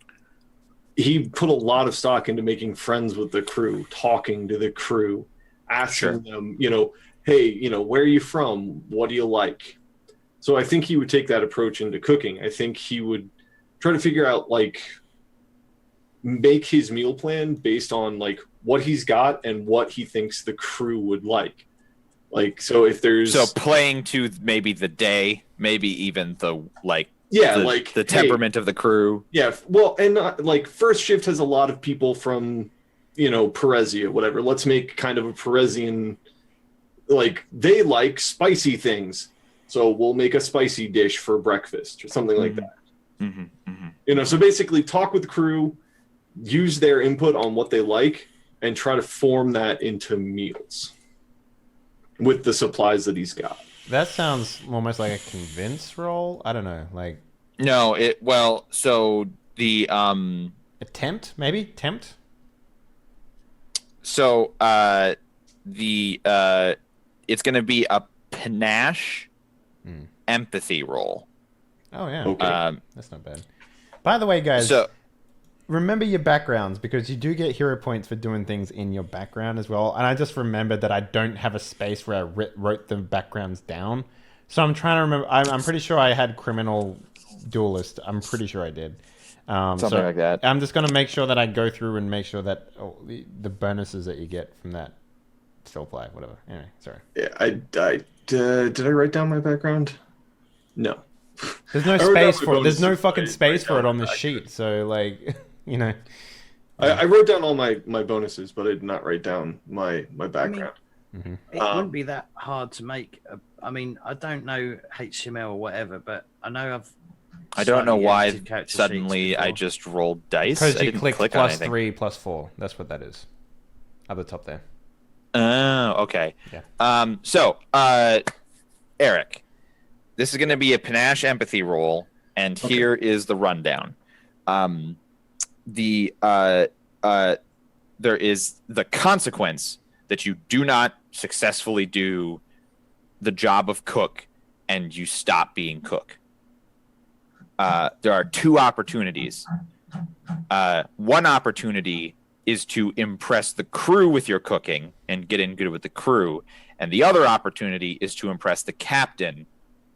he put a lot of stock into making friends with the crew, talking to the crew, asking them, hey, where are you from? What do you like? So I think he would take that approach into cooking. I think he would try to figure out, make his meal plan based on, what he's got and what he thinks the crew would like. So if there's... So playing to maybe the day, maybe even the temperament of the crew. Yeah, well, and first shift has a lot of people from, Perezia, whatever. Let's make kind of a Perezian, they like spicy things. So we'll make a spicy dish for breakfast or something like that. Mm-hmm, mm-hmm. So basically talk with the crew, use their input on what they like, and try to form that into meals with the supplies that he's got. That sounds almost like a convince roll. I don't know, No, so the attempt, maybe tempt. So it's going to be a panache empathy roll. Oh yeah, okay. That's not bad. By the way, guys, remember your backgrounds because you do get hero points for doing things in your background as well. And I just remembered that I don't have a space where I wrote the backgrounds down. So I'm trying to remember. I'm pretty sure I had criminal duelist. I'm pretty sure I did. Something like that. I'm just going to make sure that I go through and make sure that the bonuses that you get from that still apply. Whatever. Anyway, sorry. Yeah, did I write down my background? No. There's no space for it. There's no fucking space for it on the sheet. So, I wrote down all my bonuses, but I did not write down my background. It wouldn't be that hard to make. I don't know HTML or whatever, but I know I don't know why character suddenly sheets I before. just rolled dice. because I you didn't clicked click on plus anything. 3 plus 4. That's what that is. At the top there. Oh, okay. Yeah. So, Eric, this is going to be a panache empathy roll, and here is the rundown. There is the consequence that you do not successfully do the job of cook, and you stop being cook. There are two opportunities. One opportunity is to impress the crew with your cooking and get in good with the crew. And the other opportunity is to impress the captain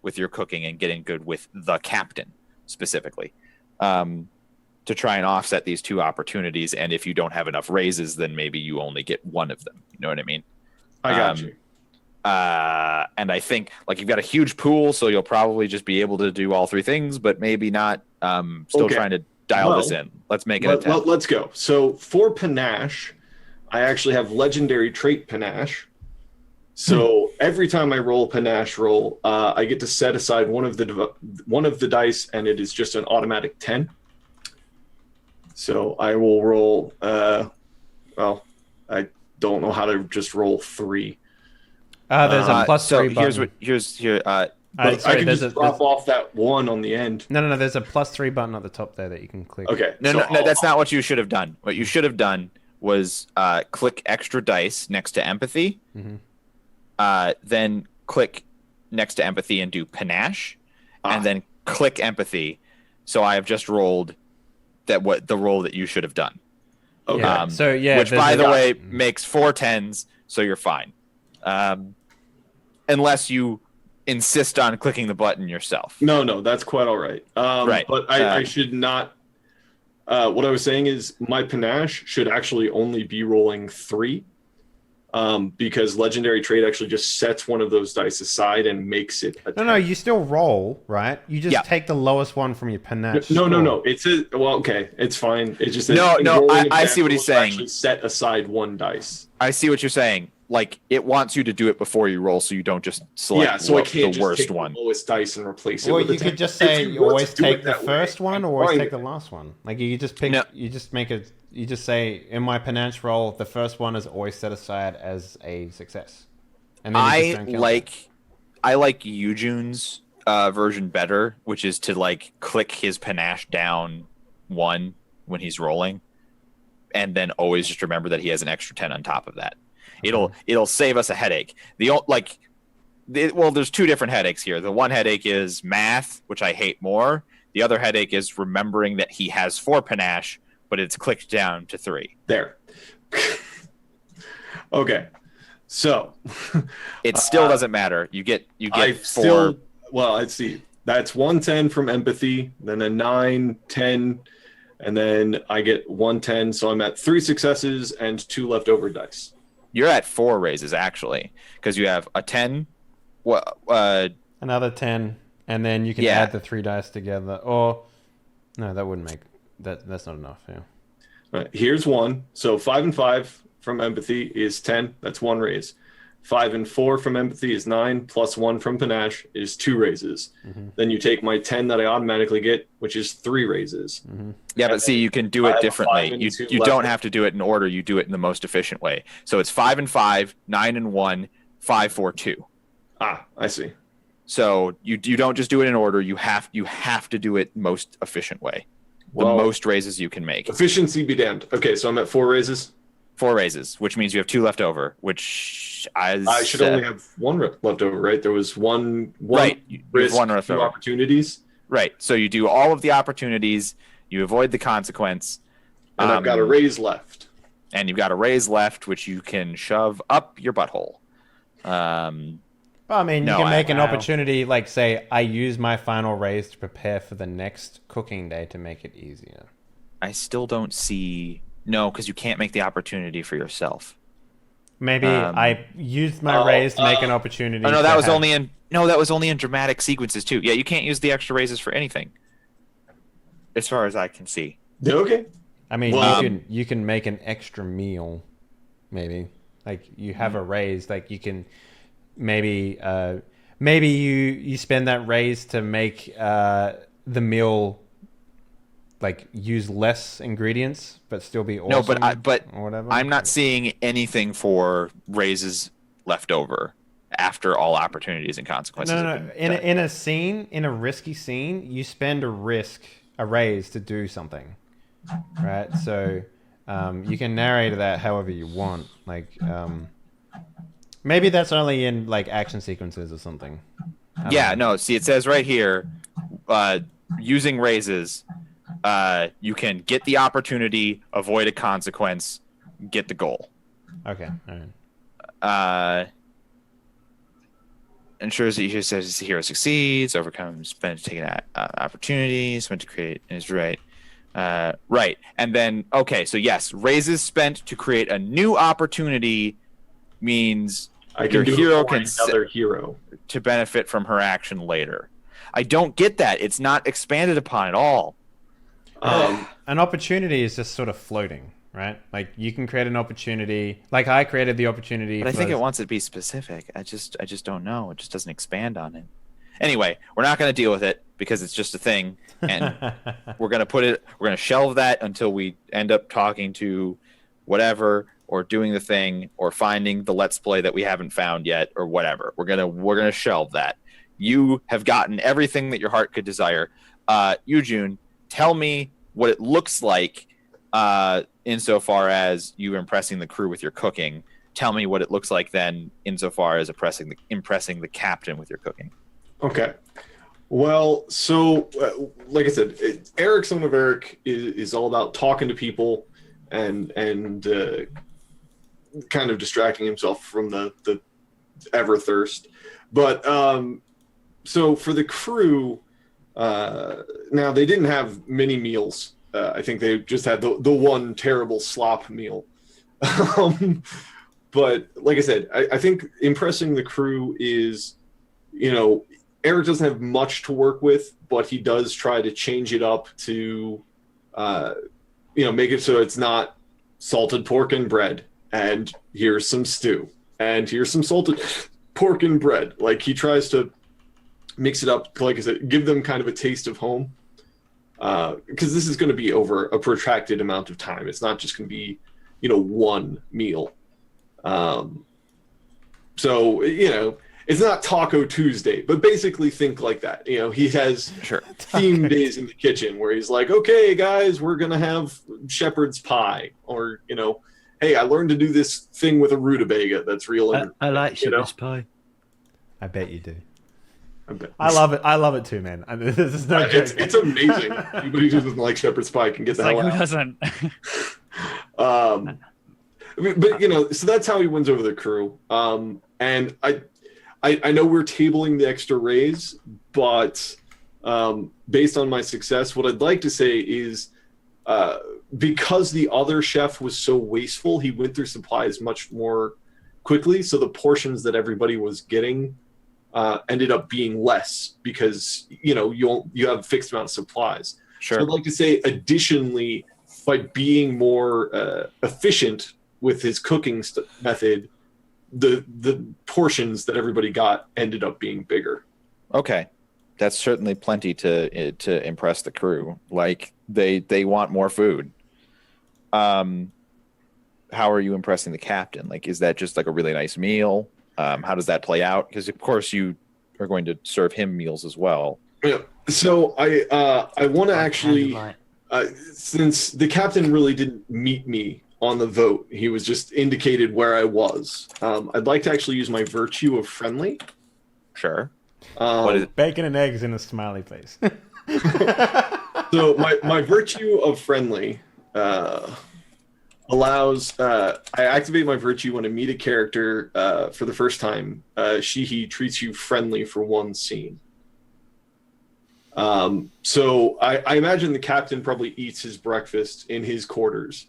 with your cooking and get in good with the captain specifically. To try and offset these two opportunities. And if you don't have enough raises, then maybe you only get one of them. You know what I mean? I got you. And I think you've got a huge pool, so you'll probably just be able to do all three things, but maybe not. Still trying to dial this in. Let's make it a 10. Let's go. So for panache, I actually have legendary trait panache. So every time I roll a panache roll, I get to set aside one of the dice, and it is just an automatic 10. So I will roll. Well, I don't know how to just roll 3. There's a plus so 3 button. But I can just drop off that 1 on the end. No. There's a plus 3 button at the top there that you can click. Okay. No, that's not what you should have done. What you should have done was click extra dice next to empathy. Then click next to empathy and do panache, and then click empathy. So I have just rolled the roll that you should have done. Okay. Which by the way makes 4 10s, so you're fine. Unless you insist on clicking the button yourself. No, that's quite all right. Right. But I should not. What I was saying is my panache should actually only be rolling 3, because legendary trait actually just sets one of those dice aside and makes it a 10. No, you still roll, right? You just take the lowest one from your panache. No. It's okay. It's fine. It just I see what he's saying. Actually set aside 1 dice. I see what you're saying. Like, it wants you to do it before you roll, so you don't just select so I can't the just worst take one. the lowest dice and replace it Or with a you 10. could just say you always take the first one, or always fine take the last one. Like you just pick. No. You just make it. You just say in my panache roll, the first one is always set aside as a success. And then you just don't count it. I like Eugene's version better, which is to like click his panache down 1 when he's rolling, and then always just remember that he has an extra 10 on top of that. It'll save us a headache. There's 2 different headaches here. The one headache is math, which I hate more. The other headache is remembering that he has 4 panache, but it's clicked down to 3. There. Okay. So it still doesn't matter. You get 4. Let's see. That's 110 from empathy, then a 9, 10, and then I get 110. So I'm at 3 successes and 2 leftover dice. You're at 4 raises actually, because you have a 10. Another 10, and then you can add the 3 dice together. Or no, that wouldn't make that. That's not enough. Yeah. All right, here's 1. So 5 and 5 from empathy is 10. That's 1 raise. 5 and 4 from empathy is 9. Plus 1 from panache is 2 raises. Then you take my 10 that I automatically get, which is 3 raises. Yeah, but see, you can do it differently. You don't have to do it in order. You do it in the most efficient way. So it's 5 and 5, 9 and 1, 5, 4, 2. I see. So you don't just do it in order. You have to do it most efficient way. The most raises you can make. Efficiency be damned. Okay, so I'm at 4 raises. 4 raises, which means you have 2 left over. Which I should only have 1 left over, right? There was one right. risk, 1 left 2 over. opportunities. Right. So you do all of the opportunities. You avoid the consequence. And I've got a raise left. And you've got a raise left, which you can shove up your butthole. Well, I mean, you can make an opportunity, like say, I use my final raise to prepare for the next cooking day to make it easier. I still don't see... No, because you can't make the opportunity for yourself. Maybe I used my raise to make an opportunity. Oh, no, that was only in dramatic sequences too. Yeah, you can't use the extra raises for anything, as far as I can see. Okay. I mean, you can make an extra meal, maybe. Like you have a raise, like you can maybe you spend that raise to make the meal. Like use less ingredients, but still be awesome. No, but or whatever. I'm not seeing anything for raises left over after all opportunities and consequences. No. In a scene, in a risky scene, you spend a raise to do something, right? So you can narrate that however you want. Like maybe that's only in like action sequences or something. Yeah, no. See, it says right here, using raises. You can get the opportunity, avoid a consequence, get the goal. Okay. All right. Ensures that the hero succeeds, overcomes, spend to take opportunities, spent to create is right. Right. And then, okay, so yes, raises spent to create a new opportunity means your hero can another hero to benefit from her action later. I don't get that. It's not expanded upon at all. An opportunity is just sort of floating, right? Like you can create an opportunity, like I created the opportunity. But I think it wants it to be specific. I just don't know. It just doesn't expand on it. Anyway, we're not going to deal with it because it's just a thing, and we're going to shelve that until we end up talking to whatever, or doing the thing, or finding the Let's Play that we haven't found yet, or whatever. We're gonna shelve that. You have gotten everything that your heart could desire. Eugene, tell me what it looks like insofar as you impressing the crew with your cooking. Tell me what it looks like then insofar as impressing the captain with your cooking. Okay. Well, so like I said, Eric, Son of Eric, is all about talking to people and kind of distracting himself from the Everthirst. But so for the crew, now they didn't have many meals. I think they just had the one terrible slop meal. But like I said, I think impressing the crew is, Eric doesn't have much to work with, but he does try to change it up to, make it so it's not salted pork and bread, and here's some stew, and here's some salted pork and bread. Like he tries to mix it up, like I said, give them kind of a taste of home, because this is going to be over a protracted amount of time. It's not just going to be, one meal. So, it's not Taco Tuesday, but basically think like that. He has theme days in the kitchen where he's like, okay, guys, we're going to have shepherd's pie. Or, hey, I learned to do this thing with a rutabaga that's real. I like shepherd's pie. I bet you do. Okay. I love it. I love it too, man. This is no joke. It's amazing. Anybody who doesn't like shepherd's pie can get the hell out. Who doesn't? But so that's how he wins over the crew. And I know we're tabling the extra raise, but based on my success, what I'd like to say is because the other chef was so wasteful, he went through supplies much more quickly. So the portions that everybody was getting ended up being less because you have a fixed amount of supplies. Sure. So I'd like to say, additionally, by being more efficient with his cooking method, the portions that everybody got ended up being bigger. Okay, that's certainly plenty to impress the crew. Like they want more food. How are you impressing the captain? Like, is that just like a really nice meal? How does that play out? Because of course you are going to serve him meals as well. Yeah. So I want to actually, since the captain really didn't meet me on the vote, he was just indicated where I was. I'd like to actually use my virtue of friendly. Sure. What is it? Bacon and eggs in a smiley face. So my virtue of friendly allows I activate my virtue when I meet a character for the first time. He treats you friendly for one scene. So I imagine the captain probably eats his breakfast in his quarters.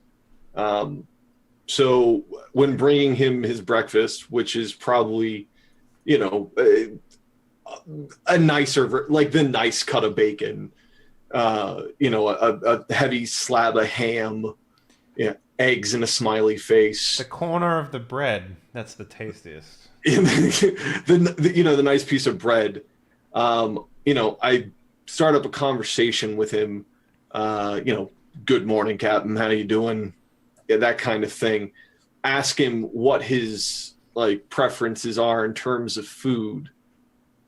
So when bringing him his breakfast, which is probably, a nicer, like the nice cut of bacon, a heavy slab of ham, eggs in a smiley face. The corner of the bread, that's the tastiest. the nice piece of bread. I start up a conversation with him, good morning, Captain, how you doing? Yeah, that kind of thing. Ask him what his preferences are in terms of food.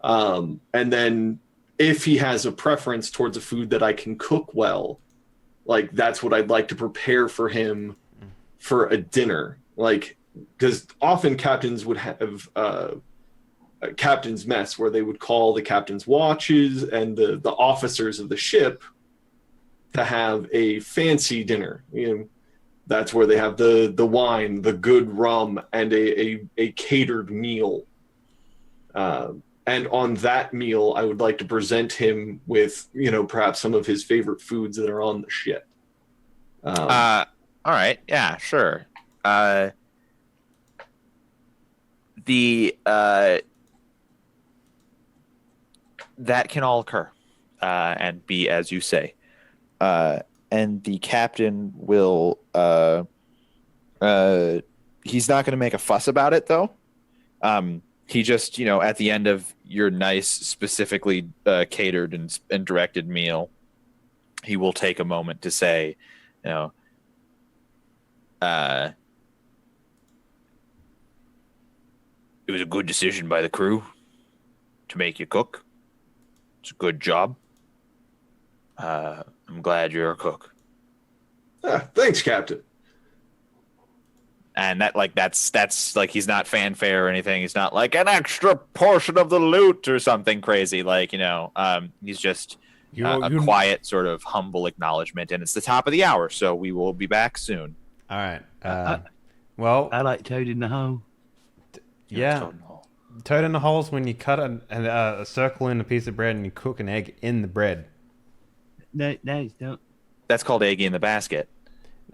And then if he has a preference towards a food that I can cook well, that's what I'd like to prepare for him for a dinner. Because often captains would have a captain's mess where they would call the captain's watches and the officers of the ship to have a fancy dinner. That's where they have the wine, the good rum, and a catered meal. And on that meal, I would like to present him with, perhaps some of his favorite foods that are on the ship. All right. Yeah, sure. That can all occur and be as you say. and the captain will. He's not going to make a fuss about it, though. He just, at the end of your nice, specifically catered and directed meal, he will take a moment to say, it was a good decision by the crew to make you cook. It's a good job. I'm glad you're a cook. Thanks, Captain. And that's like, he's not fanfare or anything. He's not like an extra portion of the loot or something crazy. He's just a quiet, sort of humble acknowledgement. And it's the top of the hour, so we will be back soon. All right. Well, I like Toad in the Hole. Yeah. Toad in the hole's when you cut a circle in a piece of bread and you cook an egg in the bread. No, don't. That's called egg in the basket.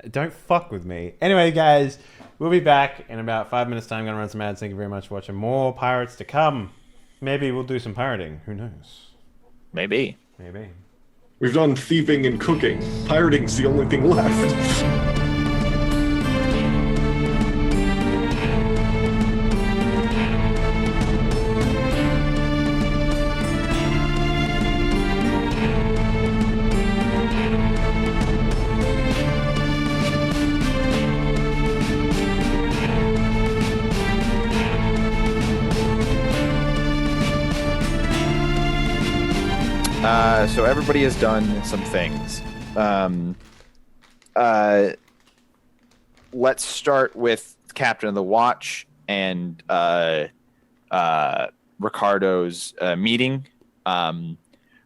Don't fuck with me. Anyway, guys, we'll be back in about 5 minutes' time. I'm going to run some ads. Thank you very much for watching. More pirates to come. Maybe we'll do some pirating. Who knows? Maybe. We've done thieving and cooking. Pirating's the only thing left. So everybody has done some things. Let's start with Captain of the Watch and Ricardo's meeting.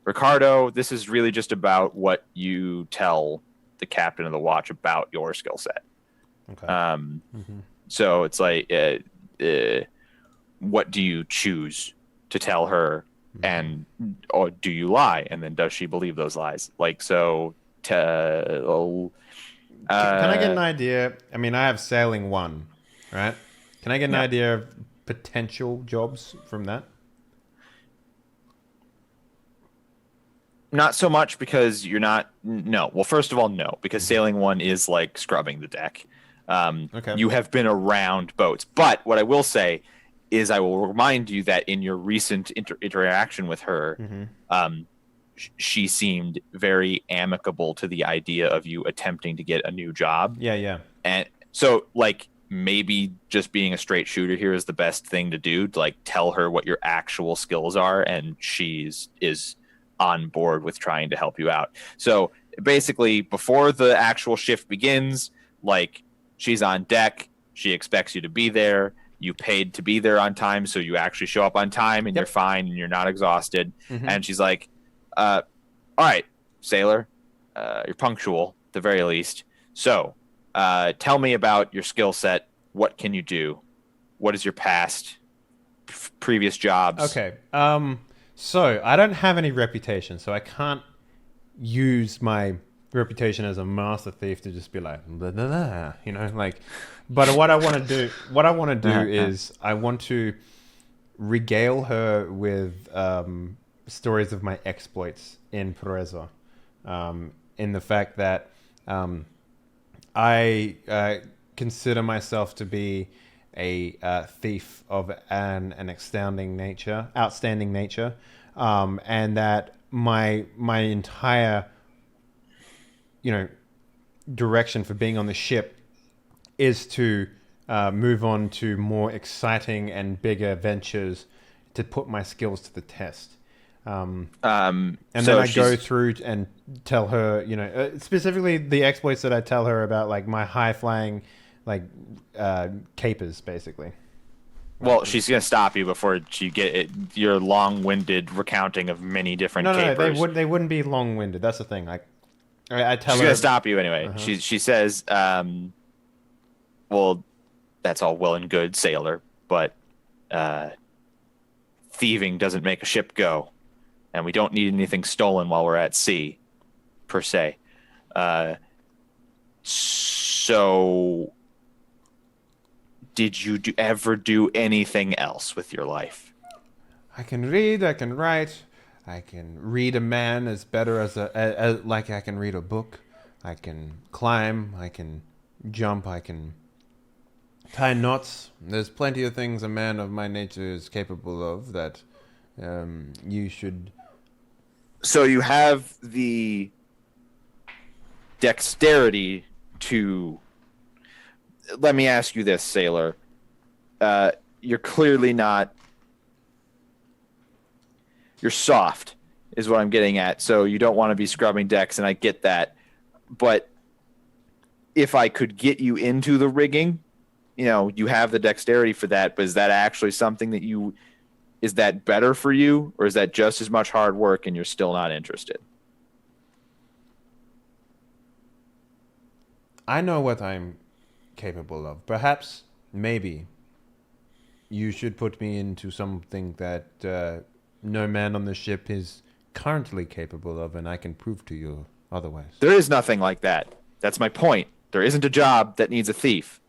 Ricardo, this is really just about what you tell the Captain of the Watch about your skill set. Okay. So it's like, what do you choose to tell her? And or do you lie? And then does she believe those lies? Can I get an idea? I mean, I have sailing 1, right? Can I get an idea of potential jobs from that? Not so much, because you're not. No. Well, first of all, no, because sailing 1 is like scrubbing the deck. Okay. You have been around boats. But what I will say is I will remind you that in your recent interaction with her, she seemed very amicable to the idea of you attempting to get a new job. Yeah. And so, like, maybe just being a straight shooter here is the best thing to do. To, like, tell her what your actual skills are, and is on board with trying to help you out. So basically, before the actual shift begins, like, she's on deck. She expects you to be there. You paid to be there on time, so you actually show up on time, and you're fine, and you're not exhausted. And she's like, all right, sailor, you're punctual, at the very least. So tell me about your skill set. What can you do? What is your past, previous jobs? Okay. So I don't have any reputation, so I can't use my reputation as a master thief to just be like, blah, blah, blah, like. But what I want to do is I want to regale her with stories of my exploits in Pereza, in the fact that I consider myself to be a thief of an outstanding nature, and that my entire direction for being on the ship is to move on to more exciting and bigger ventures to put my skills to the test. And then I go through and tell her, specifically the exploits that I tell her about, like my high flying, like capers, basically. Well, she's going to stop you before you get your long-winded recounting of many different capers. No, they wouldn't be long-winded. That's the thing. I tell her. She's going to stop you anyway. She says, well, that's all well and good, sailor, but thieving doesn't make a ship go, and we don't need anything stolen while we're at sea, per se. So, did you ever do anything else with your life? I can read, I can write, I can read a man as better as like I can read a book. I can climb, I can jump, I can tie knots. There's plenty of things a man of my nature is capable of that you should... So you have the dexterity to... Let me ask you this, sailor. You're clearly not... You're soft, is what I'm getting at. So you don't want to be scrubbing decks, and I get that. But if I could get you into the rigging, you have the dexterity for that, but is that actually something that you... Is that better for you, or is that just as much hard work and you're still not interested? I know what I'm capable of. Perhaps, maybe, you should put me into something that no man on the ship is currently capable of, and I can prove to you otherwise. There is nothing like that. That's my point. There isn't a job that needs a thief.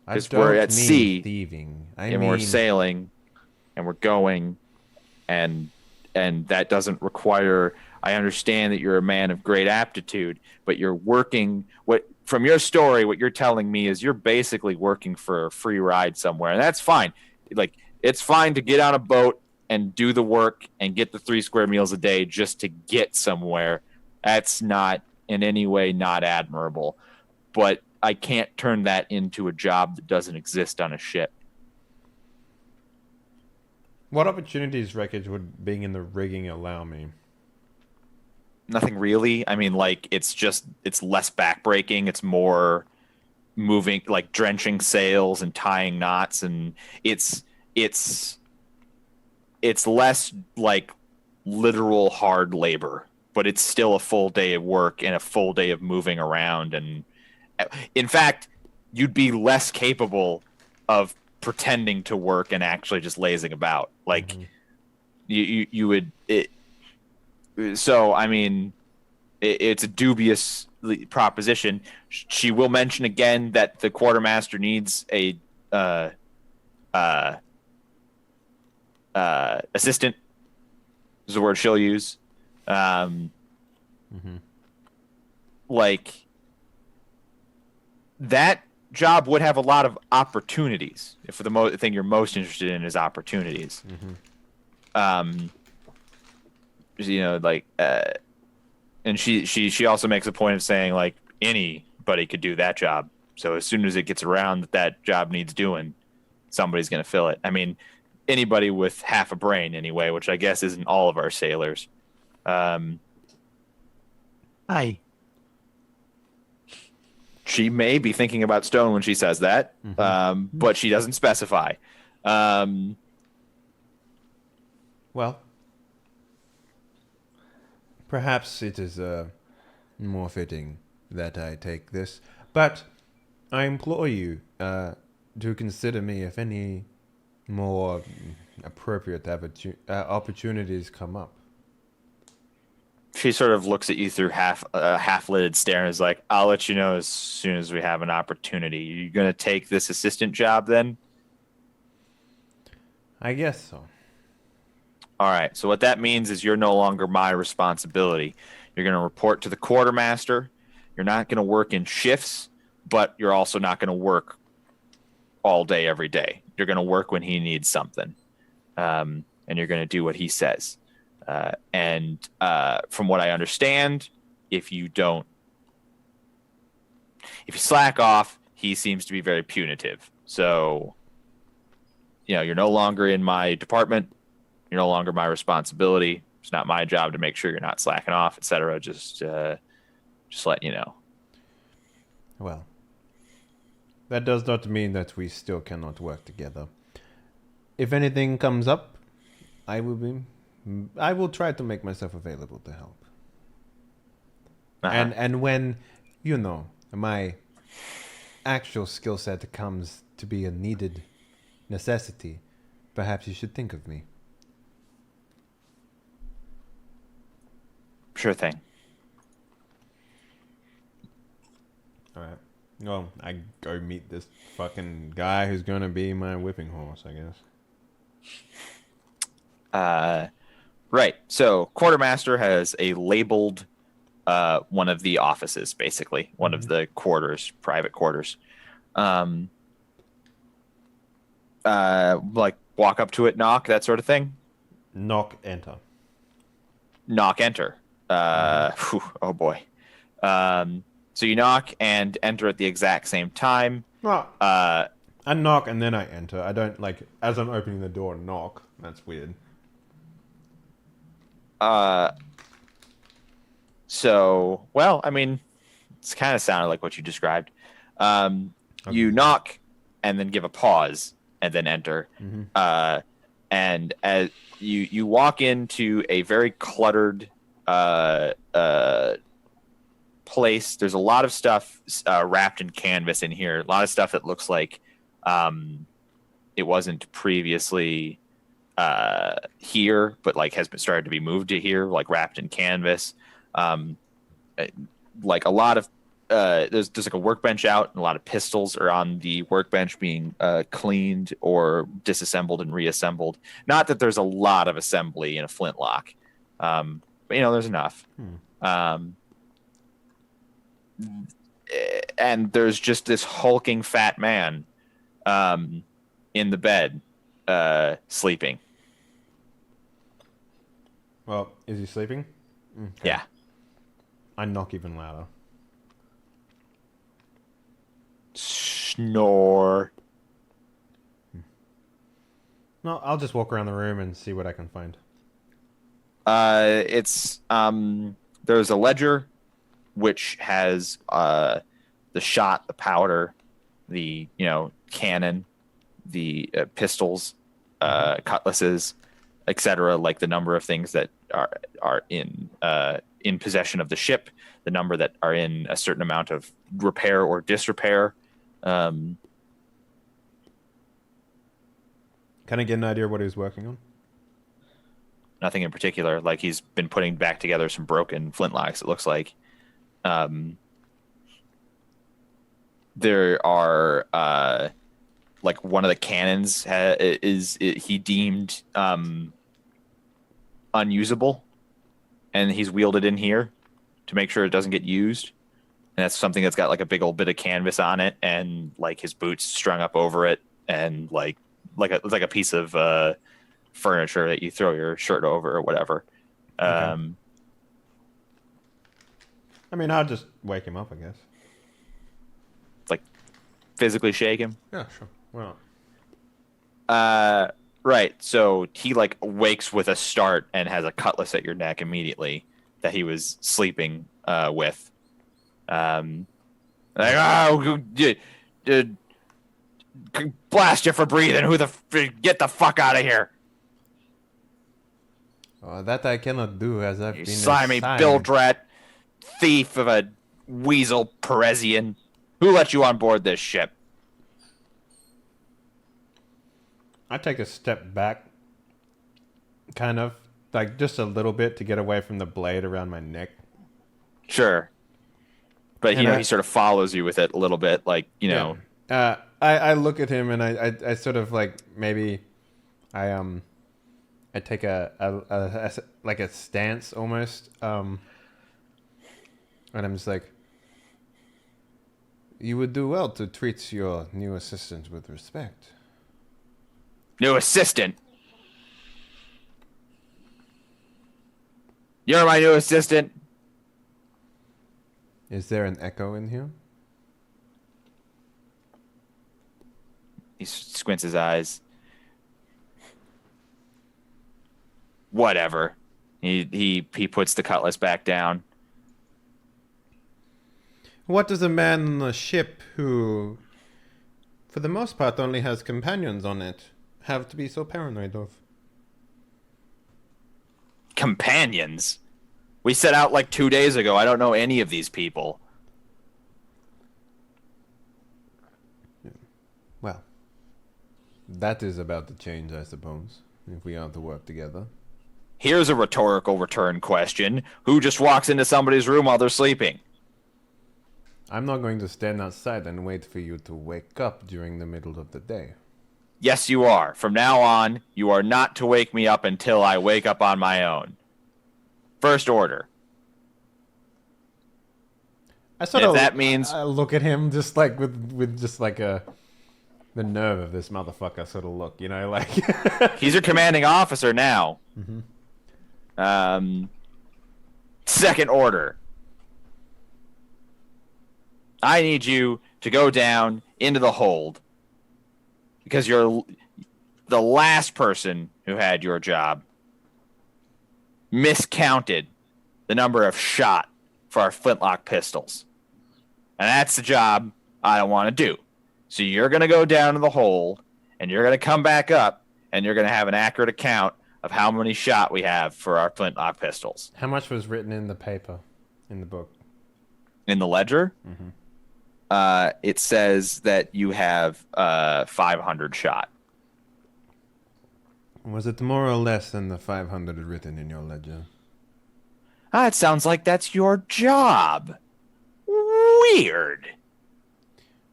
Because we're at sea, thieving. We're sailing, and we're going, and that doesn't require... I understand that you're a man of great aptitude, but you're working... From your story, what you're telling me is you're basically working for a free ride somewhere, and that's fine. Like, it's fine to get on a boat and do the work and get the 3 square meals a day just to get somewhere. That's not in any way not admirable. But I can't turn that into a job that doesn't exist on a ship. What opportunities, Wreckage, would being in the rigging allow me? Nothing really. I mean, like, it's less backbreaking. It's more moving, like drenching sails and tying knots, and it's less like literal hard labor, but it's still a full day of work and a full day of moving around. And in fact, you'd be less capable of pretending to work and actually just lazing about. Like, you would. So, I mean, it's a dubious proposition. She will mention again that the quartermaster needs a assistant, is the word she'll use. Like, that job would have a lot of opportunities. If the thing you're most interested in is opportunities. And she also makes a point of saying, like, anybody could do that job. So as soon as it gets around that job needs doing, somebody's going to fill it. I mean, anybody with half a brain anyway, which I guess isn't all of our sailors. She may be thinking about Stone when she says that, but she doesn't specify. Well, perhaps it is more fitting that I take this, but I implore you to consider me if any more appropriate opportunities come up. She sort of looks at you through half-lidded stare and is like, I'll let you know as soon as we have an opportunity. You going to take this assistant job then? I guess so. All right. So what that means is you're no longer my responsibility. You're going to report to the quartermaster. You're not going to work in shifts, but you're also not going to work all day, every day. You're going to work when he needs something. And you're going to do what he says. And from what I understand, if you slack off, he seems to be very punitive. So, you're no longer in my department. You're no longer my responsibility. It's not my job to make sure you're not slacking off, etc. Just letting you know. Well, that does not mean that we still cannot work together. If anything comes up, I will try to make myself available to help. And when, my actual skill set comes to be a needed necessity, perhaps you should think of me. Sure thing. All right. Well, I go meet this fucking guy who's going to be my whipping horse, I guess. Right. So, quartermaster has a labeled one of the offices, basically one of the quarters, private quarters. Like walk up to it, knock, that sort of thing. Knock, enter. Knock, enter. Oh boy. So you knock and enter at the exact same time. Well, I knock and then I enter. I don't, like, as I'm opening the door, knock. That's weird. So, well, I mean, it's kind of sounded like what you described. You knock and then give a pause and then enter. And as you walk into a very cluttered place. There's a lot of stuff wrapped in canvas in here. A lot of stuff that looks like it wasn't previously here, but like has been started to be moved to here, like wrapped in canvas. Like a lot of there's like a workbench out, and a lot of pistols are on the workbench being cleaned or disassembled and reassembled. Not that there's a lot of assembly in a flintlock, but you know there's enough. And there's just this hulking fat man in the bed sleeping. Well, is he sleeping? Okay. Yeah. I knock even louder. Snore. No, I'll just walk around the room and see what I can find. It's there's a ledger which has the shot, the powder, the cannon, the pistols, cutlasses, etc. Like the number of things that are in possession of the ship, the number that are in a certain amount of repair or disrepair. Can I get an idea of what he was working on? Nothing in particular. Like he's been putting back together some broken flintlocks, it looks like. There are like one of the cannons he deemed unusable, and he's wheeled it in here to make sure it doesn't get used. And that's something that's got like a big old bit of canvas on it, and like his boots strung up over it, and like a piece of furniture that you throw your shirt over or whatever. Okay. I mean, I'll just wake him up, I guess. Like physically shake him. Yeah, sure. Well. Right. So he like wakes with a start and has a cutlass at your neck immediately that he was sleeping with. Like, blast you for breathing. Get the fuck out of here. That I cannot do, as I've You been slimy assigned. bildrat thief of a weasel Parisian. Who let you on board this ship? I take a step back, kind of, like just a little bit to get away from the blade around my neck. Sure. But he sort of follows you with it a little bit, like, I look at him and I sort of like maybe I take a like a stance almost, and I'm just like, you would do well to treat your new assistant with respect. New assistant? You're my new assistant? Is there an echo in here? He squints his eyes. Whatever. He puts the cutlass back down. What does a man on a ship who, for the most part, only has companions on it, have to be so paranoid of? Companions? We set out like 2 days ago. I don't know any of these people. Well, that is about to change, I suppose, if we are to work together. Here's a rhetorical return question. Who just walks into somebody's room while they're sleeping? I'm not going to stand outside and wait for you to wake up during the middle of the day. Yes, you are. From now on, you are not to wake me up until I wake up on my own. First order. I sort of that means I look at him just like with just like the nerve of this motherfucker sort of look, you know, like he's your commanding officer now. Second order. I need you to go down into the hold because you're the last person who had your job miscounted the number of shot for our flintlock pistols. And that's the job I don't want to do. So you're going to go down to the hold, and you're going to come back up, and you're going to have an accurate account of how many shot we have for our flintlock pistols. How much was written in the paper, in the book? In the ledger, it says that you have 500 shot. Was it more or less than the 500 written in your ledger? It sounds like that's your job. Weird.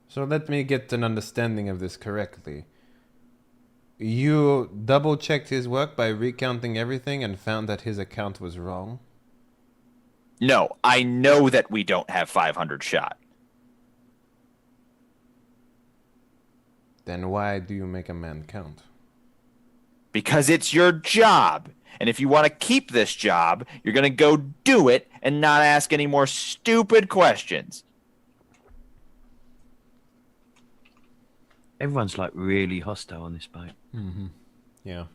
So let me get an understanding of this correctly. You double-checked his work by recounting everything and found that his account was wrong? No, I know that we don't have 500 shot. Then why do you make a man count? Because it's your job. And if you want to keep this job, you're going to go do it and not ask any more stupid questions. Everyone's like really hostile on this boat. Yeah.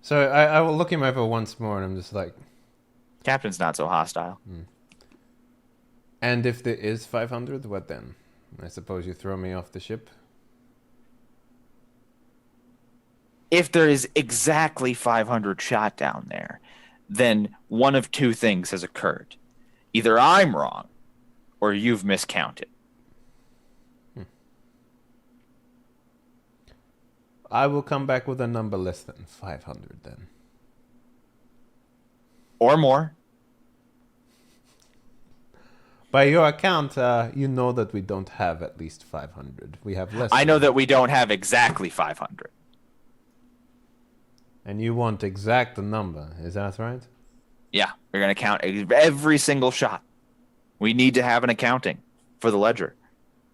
So I will look him over once more and I'm just like... Captain's not so hostile. And if there is 500, what then? I suppose you throw me off the ship? If there is exactly 500 shot down there, then one of two things has occurred. Either I'm wrong, or you've miscounted. I will come back with a number less than 500 then. Or more. By your account, you know that we don't have at least 500. We have less. I know that we don't have exactly 500. And you want exact number, is that right? Yeah, we're going to count every single shot. We need to have an accounting for the ledger.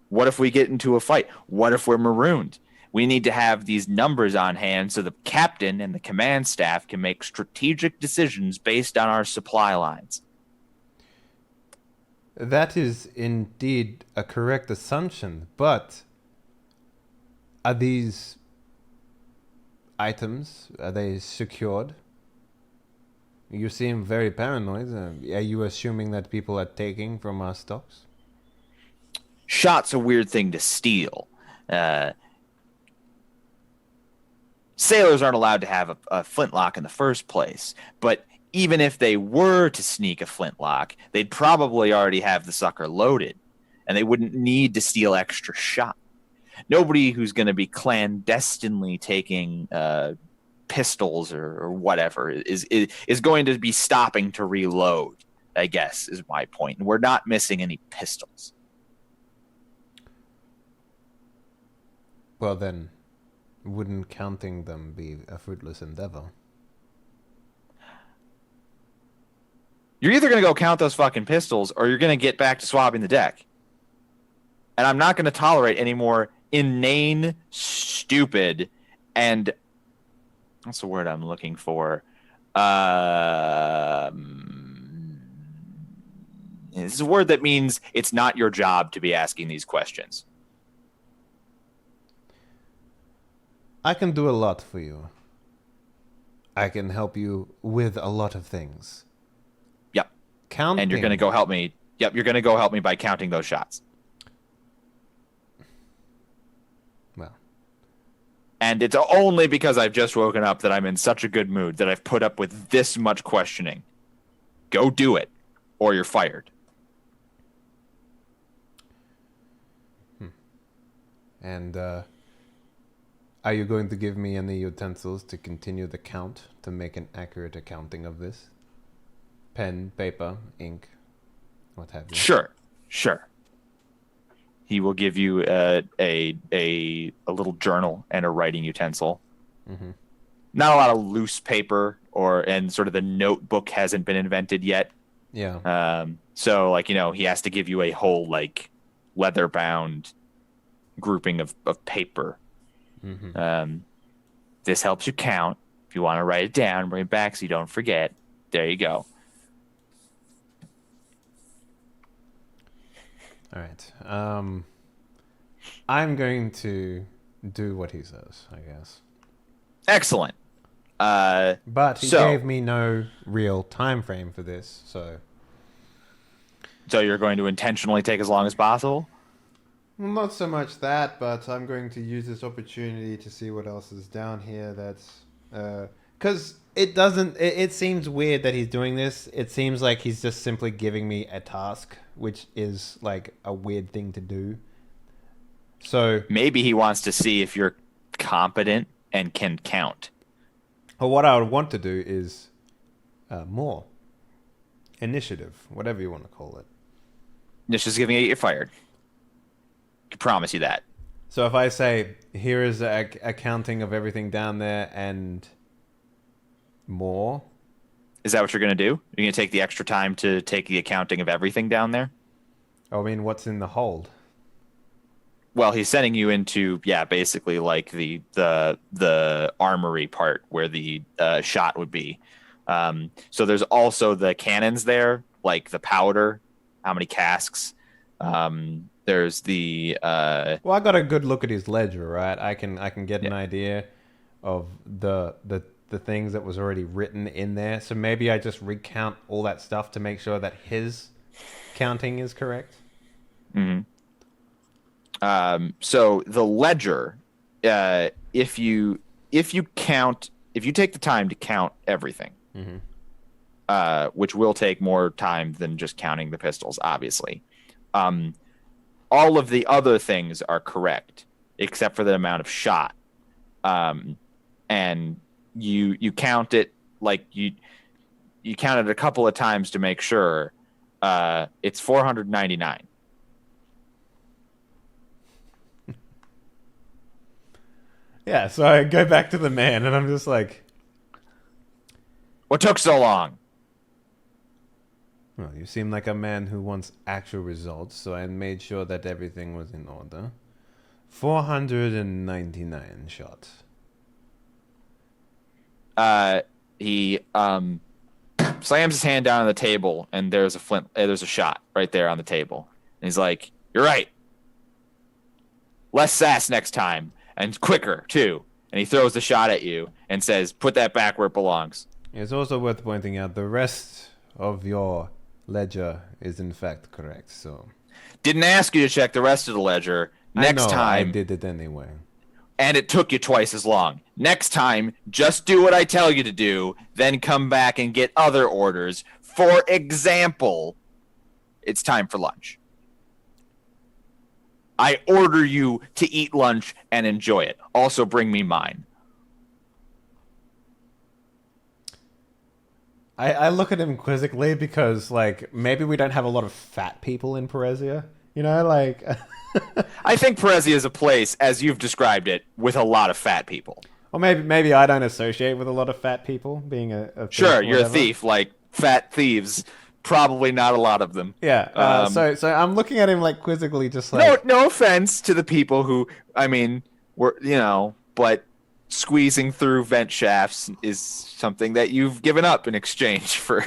What if we get into a fight? What if we're marooned? We need to have these numbers on hand so the captain and the command staff can make strategic decisions based on our supply lines. That is indeed a correct assumption, but are these items, are they secured? You seem very paranoid. Are you assuming that people are taking from our stocks? Shot's a weird thing to steal. Sailors aren't allowed to have a flintlock in the first place, but even if they were to sneak a flintlock, they'd probably already have the sucker loaded, and they wouldn't need to steal extra shot. Nobody who's going to be clandestinely taking pistols or whatever is going to be stopping to reload, I guess, is my point. And we're not missing any pistols. Well then, wouldn't counting them be a fruitless endeavor? You're either going to go count those fucking pistols or you're going to get back to swabbing the deck. And I'm not going to tolerate any more inane, stupid, and what's the word I'm looking for? It's a word that means it's not your job to be asking these questions. I can do a lot for you. I can help you with a lot of things. Yep. Counting. And you're going to go help me. Yep, you're going to go help me by counting those shots. Well. And it's only because I've just woken up that I'm in such a good mood that I've put up with this much questioning. Go do it, or you're fired. And, are you going to give me any utensils to continue the count, to make an accurate accounting of this? Pen, paper, ink, what have you? Sure. He will give you a little journal and a writing utensil. Mm-hmm. Not a lot of loose paper, and sort of the notebook hasn't been invented yet. Yeah. So like, he has to give you a whole like leather bound grouping of paper. Mm-hmm. This helps you count. If you want to write it down, bring it back so you don't forget. There you go. All right. I'm going to do what he says, I guess. Excellent. But he so- gave me no real time frame for this, so So you're going to intentionally take as long as possible? well, not so much that, but I'm going to use this opportunity to see what else is down here. That's because it doesn't. It seems weird that he's doing this. It seems like he's just simply giving me a task, which is like a weird thing to do. So Maybe he wants to see if you're competent and can count. or what I would want to do is more initiative, whatever you want to call it. This is giving you fired. I can promise you that. So if I say, here is a counting of everything down there and more. Is that what you're going to do? You're going to take the extra time to take the accounting of everything down there? I mean, what's in the hold? Well, he's sending you into, basically like the armory part where the shot would be. So there's also the cannons there, like the powder, how many casks. There's the Well, I got a good look at his ledger, right? I can get an idea of the things that was already written in there. So maybe I just recount all that stuff to make sure that his counting is correct. Mm-hmm. So the ledger, if you take the time to count everything, which will take more time than just counting the pistols, obviously. All of the other things are correct, except for the amount of shot. And you count it like you count it a couple of times to make sure. It's 499. Yeah, so I go back to the man and I'm just like, What took so long? well, you seem like a man who wants actual results, so I made sure that everything was in order. 499 shots. He slams his hand down on the table, and there's a shot right there on the table. And he's like, "You're right. Less sass next time, and quicker too." And he throws the shot at you and says, "Put that back where it belongs." It's also worth pointing out the rest of your ledger is in fact correct. So Didn't ask you to check the rest of the ledger. Next I know, time, I did it anyway. and it took you twice as long. Next time, just do what I tell you to do, then come back and get other orders. For example, it's time for lunch. I order you to eat lunch and enjoy it. Also bring me mine. I look at him quizzically because, like, maybe we don't have a lot of fat people in Perezia. You know, like... I think Perezia is a place, as you've described it, with a lot of fat people. Or maybe I don't associate with a lot of fat people, being a thief Sure, or you're a whatever. thief, like fat thieves. Probably not a lot of them. Yeah, so I'm looking at him, like, quizzically, just like... No offense to the people who, I mean, were, but squeezing through vent shafts is something that you've given up in exchange for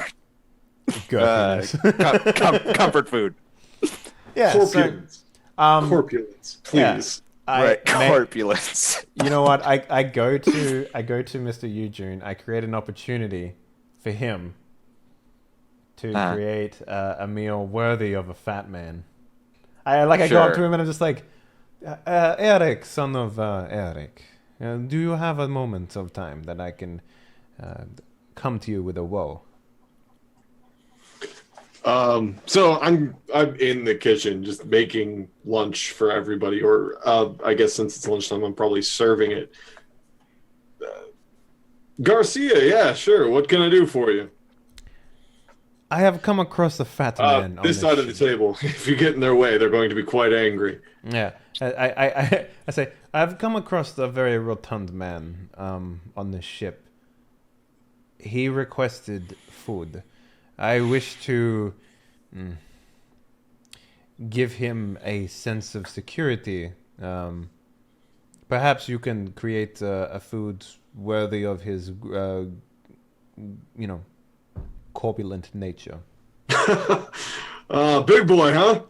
comfort food. Yeah, Corpulence. Corpulence, yeah. please. Corpulence. You know what? I go to Mr. Eugene. I create an opportunity for him to create a meal worthy of a fat man. I go up to him and I'm just like, Eric, son of Eric, do you have a moment of time that I can come to you with a woe? So I'm in the kitchen just making lunch for everybody, or I guess since it's lunchtime, I'm probably serving it. Garcia, yeah, sure. What can I do for you? I have come across a fat man on This side of the table. If you get in their way, they're going to be quite angry. Yeah, I say I've come across a very rotund man on this ship. He requested food. I wish to give him a sense of security. Perhaps you can create a food worthy of his, corpulent nature. Big boy, huh?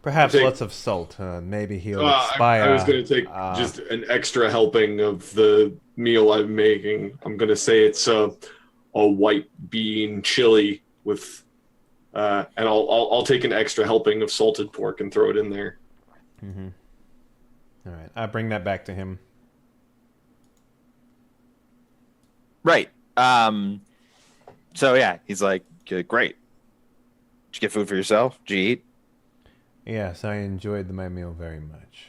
Perhaps lots of salt. Maybe he'll expire. I was going to take just an extra helping of the meal I'm making. I'm going to say it's a white bean chili with, and I'll take an extra helping of salted pork and throw it in there. Mm-hmm. All right, I bring that back to him. Right. So yeah, he's like, great. Did you get food for yourself? Did you eat? Yes, I enjoyed my meal very much.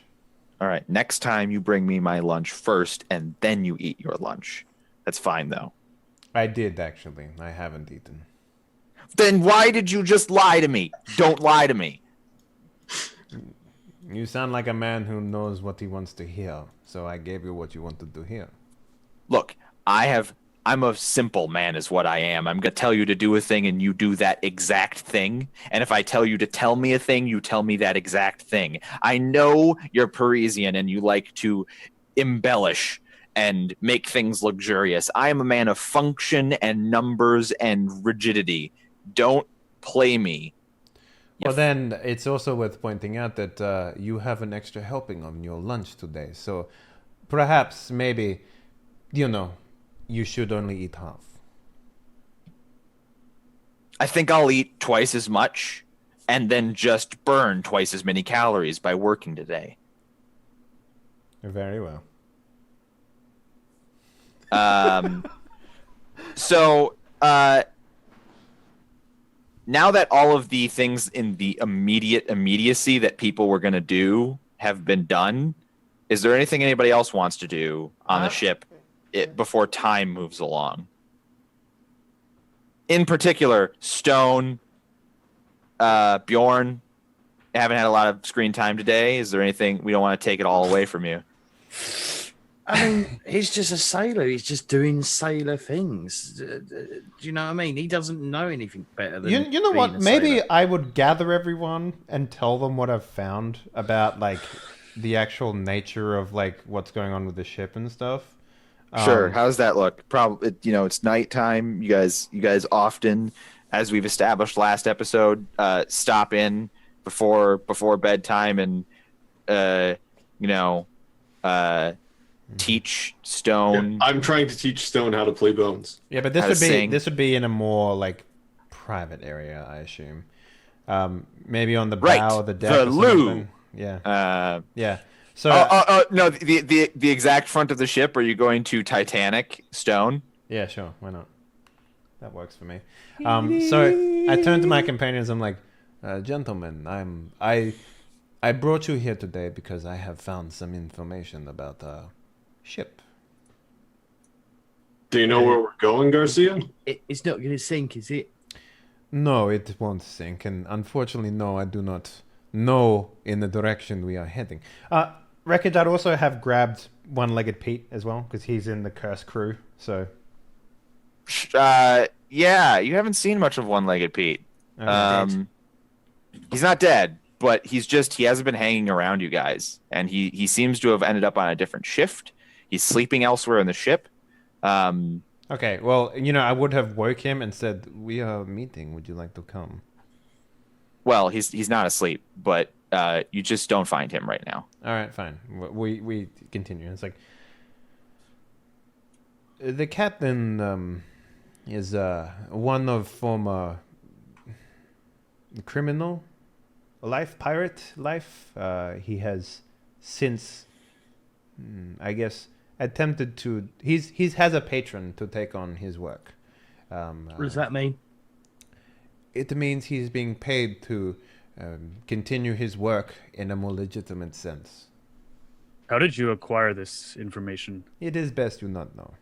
All right. Next time you bring me my lunch first, and then you eat your lunch. That's fine, though. I did, actually. I haven't eaten. Then why did you just lie to me? Don't lie to me. You sound like a man who knows what he wants to hear, so I gave you what you wanted to hear. Look, I'm a simple man is what I am. I'm going to tell you to do a thing and you do that exact thing. And if I tell you to tell me a thing, you tell me that exact thing. I know you're Parisian and you like to embellish and make things luxurious. I am a man of function and numbers and rigidity. Don't play me. Well, then it's also worth pointing out that you have an extra helping on your lunch today. So perhaps, maybe, you should only eat half. I think I'll eat twice as much and then just burn twice as many calories by working today. Very well. So, now that all of the things in the immediacy that people were going to do have been done, is there anything anybody else wants to do on the ship before time moves along? In particular, Stone, Bjorn, haven't had a lot of screen time today. Is there anything? We don't want to take it all away from you. I mean, he's just a sailor. He's just doing sailor things. Do you know what I mean? He doesn't know anything better than you know being what? a Maybe sailor. I would gather everyone and tell them what I've found about the actual nature of what's going on with the ship and stuff. Sure. How's that look? Probably, it's nighttime. You guys often, as we've established last episode, stop in before bedtime and teach Stone. Yeah, I'm trying to teach Stone how to play bones. Yeah, but this would be in a more private area, I assume. Maybe on the bow of the deck. The or loo. something. Yeah. Yeah. So no, the exact front of the ship. Are you going to Titanic Stone? Yeah, sure. Why not? That works for me. So I turn to my companions. I'm like, gentlemen, I brought you here today because I have found some information about the ship. Do you know where we're going, Garcia? It's not going to sink, is it? No, it won't sink, and unfortunately, no, I do not know in the direction we are heading. Wreckage, I'd also have grabbed One-Legged Pete as well, because he's in the Curse crew, so... Yeah, you haven't seen much of One-Legged Pete. He's not dead, but he hasn't been hanging around you guys, and he seems to have ended up on a different shift. He's sleeping elsewhere in the ship. Okay, well, I would have woke him and said, we are meeting, would you like to come? Well, he's not asleep, but you just don't find him right now. All right, fine. We continue. It's like the captain is one of former criminal pirate life. He has since, I guess, attempted to. He has a patron to take on his work. What does that mean? It means he's being paid to continue his work in a more legitimate sense. How did you acquire this information? It is best you not know.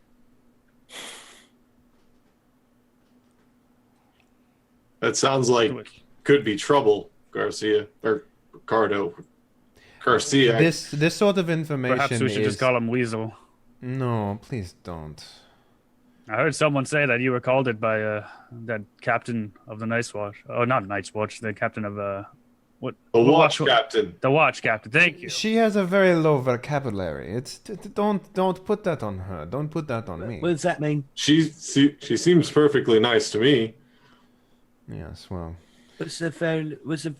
That sounds like could be trouble, Garcia or Ricardo. Garcia. This sort of information. Perhaps we should just call him Weasel. No, please don't. I heard someone say that you were called it by that captain of the Night's Watch. Oh, not Night's Watch. The captain of what? The what watch captain. The watch captain. Thank you. She has a very low vocabulary. Don't put that on her. Don't put that on me. What does that mean? She seems perfectly nice to me. Yes, well, What's the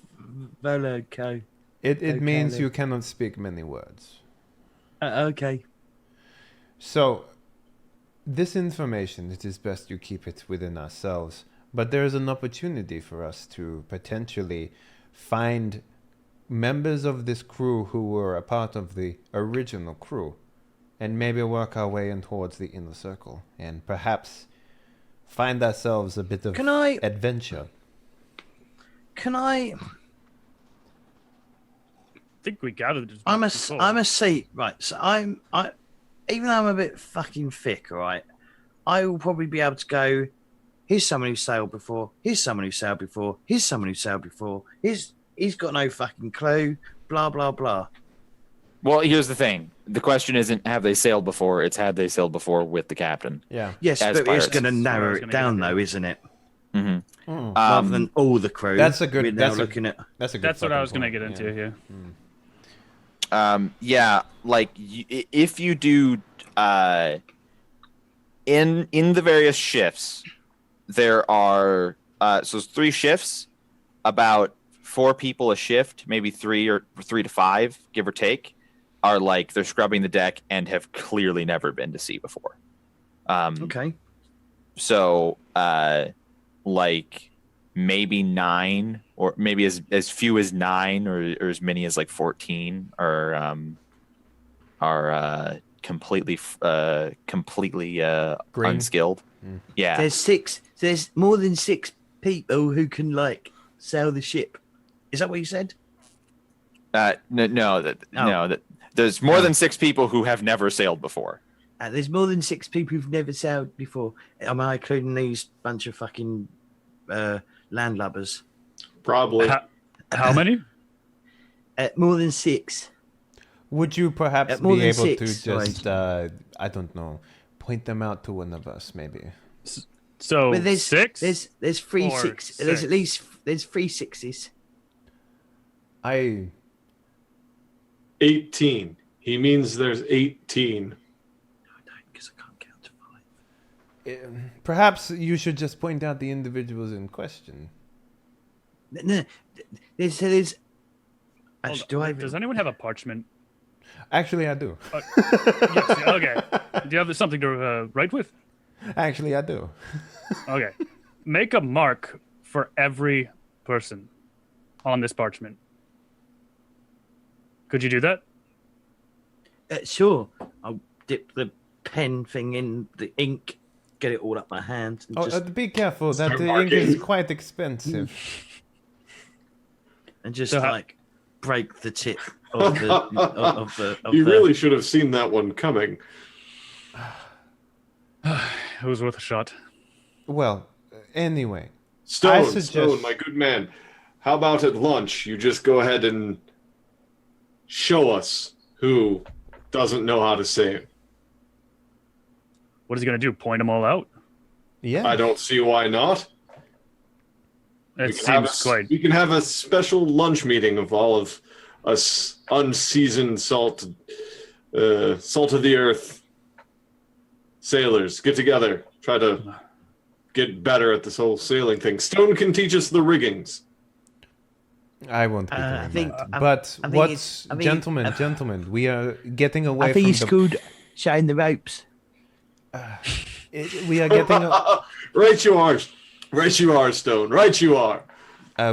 Volo co? it means okay. you cannot speak many words. Okay. So, this information, it is best you keep it within ourselves. But there is an opportunity for us to potentially find members of this crew who were a part of the original crew, and maybe work our way in towards the inner circle, and perhaps find ourselves a bit of adventure. Can I? I think we gathered. This I'm before. a seat, right? So even though I'm a bit fucking thick, right? I will probably be able to go. Here's someone who sailed before. Here's someone who sailed before. Here's someone who sailed before. He's got no fucking clue. Blah blah blah. Well, here's the thing. The question isn't have they sailed before, it's had they sailed before with the captain. Yeah. Yes, As but pirates. it's going to narrow gonna it down, get though, isn't it? Mm-hmm. Rather than all the crew. That's a good- We're now that's a- looking at. That's a good. That's what I was going to get into here. Yeah, like if you do in the various shifts, there are so it's 3 shifts, about 4 people a shift, maybe 3 to 5, give or take, are like they're scrubbing the deck and have clearly never been to sea before. Okay. So like maybe 9 or maybe as few as 9 or as many as like 14 are completely Green. unskilled. Yeah. There's more than 6 people who can like sail the ship. Is that what you said? No, there's more than 6 people who have never sailed before. There's more than 6 people who've never sailed before. Am I including these bunch of fucking landlubbers? Probably. How many? More than 6. Would you perhaps more be than able 6, to just, I don't know, point them out to one of us, maybe? So But there's 6. There's 3 or 6. There's 6? at least 3 6s. 18. He means there's 18. Because I can't count to 5. Perhaps you should just point out the individuals in question. No, there's. Actually, do I? Does anyone have a parchment? Actually, I do. Yes, okay. Do you have something to write with? Actually, I do. Okay. Make a mark for every person on this parchment. Could you do that? Sure. I'll dip the pen thing in the ink, get it all up my hand, and just Be careful. That Start ink marking. is quite expensive. So how- like break the tip of the. You really should have seen that one coming. It was worth a shot. Well, anyway. Stone, suggest- Stone, my good man. How about at lunch you just go ahead and show us who doesn't know how to say it? What is he going to do? Point them all out? Yeah. I don't see why not. It have seems quite. We can have a special lunch meeting of all of us unseasoned salt of the earth sailors. Get together, try to get better at this whole sailing thing. Stone can teach us the riggings. I won't be doing I think- that. I- But I think what's... it's- I mean, gentlemen, we are getting away I think from it's called showing the ropes. we are getting... Right you are. Right you are, Stone. Right you are.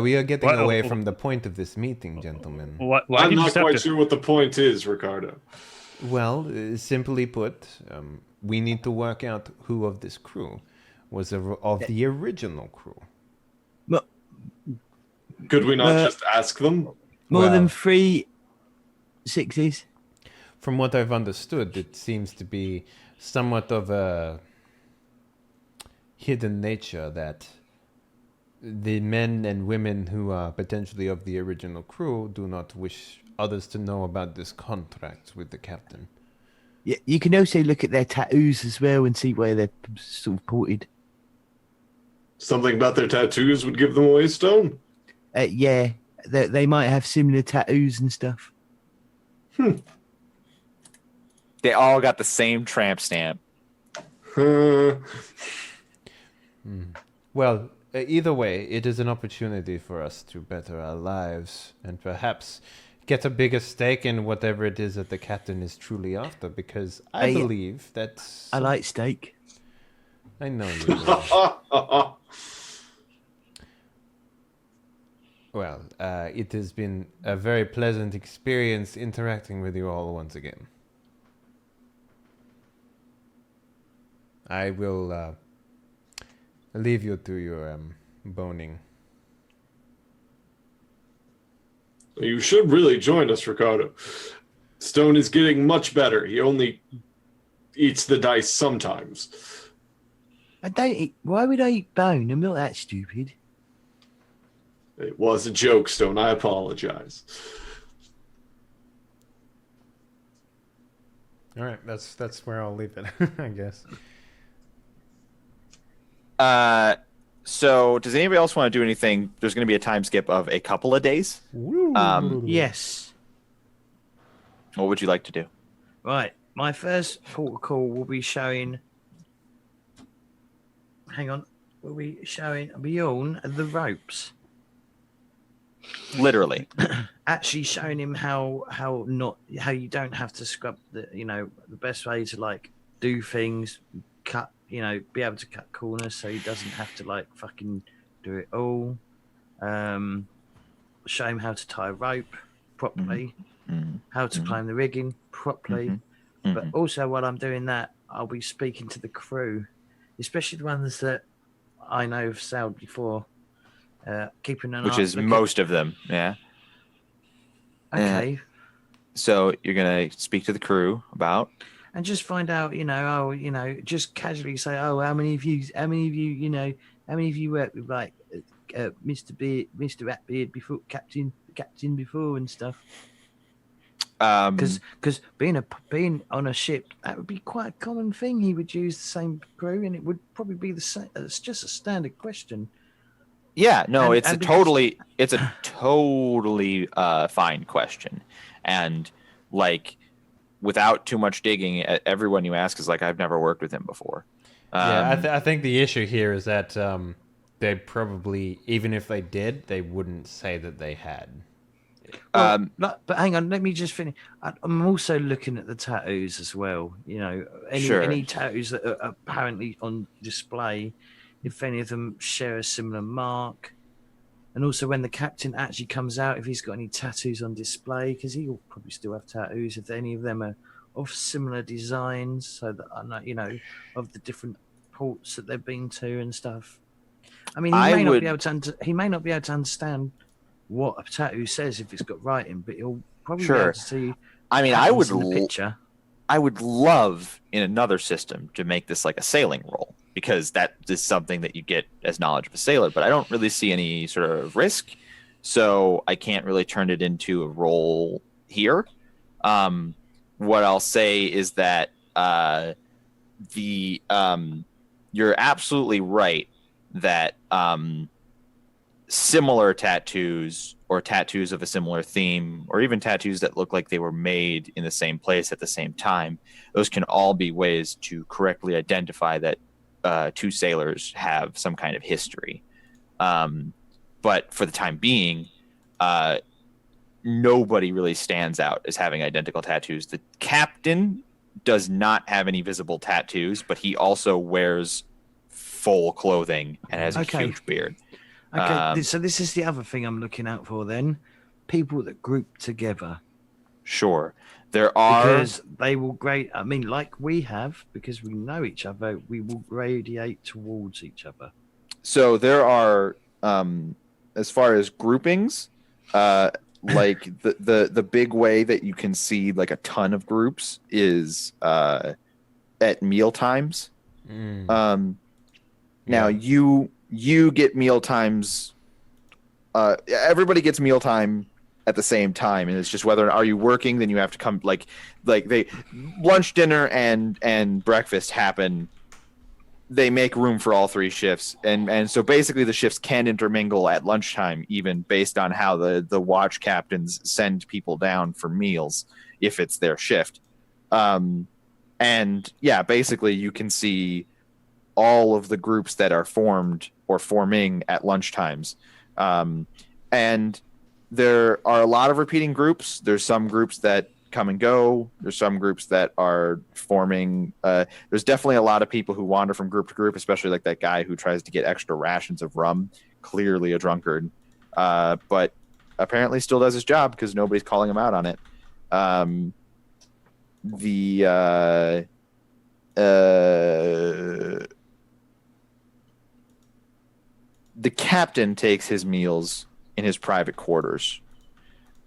we are getting What- away from the point of this meeting, gentlemen. Why I'm did you not accept quite it? sure what the point is, Ricardo. Well, simply put, we need to work out who of this crew was of the original crew. Could we not just ask them? More Well- than 3 6s. From what I've understood, it seems to be somewhat of a hidden nature that the men and women who are potentially of the original crew do not wish others to know about this contract with the captain. Yeah, you can also look at their tattoos as well and see where they're sort of ported. Something about their tattoos would give them away, Stone? Yeah, they might have similar tattoos and stuff. They all got the same tramp stamp. Well, either way, it is an opportunity for us to better our lives and perhaps get a bigger stake in whatever it is that the captain is truly after, because I believe that... I like steak. I know you do. Well, it has been a very pleasant experience interacting with you all once again. I will leave you to your boning. You should really join us, Ricardo. Stone is getting much better. He only eats the dice sometimes. I don't eat. Why would I eat bone? I'm not that stupid. It was a joke, Stone. I apologize. All right, that's where I'll leave it, I guess. So does anybody else want to do anything? There's going to be a time skip of a couple of days. Yes. What would you like to do? Right. My first port of call will be showing. Hang on. Will be showing Bjorn the ropes. Literally. Actually showing him how you don't have to scrub the best way to like do things, cut, be able to cut corners so he doesn't have to like fucking do it all. Show him how to tie a rope properly, how to climb the rigging properly. But also while I'm doing that, I'll be speaking to the crew, especially the ones that I know have sailed before. Keeping an eye, which is most of them, yeah. Okay. So you're gonna speak to the crew about, and just find out, just casually say, how many of you worked with like Mr. Ratbeard before, Captain before and stuff. Because being on a ship, that would be quite a common thing. He would use the same crew, and it would probably be the same. It's just a standard question. Yeah, no, it's a totally fine question, and like without too much digging, everyone you ask is like, I've never worked with him before. I think the issue here is that they probably, even if they did, they wouldn't say that they had. Well, but hang on, let me just finish. I'm also looking at the tattoos as well. Any tattoos that are apparently on display, if any of them share a similar mark, and also when the captain actually comes out, if he's got any tattoos on display, because he'll probably still have tattoos. If any of them are of similar designs, so that I know, of the different ports that they've been to and stuff. I mean, he may not be able to understand what a tattoo says if it's got writing, but he'll probably be able to see. I mean, I would love in another system to make this like a sailing role, because that is something that you get as knowledge of a sailor, but I don't really see any sort of risk, so I can't really turn it into a role here. What I'll say is that you're absolutely right that similar tattoos or tattoos of a similar theme, or even tattoos that look like they were made in the same place at the same time, those can all be ways to correctly identify that two sailors have some kind of history. But for the time being, nobody really stands out as having identical tattoos. The captain does not have any visible tattoos, but he also wears full clothing and has a huge beard. Okay, so this is the other thing I'm looking out for then. People that group together. Sure. There are... Because they will like we have, because we know each other, we will radiate towards each other. So there are, as far as groupings, like the big way that you can see like a ton of groups is at meal times. Now you get meal times. Everybody gets mealtime at the same time, and it's just whether are you working, then you have to come like they lunch, dinner, and breakfast happen. They make room for all three shifts, and so basically the shifts can intermingle at lunchtime, even based on how the watch captains send people down for meals if it's their shift. And yeah, basically you can see all of the groups that are formed or forming at lunchtimes. And there are a lot of repeating groups. There's some groups that come and go. There's some groups that are forming. There's definitely a lot of people who wander from group to group, especially like that guy who tries to get extra rations of rum, clearly a drunkard, but apparently still does his job because nobody's calling him out on it. The captain takes his meals in his private quarters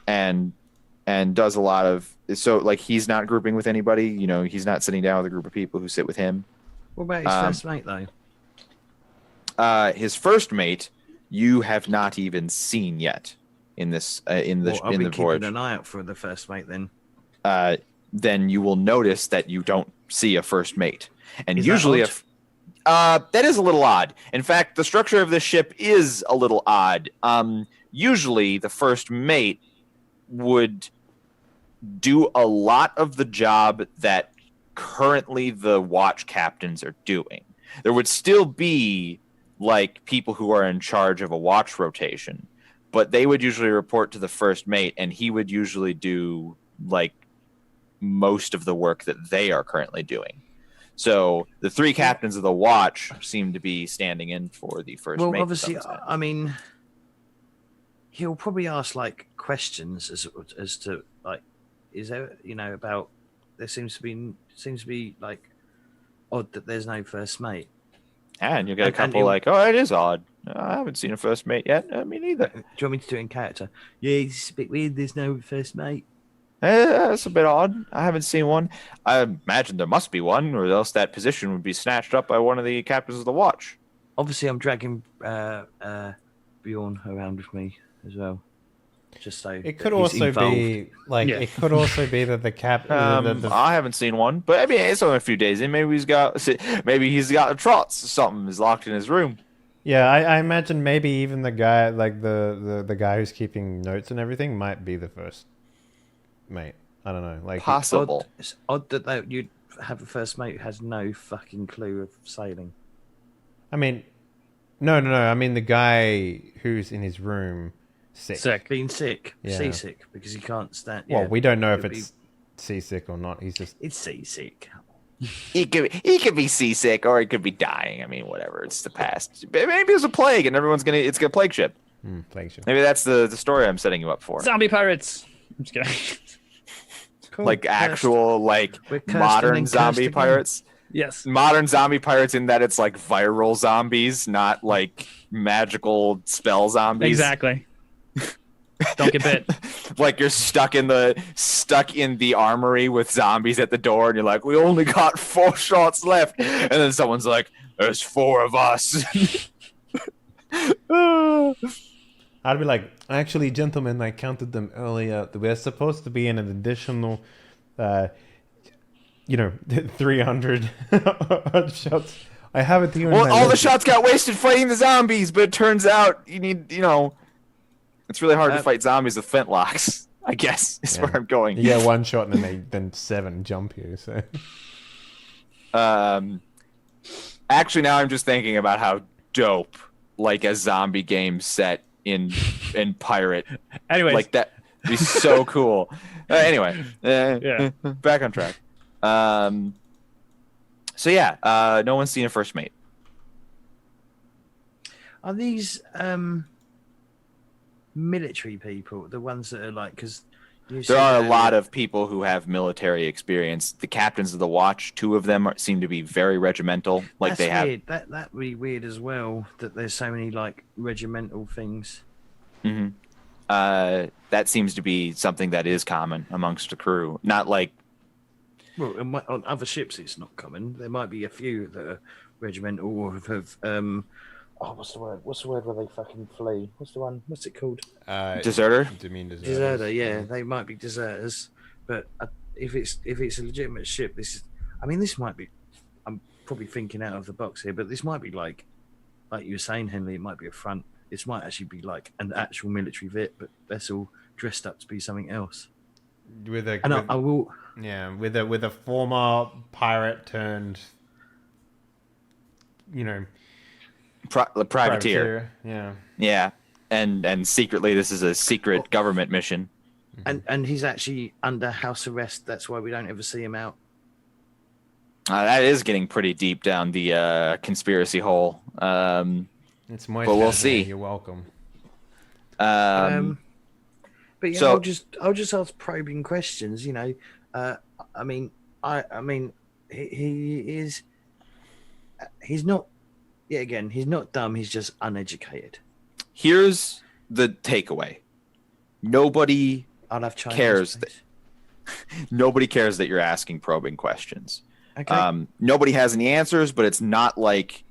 and does a lot of, so like he's not grouping with anybody, you know, he's not sitting down with a group of people who sit with him. What about his first mate though? His first mate you have not even seen yet in this in the I'll be voyage. keeping an eye out for the first mate then. Then you will notice that you don't see a first mate, and Is usually that odd? that is a little odd. In fact, the structure of this ship is a little odd. Usually the first mate would do a lot of the job that currently the watch captains are doing. There would still be like people who are in charge of a watch rotation, but they would usually report to the first mate, and he would usually do like most of the work that they are currently doing. So the three captains of the watch seem to be standing in for the first mate. Well, obviously, I mean, he'll probably ask like questions as to like, is there, you know, about there seems to be like odd that there's no first mate. And you'll get a couple like, oh, it is odd. I haven't seen a first mate yet. Me neither. Do you want me to do it in character? Yeah, it's a bit weird. There's no first mate. That's a bit odd. I haven't seen one. I imagine there must be one, or else that position would be snatched up by one of the captains of the watch. Obviously, I'm dragging Bjorn around with me as well. Just so it could also be like it could also be that the captain. I haven't seen one, but I mean it's only a few days in. Maybe he's got a trots. Something is locked in his room. Yeah, I imagine maybe even the guy, like the guy who's keeping notes and everything, might be the first mate. I don't know, like possible. It's odd that you'd have a first mate who has no fucking clue of sailing. I mean, no. I mean the guy who's in his room. Being sick, yeah. Seasick, because he can't stand. Well, we don't know if it's seasick or not. It's seasick. He could be seasick, or he could be dying. I mean, whatever. It's the past. Maybe it was a plague, and it's gonna plague ship. Plague ship. Maybe that's the story I'm setting you up for. Zombie pirates. I'm just kidding. Cool. Like actual modern zombie pirates. Yes. Modern zombie pirates in that it's like viral zombies, not like magical spell zombies. Exactly. Don't get bit. Like you're stuck in the armory with zombies at the door, and you're like, we only got 4 shots left, and then someone's like, there's 4 of us. I'd be like, actually, gentlemen, I counted them earlier. We're supposed to be in an additional 300 shots. I have it here. Well, all the shots got wasted fighting the zombies, but it turns out you need, it's really hard to fight zombies with flintlocks, I guess, is where I'm going. You get 1 shot and then 7 jump you. So, actually, now I'm just thinking about how dope like a zombie game set in pirate. Anyways, like that would be so cool. Anyway, back on track. So yeah, no one's seen a first mate. Are these military people, the ones that are like, because there are a lot of people who have military experience. The captains of the watch, 2 of them seem to be very regimental. Like That's they weird. have That would be weird as well. That there's so many like regimental things. Mm-hmm. That seems to be something that is common amongst the crew. Not like Well, on other ships, it's not common. There might be a few that are regimental or have Oh, what's the word? What's the word where they fucking flee? What's the one? What's it called? Deserter? Do you mean deserters? Deserter. Yeah, they might be deserters, but if it's a legitimate ship, this might be. I'm probably thinking out of the box here, but this might be like you were saying, Henley. It might be a front. This might actually be like an actual military vessel dressed up to be something else. I will. Yeah, with a former pirate turned, privateer. Yeah, and secretly this is a secret government mission. And he's actually under house arrest. That's why we don't ever see him out. That is getting pretty deep down the conspiracy hole. It's my but we'll see. You're welcome. But yeah, so I'll just ask probing questions. He is. He's not. Yeah, again, he's not dumb. He's just uneducated. Here's the takeaway: nobody I'll have Chinese, cares. Nobody cares that you're asking probing questions. Okay. Nobody has any answers, but it's not like,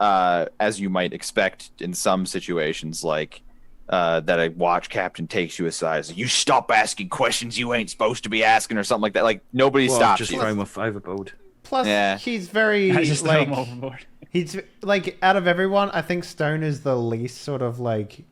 as you might expect in some situations, like that a watch captain takes you aside, says, "You stop asking questions you ain't supposed to be asking," or something like that. Like nobody stops just you. throw him off overboard. Plus, Yeah. he's very just throw like him overboard. he's like out of everyone, I think Stone is the least sort of like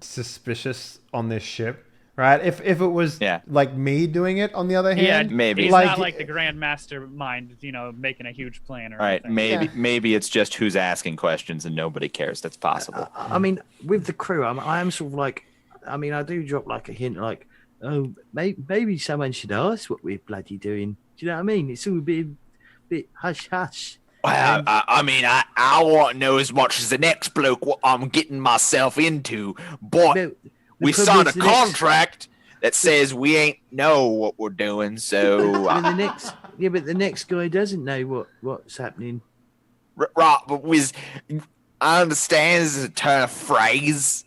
suspicious on this ship. Right? If it was like me doing it, on the other hand, maybe he's not like the Grand Mastermind, making a huge plan or anything. Maybe it's just who's asking questions and nobody cares. That's possible. I mean, with the crew, I am sort of like, I do drop like a hint, like, oh, maybe someone should ask what we're bloody doing. Do you know what I mean? It's all a bit hush hush. Well, I want to know as much as the next bloke what I'm getting myself into, but we signed a contract that says we ain't know what we're doing, so... but the next guy doesn't know what's happening. Right, but I understand this is a turn of phrase.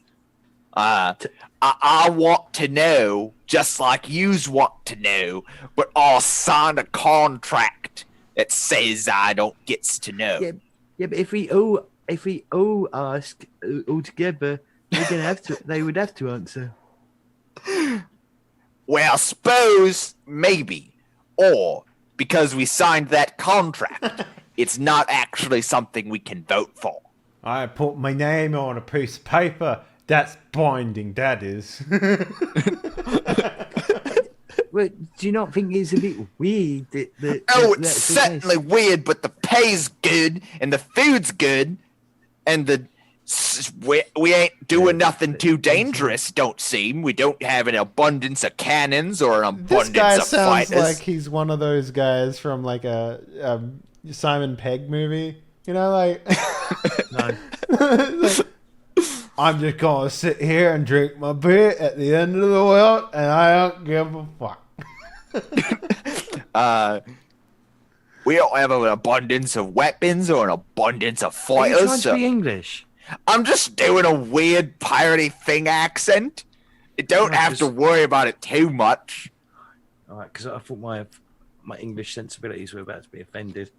I want to know, just like yous want to know, but I signed a contract that says I don't gets to know. Yeah, but if we all ask all together, they would have to answer. Well, suppose maybe, or because we signed that contract, it's not actually something we can vote for. I put my name on a piece of paper. That's binding, that is. Well, do you not think it's a bit weird? It's certainly weird, but the pay's good, and the food's good, and we ain't doing nothing too dangerous, don't seem. We don't have an abundance of cannons or an abundance of fighters. This guy sounds like he's one of those guys from like a Simon Pegg movie. No. I'm just gonna sit here and drink my beer at the end of the world, and I don't give a fuck. We don't have an abundance of weapons or an abundance of fighters. Are you trying to be English? I'm just doing a weird piratey thing accent. You don't have to worry about it too much. All right, because I thought my English sensibilities were about to be offended.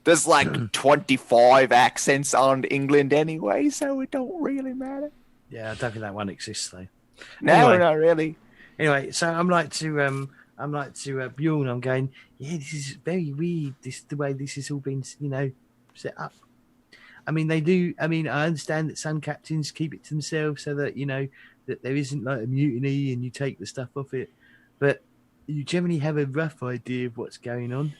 There's like 25 accents on England anyway, so it don't really matter. Yeah, I don't think that one exists though. No, anyway, not really. Anyway, so I'm like to Bjorn. I'm going, yeah, this is very weird. The way this has all been, set up. They do. I understand that some captains keep it to themselves so that that there isn't like a mutiny and you take the stuff off it, but you generally have a rough idea of what's going on.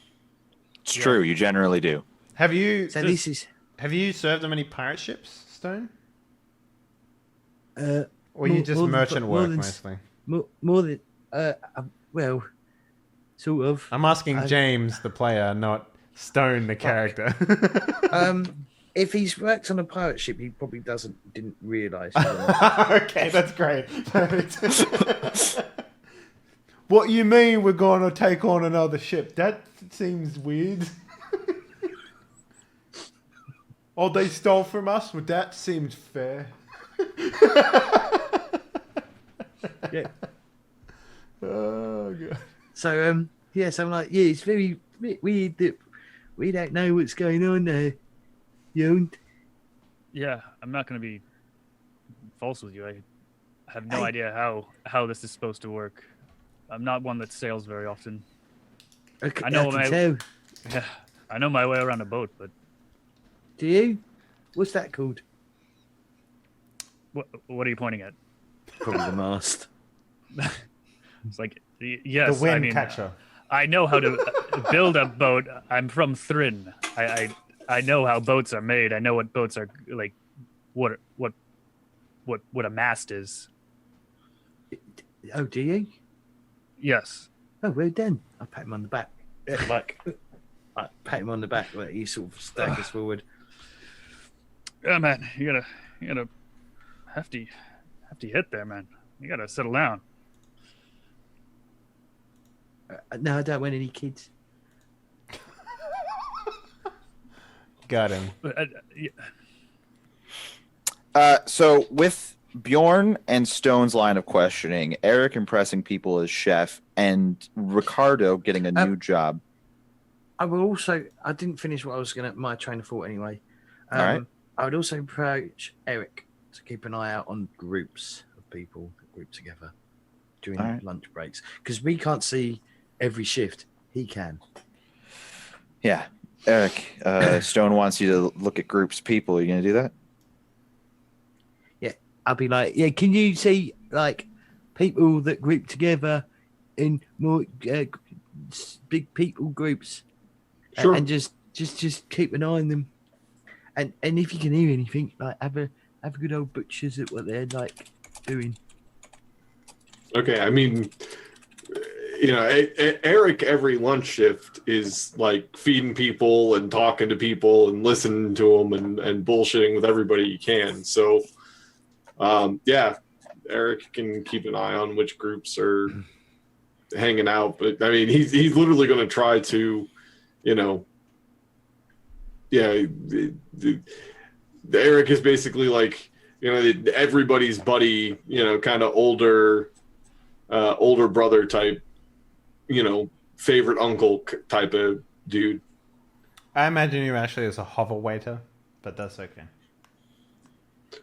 It's true. You generally do. Have you? So Have you served on many pirate ships, Stone? Or you just merchant work mostly? More than well, sort of. I'm asking James, the player, not Stone, the character. If he's worked on a pirate ship, he probably didn't realise. Okay, that's great. Perfect. What you mean we're going to take on another ship? That seems weird. Oh, they stole from us? Well, that seems fair. Yeah. Oh, God. So, so I'm like, it's very weird that we don't know what's going on there. Yeah, I'm not going to be false with you. I have no idea how this is supposed to work. I'm not one that sails very often. I know yeah, I know my way around a boat, but Do you? What's that called? what are you pointing at? Probably the mast. It's like yes, The wind I mean, catcher. I know how to build a boat. I'm from Thrin. I know how boats are made. I know what boats are like. What a mast is. Oh, do you? Yes. Oh, well done. I pat him on the back. Like, I pat him on the back. Like, he sort of staggers forward. Yeah, man, you got a hefty hit there, man. You gotta settle down. No, I don't want any kids. Got him. Yeah. So with Bjorn and Stone's line of questioning, Eric impressing people as chef, and Ricardo getting a new job. I will also. I didn't finish what I was my train of thought anyway. All right. I would also approach Eric to keep an eye out on groups of people that group together during lunch breaks, because we can't see every shift. He can. Yeah, Eric. Stone wants you to look at groups of people. Are you gonna do that? Yeah, I'll be like, yeah. Can you see like people that group together in more big people groups? Sure. And just keep an eye on them. And if you can hear anything, like have a good old butchers at what they're like doing. Okay, I mean, you know, Eric every lunch shift is like feeding people and talking to people and listening to them and bullshitting with everybody he can. So, yeah, Eric can keep an eye on which groups are hanging out. But I mean, he's literally going to try to, you know, yeah. Eric is basically like, you know, everybody's buddy, you know, kind of older brother type, you know, favorite uncle type of dude. I imagine you actually as a hover waiter, but that's okay.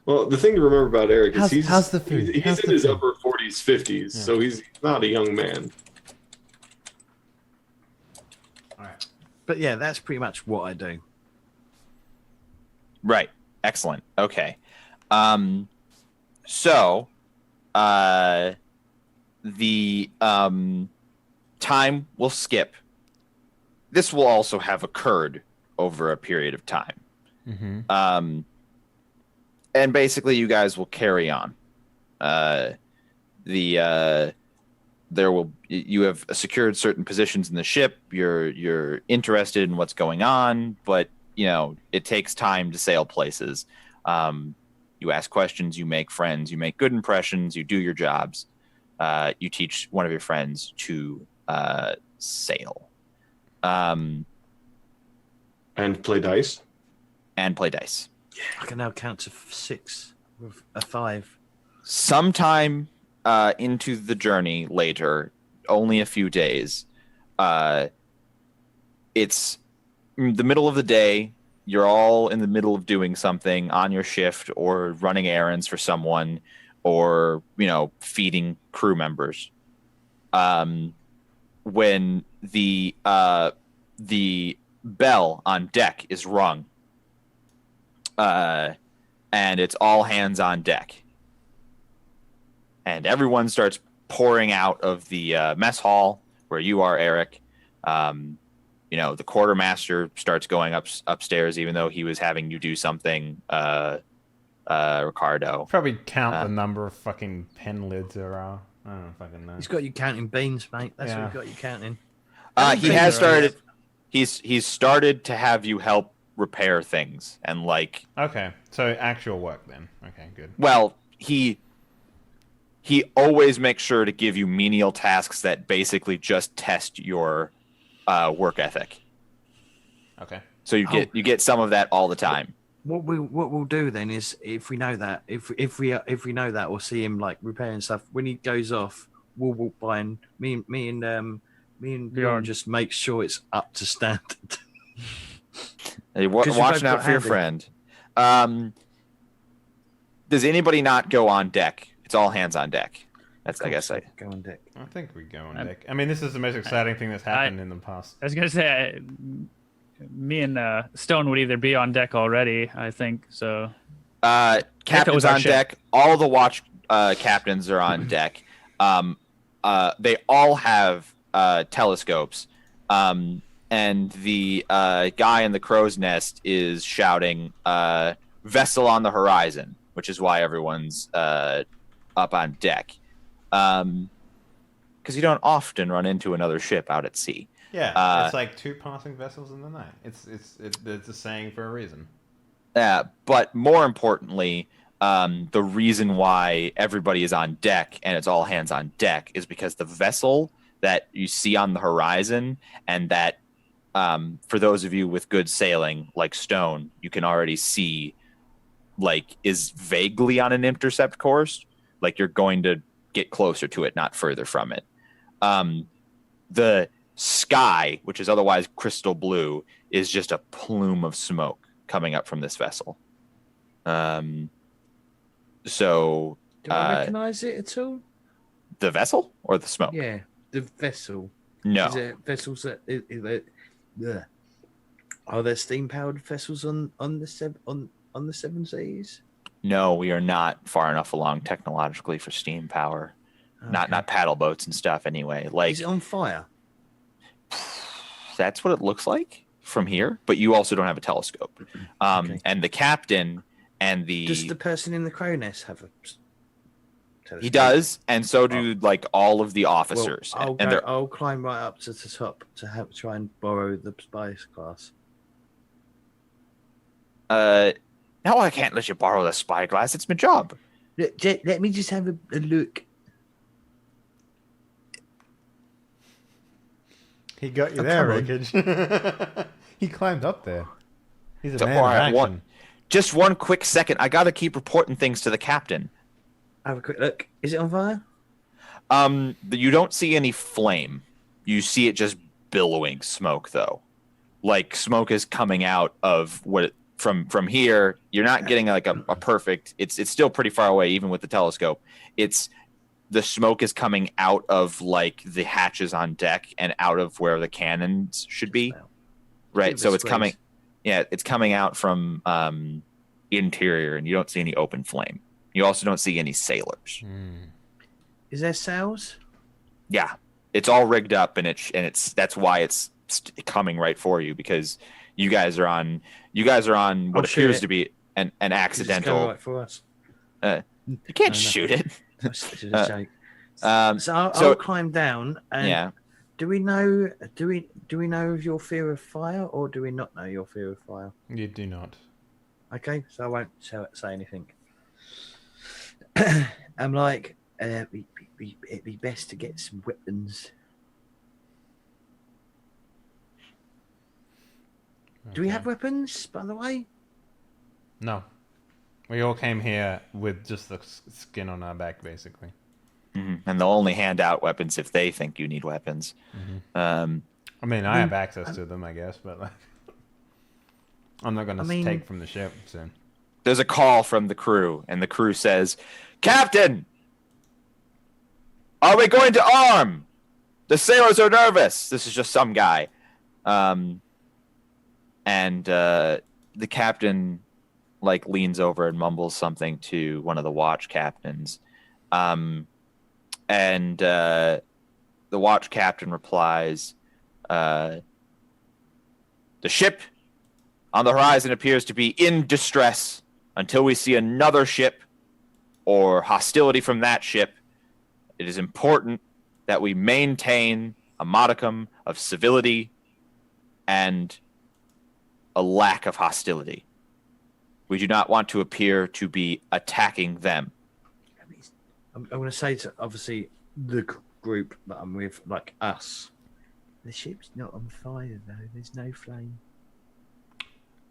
Well, the thing to remember about Eric is how's the food? He's in his upper 40s, 50s, so he's not a young man. All right. But yeah, that's pretty much what I do. Right. Excellent. Okay. So, the time will skip. This will also have occurred over a period of time. Mm-hmm. And basically you guys will carry on. You have secured certain positions in the ship. You're interested in what's going on, but you know, it takes time to sail places. You ask questions, you make friends, you make good impressions, you do your jobs. You teach one of your friends to sail. And play dice. I can now count to 6 with a 5. Sometime into the journey later, only a few days, it's the middle of the day. You're all in the middle of doing something on your shift or running errands for someone or, you know, feeding crew members. When the bell on deck is rung, and it's all hands on deck. And everyone starts pouring out of the mess hall where you are, Eric. You know, the quartermaster starts going upstairs, even though he was having you do something, Ricardo. Probably count the number of fucking pen lids there are. I don't fucking know. He's got you counting beans, mate. That's what he's got you counting. He has started. He's started to have you help repair things and like. Okay, so actual work then. Okay, good. Well, he always makes sure to give you menial tasks that basically just test your work ethic. Okay. So you get some of that all the time. What we'll do then is if we know that if we know that or see him like repairing stuff when he goes off, we'll walk by and me and Bjorn just make sure it's up to standard. Hey, watching out for your friend. Does anybody not go on deck? It's all hands on deck. That's, I guess, go on deck. I think we go on deck. I mean, this is the most exciting thing that's happened in the past. I was gonna say, me and Stone would either be on deck already. I think so. Captain's on deck. All the watch captains are on deck. They all have telescopes. And the guy in the crow's nest is shouting, "Vessel on the horizon," which is why everyone's up on deck. Because you don't often run into another ship out at sea. Yeah, it's like 2 passing vessels in the night. It's a saying for a reason. But more importantly, the reason why everybody is on deck and it's all hands on deck is because the vessel that you see on the horizon, and that for those of you with good sailing like Stone, you can already see, like, is vaguely on an intercept course. Like, you're going to get closer to it, not further from it. The sky, which is otherwise crystal blue, is just a plume of smoke coming up from this vessel. So do I recognize it at all? The vessel or the smoke? Yeah, the vessel. No. Is it vessels that are there steam powered vessels on the seven seas? No, we are not far enough along technologically for steam power. Okay. Not paddle boats and stuff anyway. Like, is it on fire? That's what it looks like from here, but you also don't have a telescope. Okay. And the captain and does the person in the crow nest have a telescope? He does, and so do like all of the officers. Well, and I'll climb right up to the top to try and borrow the spice glass. No, I can't let you borrow the spyglass. It's my job. Let me just have a look. He got you there, Rickage. He climbed up there. He's a man of action. Just one quick second. I got to keep reporting things to the captain. Have a quick look. Is it on fire? You don't see any flame. You see it just billowing smoke, though. Like, smoke is coming out of from here. You're not getting like a perfect. It's still pretty far away, even with the telescope. The smoke is coming out of like the hatches on deck and out of where the cannons should be. Right. So it's coming. Yeah, it's coming out from interior, and you don't see any open flame. You also don't see any sailors. Is there sails? Yeah, it's all rigged up, and that's why it's coming right for you, because you guys are on what appears to be an accidental. Right for us. You can't shoot it. I'll climb down. And yeah. Do we know of your fear of fire, or do we not know your fear of fire? You do not. Okay, so I won't say anything. I'm like, it'd be best to get some weapons. Okay. Do we have weapons, by the way? No. We all came here with just the skin on our back, basically. Mm-hmm. And they'll only hand out weapons if they think you need weapons. Mm-hmm. I mean, I have access to them, I guess, but like, I'm not going to take from the ship. So. There's a call from the crew, and the crew says, "Captain, are we going to arm? The sailors are nervous." This is just some guy. And the captain like leans over and mumbles something to one of the watch captains. And the watch captain replies, "The ship on the horizon appears to be in distress. Until we see another ship or hostility from that ship, it is important that we maintain a modicum of civility and a lack of hostility. We do not want to appear to be attacking them." I'm going to say to, obviously, the group that I'm with, like us, the ship's not on fire, though. There's no flame.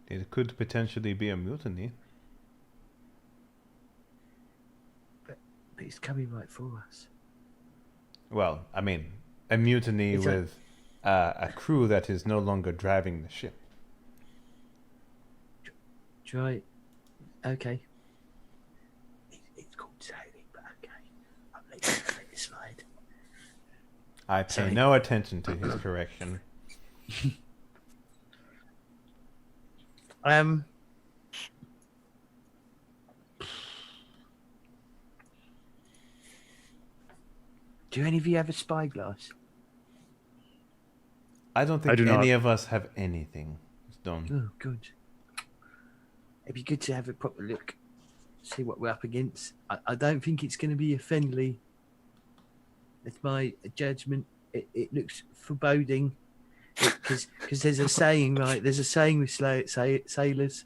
It could potentially be a mutiny. But it's coming right for us. Well, I mean, a mutiny with a crew that is no longer driving the ship. Right. Okay. slide. I pay Sorry. no attention to his correction. Do any of you have a spyglass? I don't I think do not. any of us have anything. Done. Oh, good. It'd be good to have a proper look, see what we're up against. I don't think it's going to be a friendly. That's my judgment. It looks foreboding. Because there's a saying, right? There's a saying with sailors.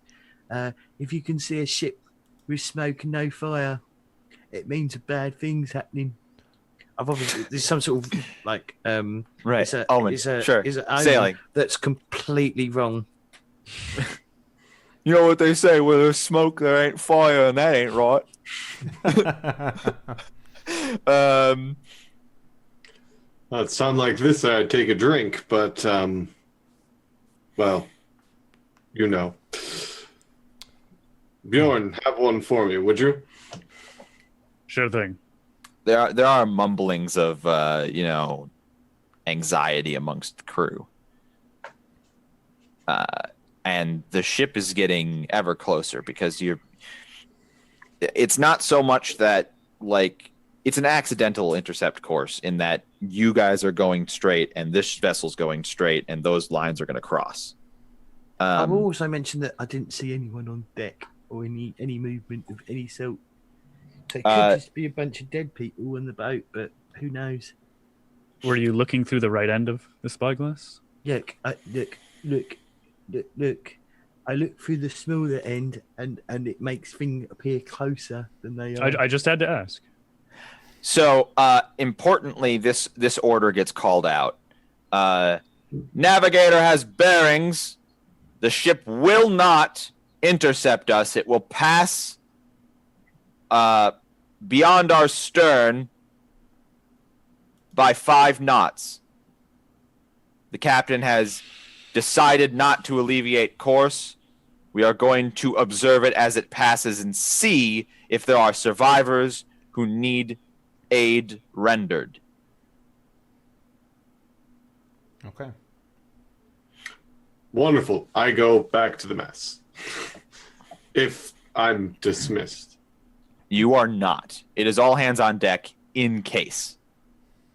If you can see a ship with smoke and no fire, it means bad things happening. I've obviously there's some sort of like Right. It's a, Omen. it's a, Sure. it's a Sailing. that's completely wrong. You know what they say? Where there's smoke, there ain't fire, and that ain't right. It sound like this, I'd take a drink, but, well, you know. Bjorn, have one for me, would you? Sure thing. There are mumblings of anxiety amongst the crew, and the ship is getting ever closer because it's not so much that like it's an accidental intercept course in that you guys are going straight and this vessel's going straight and those lines are going to cross. I will also mention that I didn't see anyone on deck or any movement of any sort. So it could just be a bunch of dead people on the boat, but who knows? Were you looking through the right end of the spyglass? Look. I look through the smaller end, and it makes things appear closer than they are. I just had to ask. So, importantly, this order gets called out. Navigator has bearings. The ship will not intercept us. It will pass beyond our stern by 5 knots. The captain has decided not to alleviate course. We are going to observe it as it passes and see if there are survivors who need aid rendered. Okay. Wonderful. I go back to the mess. If I'm dismissed. You are not. It is all hands on deck in case.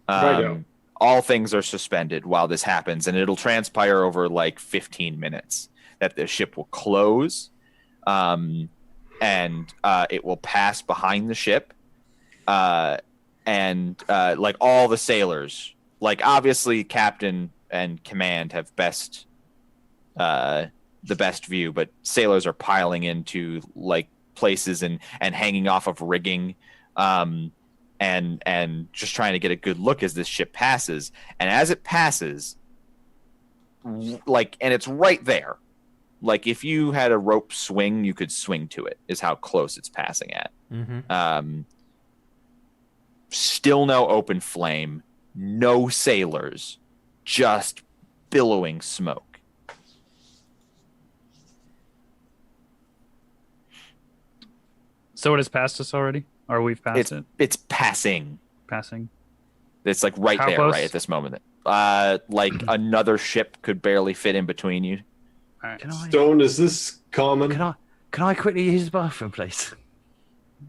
Righto. All things are suspended while this happens, and it'll transpire over like 15 minutes that the ship will close, and it will pass behind the ship, and like all the sailors, like obviously captain and command have the best view, but sailors are piling into like places and hanging off of rigging, and just trying to get a good look as this ship passes. And as it passes, like, and it's right there. Like if you had a rope swing, you could swing to it, is how close it's passing at. Mm-hmm. Still no open flame, no sailors, just billowing smoke. So it has passed us already? Or we've passed it? It's passing. Passing. It's like right How there, close? right at this moment. Like another ship could barely fit in between you. All right. Stone, is this common? Can I quickly use the bathroom, please?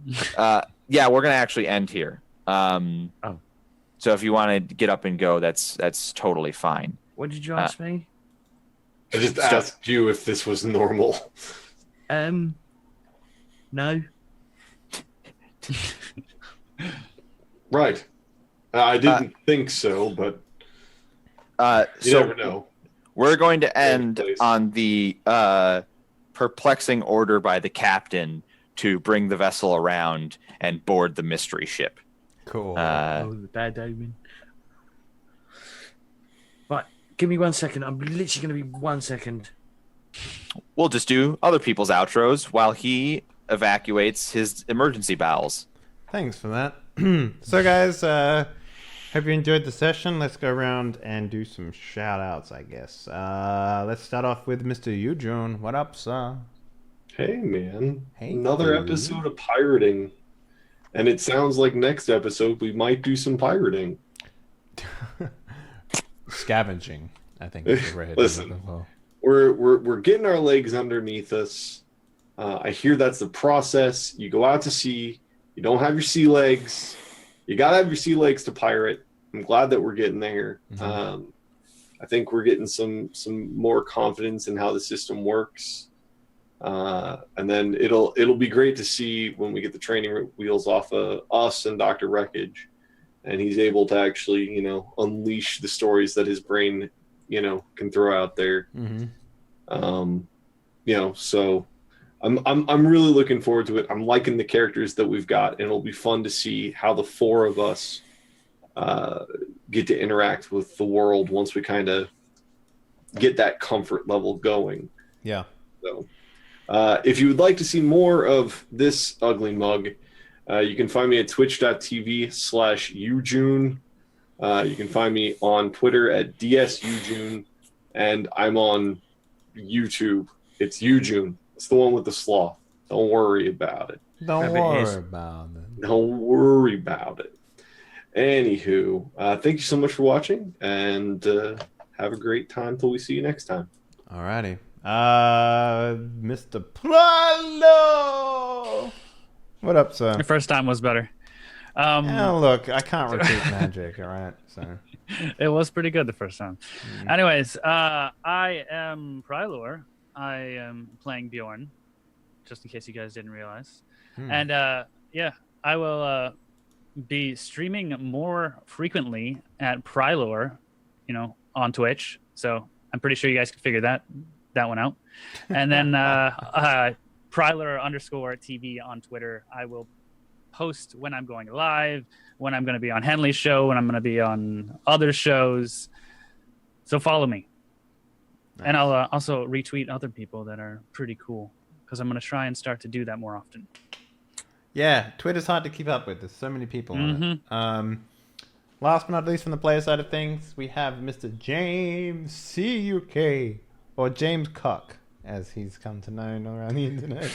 Yeah, we're gonna actually end here. Oh. So if you want to get up and go, that's totally fine. What did you ask me? I just asked you if this was normal. No. Right. I didn't think so, but you So never know. we're going to end Please. on the perplexing order by the captain to bring the vessel around and board the mystery ship. Cool. The bad omen. Right, give me 1 second. I'm literally going to be 1 second. We'll just do other people's outros while he evacuates his emergency bowels. Thanks for that. So, guys, hope you enjoyed the session. Let's go around and do some shout-outs, I guess. Let's start off with Mr. Eugene. What up, sir? Hey, man. Hey, Another dude. episode of pirating. And it sounds like next episode we might do some pirating. Scavenging, I think. Is the word. Listen, we're getting our legs underneath us. I hear that's the process. You go out to sea. You don't have your sea legs. You gotta have your sea legs to pirate. I'm glad that we're getting there. Mm-hmm. I think we're getting some more confidence in how the system works. And then it'll be great to see when we get the training wheels off of us and Dr. Wreckage, and he's able to actually, unleash the stories that his brain, can throw out there. Mm-hmm. So I'm really looking forward to it. I'm liking the characters that we've got, and it'll be fun to see how the four of us get to interact with the world once we kind of get that comfort level going. Yeah. So. If you would like to see more of this ugly mug, you can find me at twitch.tv/Ujune. You can find me on Twitter at DSUjune, and I'm on YouTube. It's Ujune. It's the one with the sloth. Don't worry about it. Don't worry about it. Don't worry about it. Anywho, thank you so much for watching, and have a great time till we see you next time. Alrighty. Mr. Pralo! What up, sir? The first time was better. Look, I can't repeat magic, alright? So it was pretty good the first time. Anyways, I am Prylor. I am playing Bjorn, just in case you guys didn't realize. And I will be streaming more frequently at Prylor, on Twitch. So I'm pretty sure you guys can figure that one out. And then Pryler_TV on Twitter. I will post when I'm going live, when I'm going to be on Henley's show, when I'm going to be on other shows. So follow me. Nice. And I'll also retweet other people that are pretty cool, because I'm going to try and start to do that more often. Yeah, Twitter's hard to keep up with. There's so many people on it. Last but not least, from the player side of things, we have Mr. James CUK, or James Cock, as he's come to know around the internet.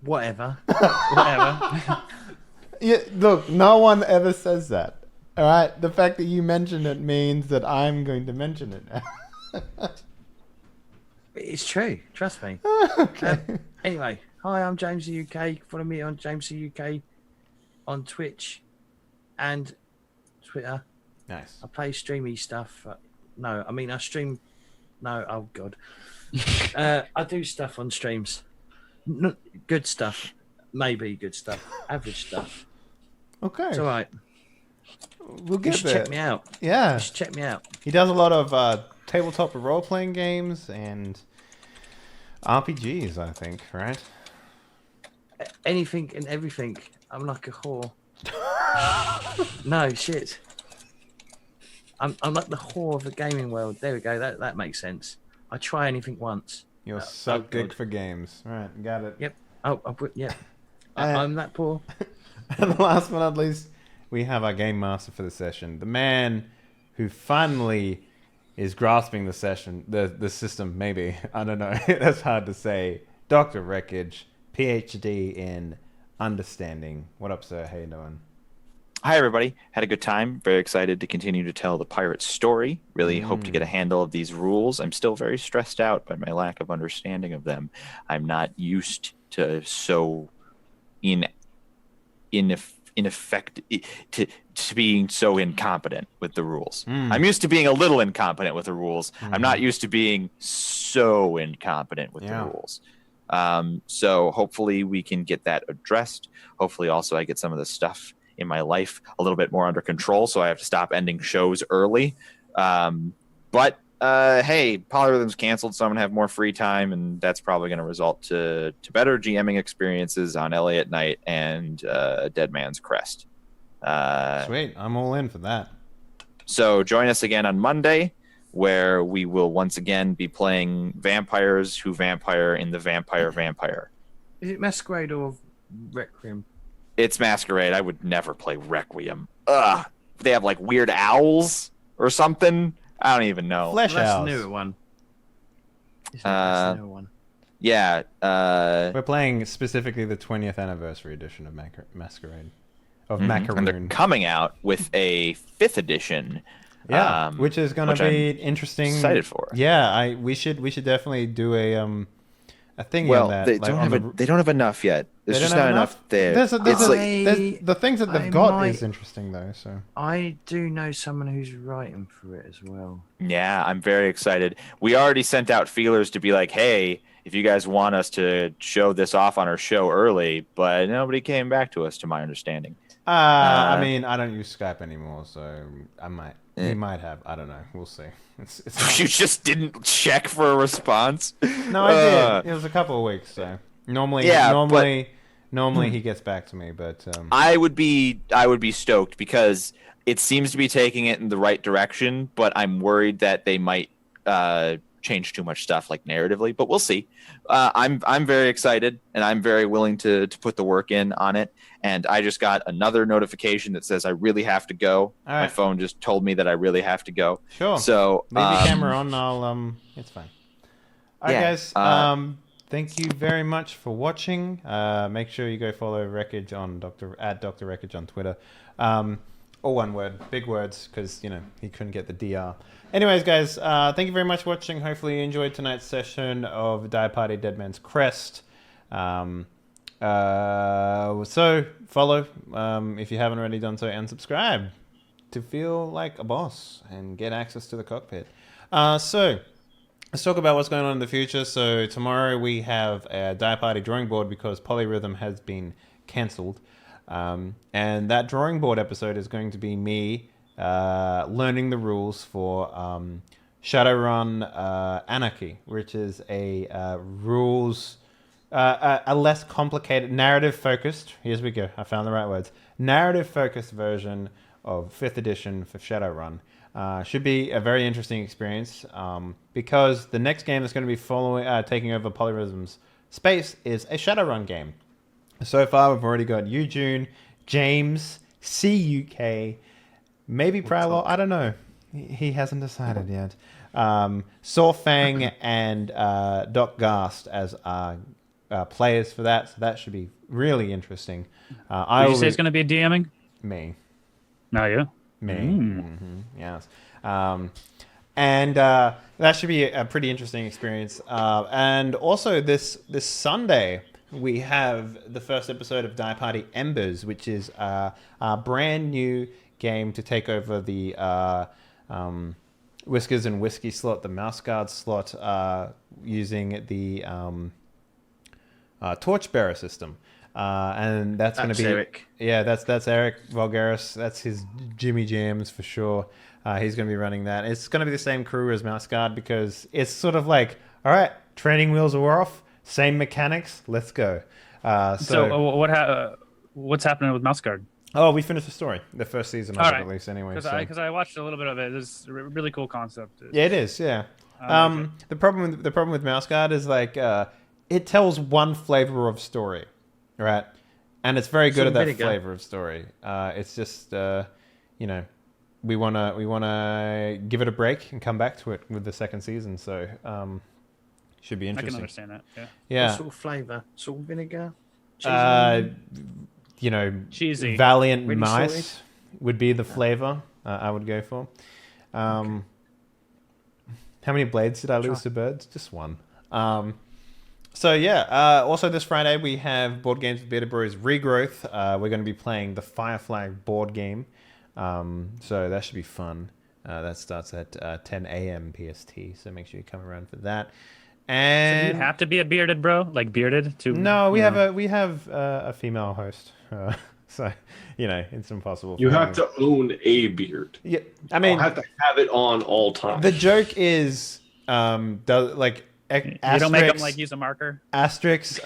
Whatever. Yeah, look, no one ever says that. All right, the fact that you mentioned it means that I'm going to mention it now. It's true. Trust me. Okay. Anyway, hi, I'm James the UK. Follow me on James the UK on Twitch and Twitter. Nice. I play streamy stuff. I stream. No, oh god. I do stuff on streams. Good stuff. Maybe good stuff. Average stuff. Okay. It's all right. We'll get you should there. check me out. Yeah. You should check me out. He does a lot of tabletop role-playing games and RPGs, I think, right? Anything and everything. I'm like a whore. No, shit. I'm like the whore of the gaming world. There we go. That makes sense. I try anything once. You're suck dick for games. Right, got it. Yep. Yeah. I'm that poor. And last but not least, we have our game master for the session. The man who finally is grasping the system, maybe. I don't know. That's hard to say. Dr. Wreckage, PhD in understanding. What up, sir? How you doing? Hi, everybody. Had a good time. Very excited to continue to tell the pirate story. Really hope to get a handle of these rules. I'm still very stressed out by my lack of understanding of them. I'm not used to to being so incompetent with the rules. I'm used to being a little incompetent with the rules. I'm not used to being so incompetent with the rules. So hopefully we can get that addressed. Hopefully also I get some of the stuff in my life a little bit more under control, so I have to stop ending shows early. But hey, Polyrhythm's canceled, so I'm gonna have more free time, and that's probably gonna result to better GMing experiences on LA at Night and Dead Man's Crest. Sweet, I'm all in for that. So join us again on Monday, where we will once again be playing vampires who vampire in the Vampire. Is it Masquerade or Requiem? It's Masquerade. I would never play Requiem. Ugh. They have like weird owls or something. I don't even know. Flesh That's owls. the newer one. That's the one. Yeah. We're playing specifically the 20th anniversary edition of Masquerade. Of Macaroon. And they're coming out with a 5th edition. Yeah, which is going to be interesting. Excited for. Yeah, we should definitely do a thingy Well, on that. they don't have enough yet. There's just not enough there. There's the things that they've got is interesting though. So I do know someone who's writing for it as well. Yeah, I'm very excited. We already sent out feelers to be like, hey, if you guys want us to show this off on our show early, but nobody came back to us, to my understanding. I mean, I don't use Skype anymore, so I might. He might have. I don't know. We'll see. You just didn't check for a response? No, I did. It was a couple of weeks, so normally he gets back to me, but I would be stoked because it seems to be taking it in the right direction, but I'm worried that they might change too much stuff like narratively, but we'll see. I'm very excited and I'm very willing to put the work in on it. And I just got another notification that says I really have to go. Right. My phone just told me that I really have to go. Sure. So leave your camera on. I'll it's fine. All right, guys. Thank you very much for watching. Make sure you go follow Wreckage on Dr. Wreckage on Twitter. All one word, big words, because he couldn't get the DR. Anyways, guys, thank you very much for watching. Hopefully you enjoyed tonight's session of Die Party Dead Man's Crest. So follow if you haven't already done so, and subscribe to feel like a boss and get access to the cockpit. So let's talk about what's going on in the future. So tomorrow we have a Die Party drawing board because Polyrhythm has been cancelled. And that drawing board episode is going to be me learning the rules for Shadowrun Anarchy, which is a rules... a less complicated, narrative-focused, here's we go, I found the right words, narrative-focused version of 5th edition for Shadowrun. Should be a very interesting experience because the next game that's going to be taking over Polyrhythm's space is a Shadowrun game. So far, we've already got June, James, CUK, maybe Prowler, I don't know. He hasn't decided yet. Saw Fang and Doc Gast as our players for that, so that should be really interesting. Did you say it's going to be DMing? Me. No, you? Me. Mm-hmm. Yes. And that should be a pretty interesting experience. And also this Sunday, we have the first episode of Die Party Embers, which is a brand new game to take over the Whiskers and Whiskey slot, the Mouse Guard slot, using the Torchbearer system. And that's going to be Eric. Yeah, that's Eric Vulgaris. That's his Jimmy Jams for sure. He's going to be running that. It's going to be the same crew as Mouse Guard because it's sort of like, all right, training wheels are off, same mechanics, let's go. What's happening with Mouse Guard? Oh, we finished the story, the first season of it, at least, anyway. Because I watched a little bit of it. It's a really cool concept. Yeah, it is. Yeah. The problem with Mouse Guard is like it tells one flavor of story, right? And it's very good at that flavor of story. It's just we wanna give it a break and come back to it with the second season. So should be interesting. I can understand that. Yeah. Yeah. What sort of flavor? Salt and vinegar? Cheesy. Valiant Really mice solid? would be the flavor I would go for. How many blades did I lose to birds? Just one. Also this Friday we have Board Games with Bearded Bros Regrowth. We're going to be playing the Firefly board game. So that should be fun. That starts at 10 a.m. PST, so make sure you come around for that. And So you have to be a bearded bro, like bearded to. no, we have a female host. So it's impossible. You for have him. to own a beard. Yeah, I mean, I'll have to have it on all time. the joke is, You don't make them like use a marker. asterisks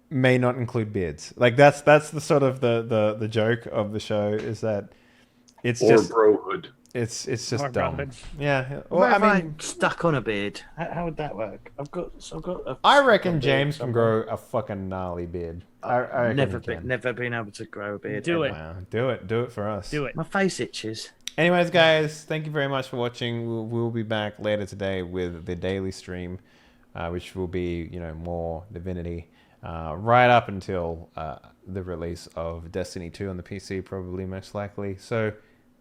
may not include beards. Like that's the sort of the joke of the show is that it's or just brohood. It's just Or dumb. brown. Yeah. Well, Well, I I mean, stuck on a beard. How would that work? I've got. I reckon James can grow a fucking gnarly beard. I reckon Never he can. never been able to grow a beard. Do ever. it. Wow. Do it for us. Do it. My face itches. Anyways, guys, thank you very much for watching. We'll be back later today with the daily stream, which will be, more Divinity, right up until the release of Destiny 2 on the PC, probably most likely. So,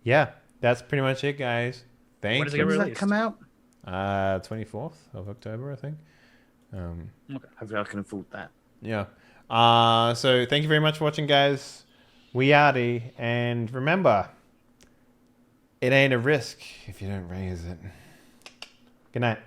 yeah, that's pretty much it, guys. Thank When does it you. get When does that released? come out? 24th of October, I think. Hopefully, I can afford that. Yeah. So thank you very much for watching, guys. We outie, and remember, it ain't a risk if you don't raise it. Good night.